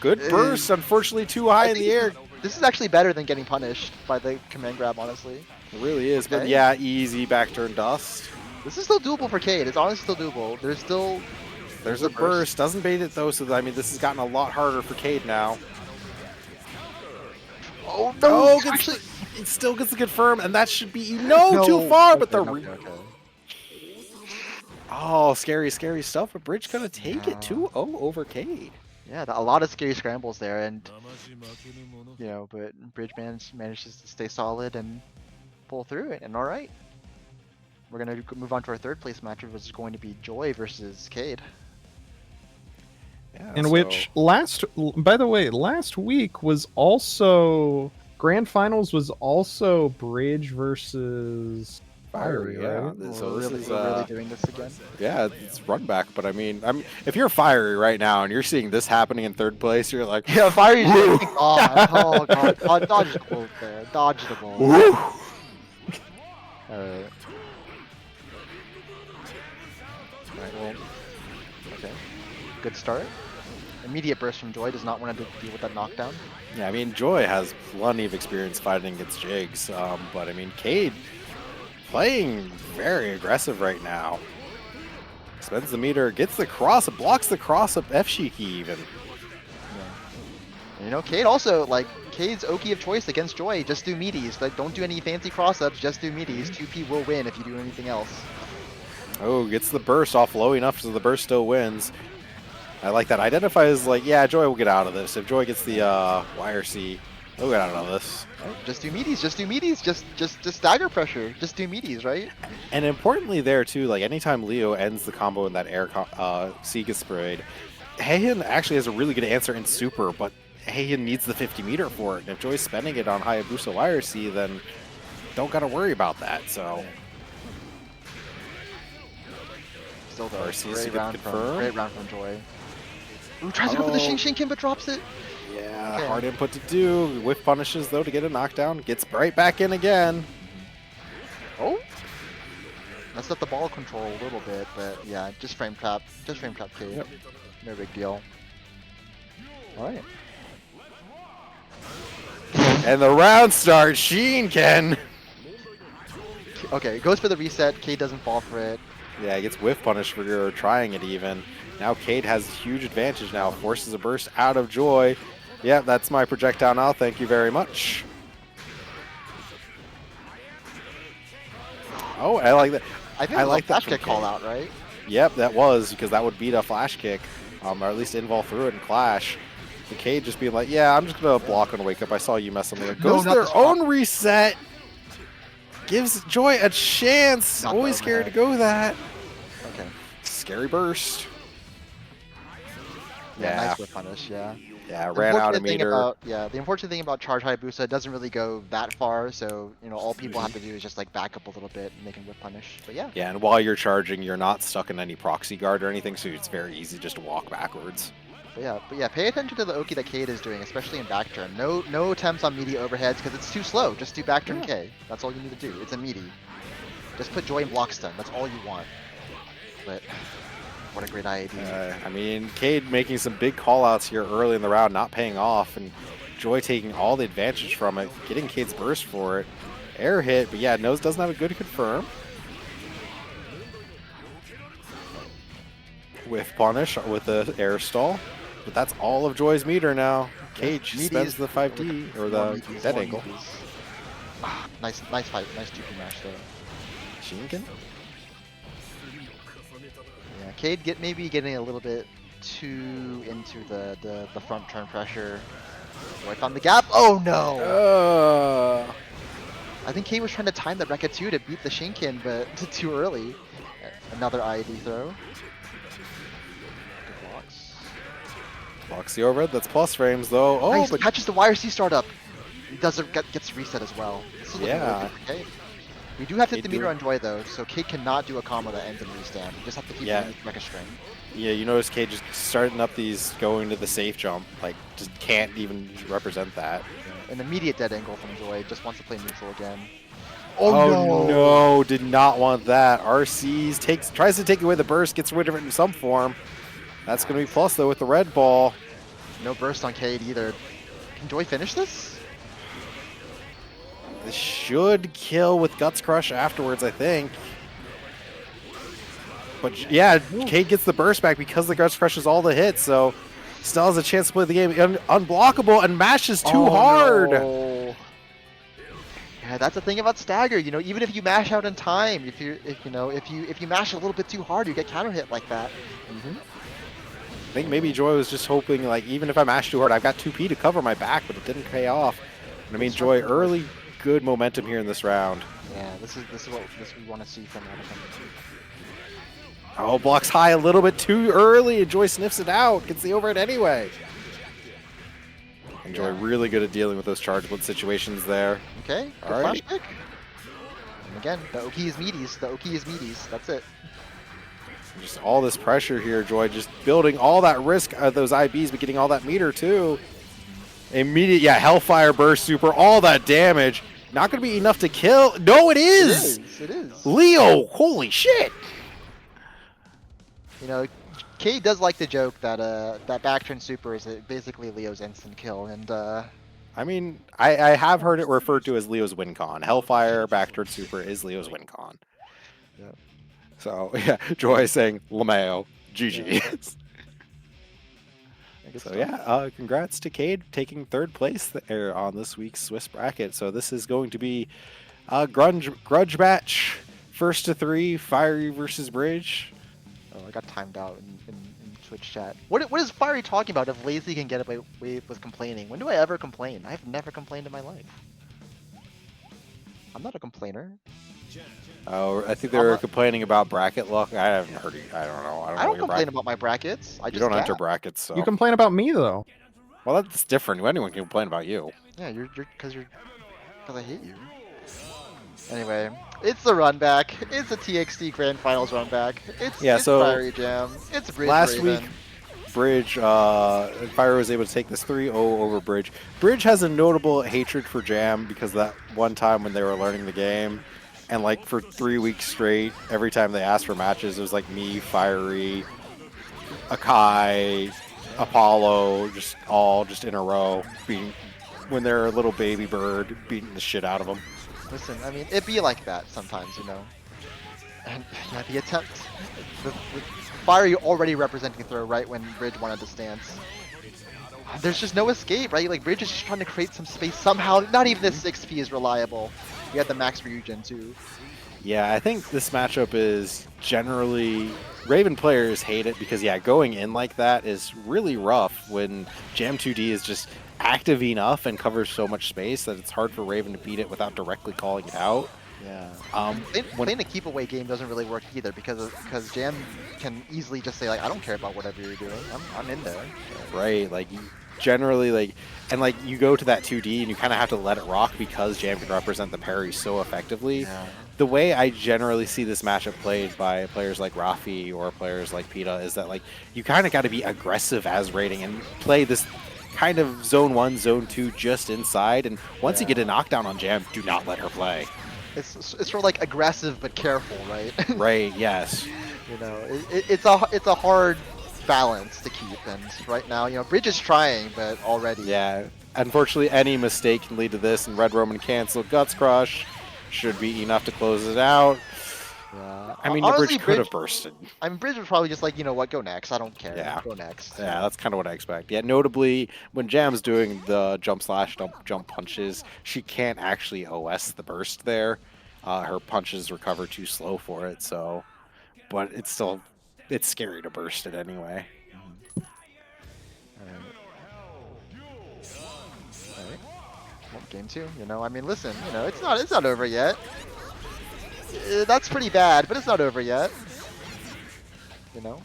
good burst. Unfortunately, too high in the air. This is actually better than getting punished by the command grab, honestly. It really is. But Okay. yeah, easy back turn dust. This is still doable for Cade. It's honestly still doable. There's a burst. Doesn't bait it though, so I mean, this has gotten a lot harder for Cade now. Oh no! Oh, Actually, it still gets the confirm, and that should be no too far. But the okay. oh, scary stuff. But Bridge gonna take it 2-0 over Cade. Yeah, a lot of scary scrambles there, and you know, but Bridge manages to stay solid and pull through it. And all right, we're gonna move on to our third place match, which is going to be Joy versus Cade. Yeah, In so- which by the way, last week was also Grand Finals was also Bridge versus Fiery, yeah. right? So we're this really, is we're really doing this again. yeah, it's run back. But I mean, if you're Fiery right now and you're seeing this happening in third place, you're like, Yeah, Fiery's doing. Oh god, oh, dodged the ball there. Dodged the ball. woo. Alright. Alright, well. Okay. Good start. Immediate burst from Joy, does not want to deal with that knockdown. Yeah, I mean, Joy has plenty of experience fighting against Jigs, but I mean, Cade playing very aggressive right now. Spends the meter, gets the cross, blocks the cross up F-Shiki even. And, you know, Cade also, like, Cade's Oki of choice against Joy, just do meaties. Like, don't do any fancy cross-ups, just do meaties. 2P will win if you do anything else. Oh, gets the burst off low enough so the burst still wins. I like that. Identify as like, yeah, Joy will get out of this. If Joy gets the YRC, he'll get out of this. Right? Just do meaties, just do meaties, just stagger pressure, just do meaties, right? And importantly there too, like anytime Leo ends the combo in that air Segas parade, Heian actually has a really good answer in super, but Heian needs the 50 meter for it. And if Joy's spending it on Hayabusa YRC, then don't gotta worry about that. So Still though, RC is great a good round confirm. from Joy. Ooh, tries to go for the Oh. Shin Shinken, but drops it. yeah, Okay. hard input to do. Whiff punishes though to get a knockdown. Gets right back in again. Oh! Messed up the ball control a little bit, but yeah, just frame trap Cade. Yep. No big deal. Alright. And the round starts. Shinken. Okay, goes for the reset, Cade doesn't fall for it. Yeah, he gets whiff punished for trying it even. Now Cade has a huge advantage now. Forces a burst out of Joy. Yeah, that's my projectile now. Thank you very much. Oh, I like that. I think I it was like a that flash from kick call Cade. out, right? Yep, that was, because that would beat a flash kick. Or at least invol through it and clash. The Cade just being like, yeah, I'm just going to block on wake up. I saw you mess something up. No, Goes not their this one. own reset. Gives Joy a chance. Not the Always scared to overhead. go that. Okay. Scary burst. Yeah, Yeah. nice whip punish, yeah. Yeah, The ran out of unfortunate thing meter. the unfortunate thing about Charge Hayabusa, it doesn't really go that far, so, you know, all people have to do is just, like, back up a little bit and they can whip punish. But yeah. Yeah, and while you're charging, you're not stuck in any proxy guard or anything, so it's very easy just to walk backwards. But yeah, pay attention to the Oki that Cade is doing, especially in back turn. No attempts on meaty overheads, because it's too slow. Just do back turn K. That's all you need to do. It's a meaty. Just put Joy in block stun. That's all you want. But what a great IAD. I mean, Cade making some big callouts here early in the round, not paying off, and Joy taking all the advantage from it, getting Cade's burst for it. Air hit, but yeah, Nose doesn't have a good confirm. With punish with the air stall, but that's all of Joy's meter now. Cage Meaties. spends the 5D or More the meaties, dead more angle. meaties. Ah, nice fight. Nice 2P mash there. Shinken? Yeah, Cade maybe getting a little bit too into the front turn pressure. Work on the gap. Oh no! I think Kate was trying to time that bracket too to beat the Shinken, but too early. Another IED throw. Good blocks. Blocks the overhead. That's plus frames though. Oh, Nice, but catches the YRC startup. It gets reset as well. This is looking Yeah. really good for Kate. We do have to hit the Kate meter doing- on Joy though, so Kate cannot do a combo that ends in restamp. You just have to keep Yeah. the record string. yeah, you notice Cage just starting up these going to the safe jump. Like, just can't even represent that. An immediate dead angle from Joy. Just wants to play neutral again. Oh, no, did not want that. RC's tries to take away the burst, gets rid of it in some form. That's going to be plus though with the red ball. No burst on Cade either. Can Joy finish this? This should kill with Guts Crush afterwards, I think. But yeah, Cade gets the burst back because the Guts Crush is all the hits, so still has a chance to play the game. Unblockable and mashes too hard. No. Yeah, that's the thing about stagger. You know, even if you mash out in time, if you mash a little bit too hard, you get counter hit like that. I think maybe Joy was just hoping, like, even if I mash too hard, I've got 2P to cover my back, but it didn't pay off. And I mean, Joy, early good momentum here in this round. Yeah, this is what we want to see from Anakin. Oh, blocks high a little bit too early, and Joy sniffs it out. Gets the overhead anyway. And Joy really good at dealing with those charge blitz situations there. Okay, good All right. flash pick. And again, the Oki is meaties. The Oki is meaties. That's it. Just all this pressure here, Joy, just building all that risk of those IBs, but getting all that meter too. Immediate, yeah, Hellfire Burst Super, all that damage. Not going to be enough to kill. No, it is! It is. Leo, holy shit! You know, Kay does like to joke that that back turn super is basically Leo's instant kill, and I mean, I have heard it referred to as Leo's win con. Hellfire Backturn Super is Leo's win con. Yep. So, yeah, Joy saying, LeMayo, GG. So, yeah, congrats to Cade taking third place there on this week's Swiss bracket. So, this is going to be a grudge match, first to 3, Fiery versus Bridge. Oh, I got timed out in Twitch chat. What is Fiery talking about if Lazy can get away with complaining? When do I ever complain? I've never complained in my life. I'm not a complainer. Oh, I think they were complaining about bracket luck. I haven't heard it. I don't know. I don't complain about my brackets. I You just don't enter gap. brackets, so. You complain about me though. Well, that's different. Anyone can complain about you. Yeah, because I hate you. Anyway, it's the run back. It's a TXT Grand Finals run back. It's so Fiery Jam. It's Bridge last Raven. week, Bridge, Fire was able to take this 3-0 over Bridge. Bridge has a notable hatred for Jam because that one time when they were learning the game, and like for 3 weeks straight, every time they asked for matches, it was like me, Fiery, Akai, Apollo, just all in a row, beating when they're a little baby bird, beating the shit out of them. Listen, I mean, it be like that sometimes, you know. And yeah, the attempt, the Fiery already representing throw right when Bridge wanted to stance. There's just no escape, right? Like Bridge is just trying to create some space somehow. Not even this 6P is reliable. We had the max Ryujin too. Yeah, I think this matchup is generally Raven players hate it because yeah, going in like that is really rough when Jam 2D is just active enough and covers so much space that it's hard for Raven to beat it without directly calling it out. Yeah. Playing a keep away game doesn't really work either because Jam can easily just say like I don't care about whatever you're doing. I'm in there. Right, like generally like and like you go to that 2D and you kind of have to let it rock because Jam can represent the parry so effectively. Yeah. The way I generally see this matchup played by players like Rafi or players like Pita is that like you kind of got to be aggressive as rating and play this kind of zone 1, zone 2 just inside, and once you get a knockdown on Jam, do not let her play. It's sort of like aggressive but careful, right? Right, yes. You know, it's a hard balance to keep, and right now, you know, Bridge is trying, but already. Yeah, unfortunately, any mistake can lead to this, and Red Roman cancel Guts Crush should be enough to close it out. Yeah. I mean, Honestly, the bridge could have bursted. I mean, Bridge was probably just like, you know what, go next. I don't care. Yeah. Go next. Yeah, that's kind of what I expect. Yeah, notably, when Jam's doing the jump slash jump punches, she can't actually OS the burst there. Her punches recover too slow for it, so... But it's still... It's scary to burst it anyway. game 2. You know, I mean, listen, you know, it's not over yet. That's pretty bad, but it's not over yet. You know,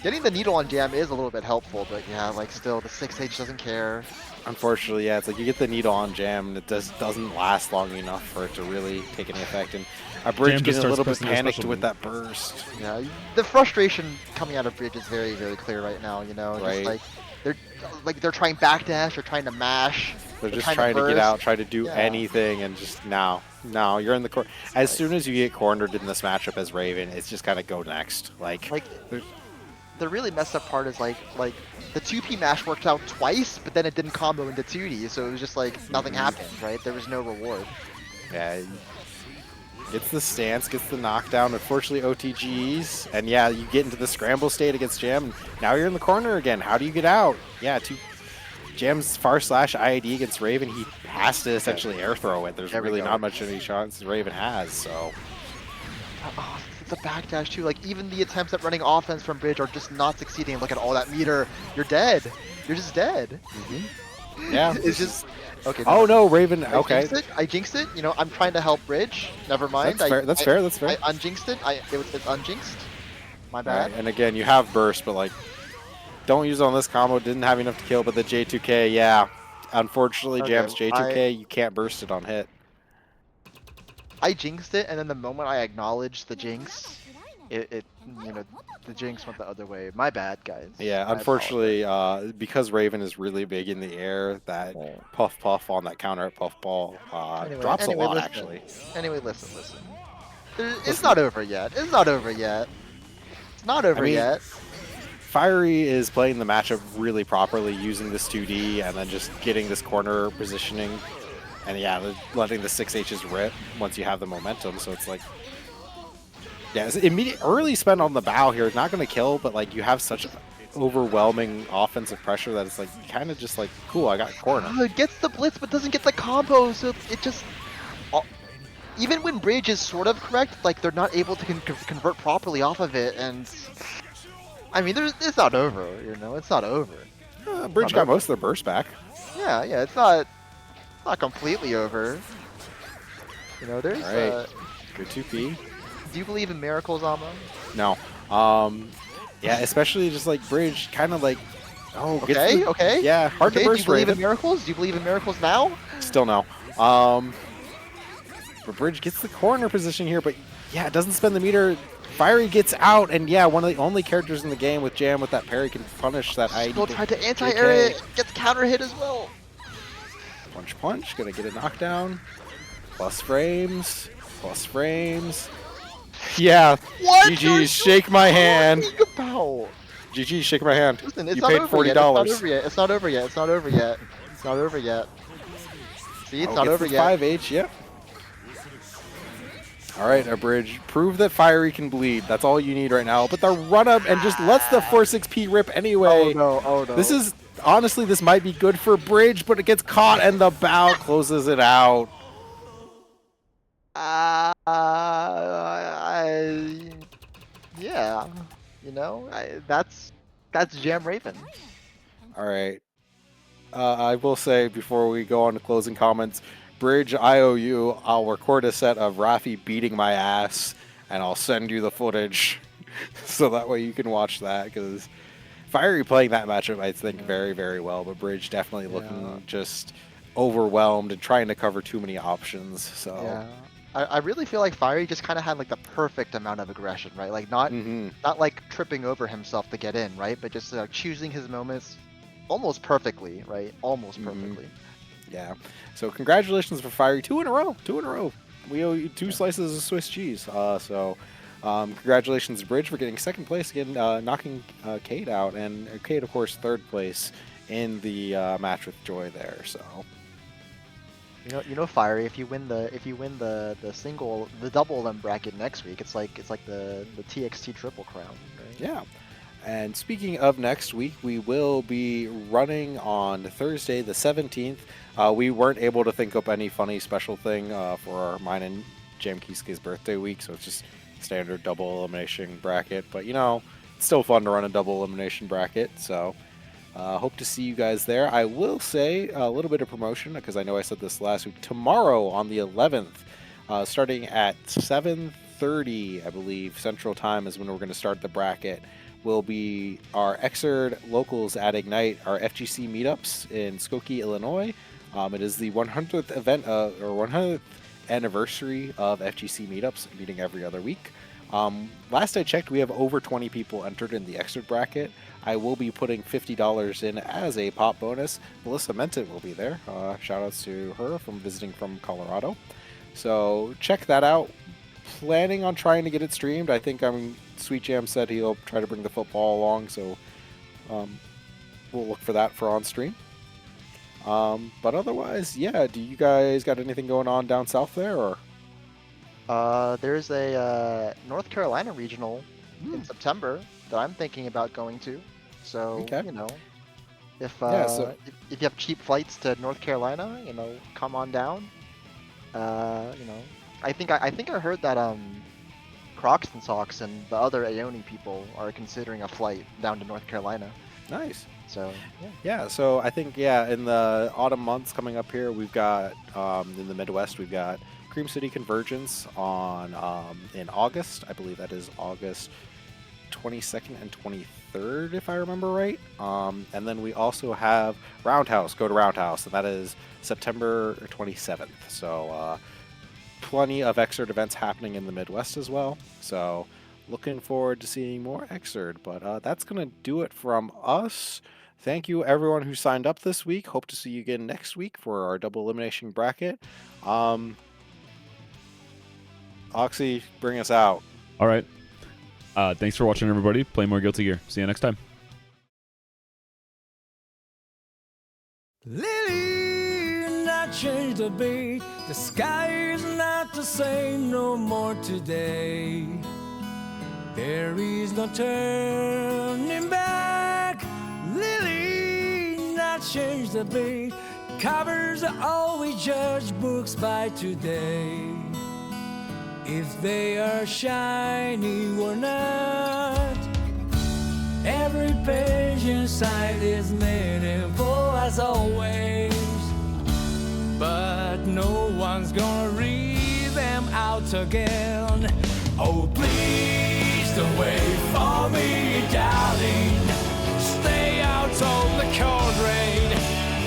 getting the needle on jam is a little bit helpful, but yeah, like still the 6H doesn't care. Unfortunately, yeah, it's like you get the needle on jam, and it just doesn't last long enough for it to really take any effect. And a Bridge Jam just getting a starts little bit pressing their panicked special with move. that burst. Yeah, the frustration coming out of Bridge is very, very clear right now. You know, Right. just they're trying backdash, they're trying to mash. They're just trying to get burst. out, try to do Yeah. anything, and just now you're in the corner. As soon as you get cornered in this matchup as Raven, it's just kind of go next. Like there's- The really messed up part is like the 2P mash worked out twice, but then it didn't combo into 2D, so it was just like nothing happened, right? There was no reward. yeah, gets the stance, gets the knockdown. Unfortunately, OTGs, and yeah, you get into the scramble state against Jam. And now you're in the corner again. How do you get out? Yeah, Jam's far slash IID against Raven. He has to essentially air throw it. There's There we really go. not much of any shots Raven has. So Oh, the backdash too. Like even the attempts at running offense from Bridge are just not succeeding. Look at all that meter. You're dead. You're just dead. yeah, It's just okay. oh no, Raven. I Okay, jinxed it. I jinxed it. You know, I'm trying to help Bridge. Never mind. that's fair. That's fair. That's fair. I unjinxed it. It's unjinxed. My All bad. right, and again, you have burst, but like, don't use it on this combo. Didn't have enough to kill, but the J2K, yeah. Unfortunately, Okay, Jam's J2K, you can't burst it on hit. I jinxed it, and then the moment I acknowledged the jinx, it you know, the jinx went the other way. My bad, guys. Yeah, I unfortunately, because Raven is really big in the air, that apologize. puff on that counter at puff ball drops a lot, listen. actually. Anyway, listen. It's not over yet. It's not over yet. It's not over mean, yet. Fiery is playing the matchup really properly, using this 2D and then just getting this corner positioning. And yeah, letting the 6Hs rip once you have the momentum. So it's like, yeah, it's immediate early spend on the bow here is not going to kill, but like you have such overwhelming offensive pressure that it's like kind of just like, cool, I got corner. It gets the blitz, but doesn't get the combo, so it just. Even when Bridge is sort of correct, like they're not able to convert properly off of it, and I mean, it's not over. You know, it's not over. Bridge got most of the burst back. Yeah, it's not completely over. You know, there's. All right. Good 2P. Do you believe in miracles, Amo? No. Yeah, especially just like Bridge, kind of like, Okay. Yeah, hard Okay, to do burst you believe Raven. in miracles? Do you believe in miracles now? Still no. But Bridge gets the corner position here, but yeah, it doesn't spend the meter. Fiery gets out, and yeah, one of the only characters in the game with Jam with that parry can punish that ID. Still tried to anti-air it, gets counter hit as well. Punch, gonna get a knockdown. Plus frames. Yeah, What? GG, shake my hand. What are you talking about? GG, shake my hand. Listen, it's You not paid over yet. $40. It's not over yet. It's not over yet. It's not over yet. See, it's Oh, not gets over the yet. 5H, yep. All right, a Bridge. Prove that Fiery can bleed. That's all you need right now. But the run up and just lets the 4-6P rip anyway. Oh no. This is, honestly, this might be good for Bridge, but it gets caught and the bow closes it out. Yeah. You know, that's Jam Raven. All right. I will say before we go on to closing comments, Bridge, I owe you. I'll record a set of Rafi beating my ass, and I'll send you the footage, so that way you can watch that. Because Fiery playing that matchup, I think, very, very well, but Bridge definitely looking just overwhelmed and trying to cover too many options. So Yeah. I really feel like Fiery just kind of had like the perfect amount of aggression, right? Like not like tripping over himself to get in, right? But just choosing his moments almost perfectly, right? Almost perfectly. Yeah. So congratulations for Fiery. 2 in a row. 2 in a row. We owe you 2 slices of Swiss cheese. Congratulations to Bridge for getting second place again, knocking Cade out, and Cade, of course, third place in the match with Joy there. So You know, Fiery. If you win the single, the double them bracket next week, it's like the TXT triple crown, right? yeah. And speaking of next week, we will be running on Thursday the 17th. We weren't able to think up any funny special thing for mine and Jam Kisuke's birthday week, so it's just standard double elimination bracket. But you know, it's still fun to run a double elimination bracket. So Hope to see you guys there. I will say a little bit of promotion because I know I said this last week. Tomorrow on the 11th, starting at 7:30, I believe, Central Time is when we're going to start the bracket, will be our Xrd Locals at Ignite, our FGC meetups in Skokie, Illinois. It is the 100th event or 100th anniversary of FGC meetups, meeting every other week. Last I checked, we have over 20 people entered in the Xrd bracket. I will be putting $50 in as a pop bonus. Melissa Menton will be there. Shout outs to her from visiting from Colorado. So check that out. Planning on trying to get it streamed. I think Sweet Jam said he'll try to bring the football along, so we'll look for that for on stream. But otherwise, yeah, do you guys got anything going on down south there, or? There's a North Carolina regional in September that I'm thinking about going to. So, Okay. you know, if you have cheap flights to North Carolina, you know, come on down. You know, I think I heard that Crocs and Socks and the other Aoni people are considering a flight down to North Carolina. Nice. So, yeah. Yeah, so I think, yeah, in the autumn months coming up here, we've got, in the Midwest, we've got Cream City Convergence on in August. I believe that is August 22nd and 23rd, if I remember right. And then we also have Roundhouse, Go to Roundhouse, and that is September 27th. So plenty of Xrd events happening in the Midwest as well. So looking forward to seeing more Xrd. But that's going to do it from us. Thank you, everyone who signed up this week. Hope to see you again next week for our double elimination bracket. Oxy, bring us out. All right. Thanks for watching, everybody. Play more Guilty Gear. See you next time. Lily, not change the beat. The sky is not the same no more today. There is no turning back. Lily, not change the beat. Covers are always judge books by today. If they are shiny or not, every page inside is meaningful as always. But no one's gonna read them out again. Oh, please don't wait for me, darling. Stay out of the cold rain,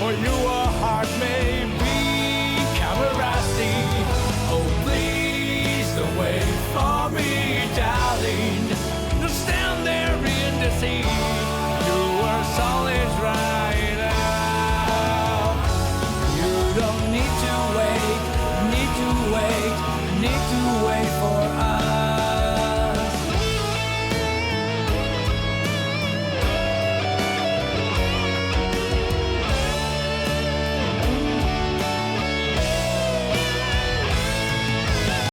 or your heart may become rusty. Oh, please don't wait for me, darling. Don't stand there in the sea.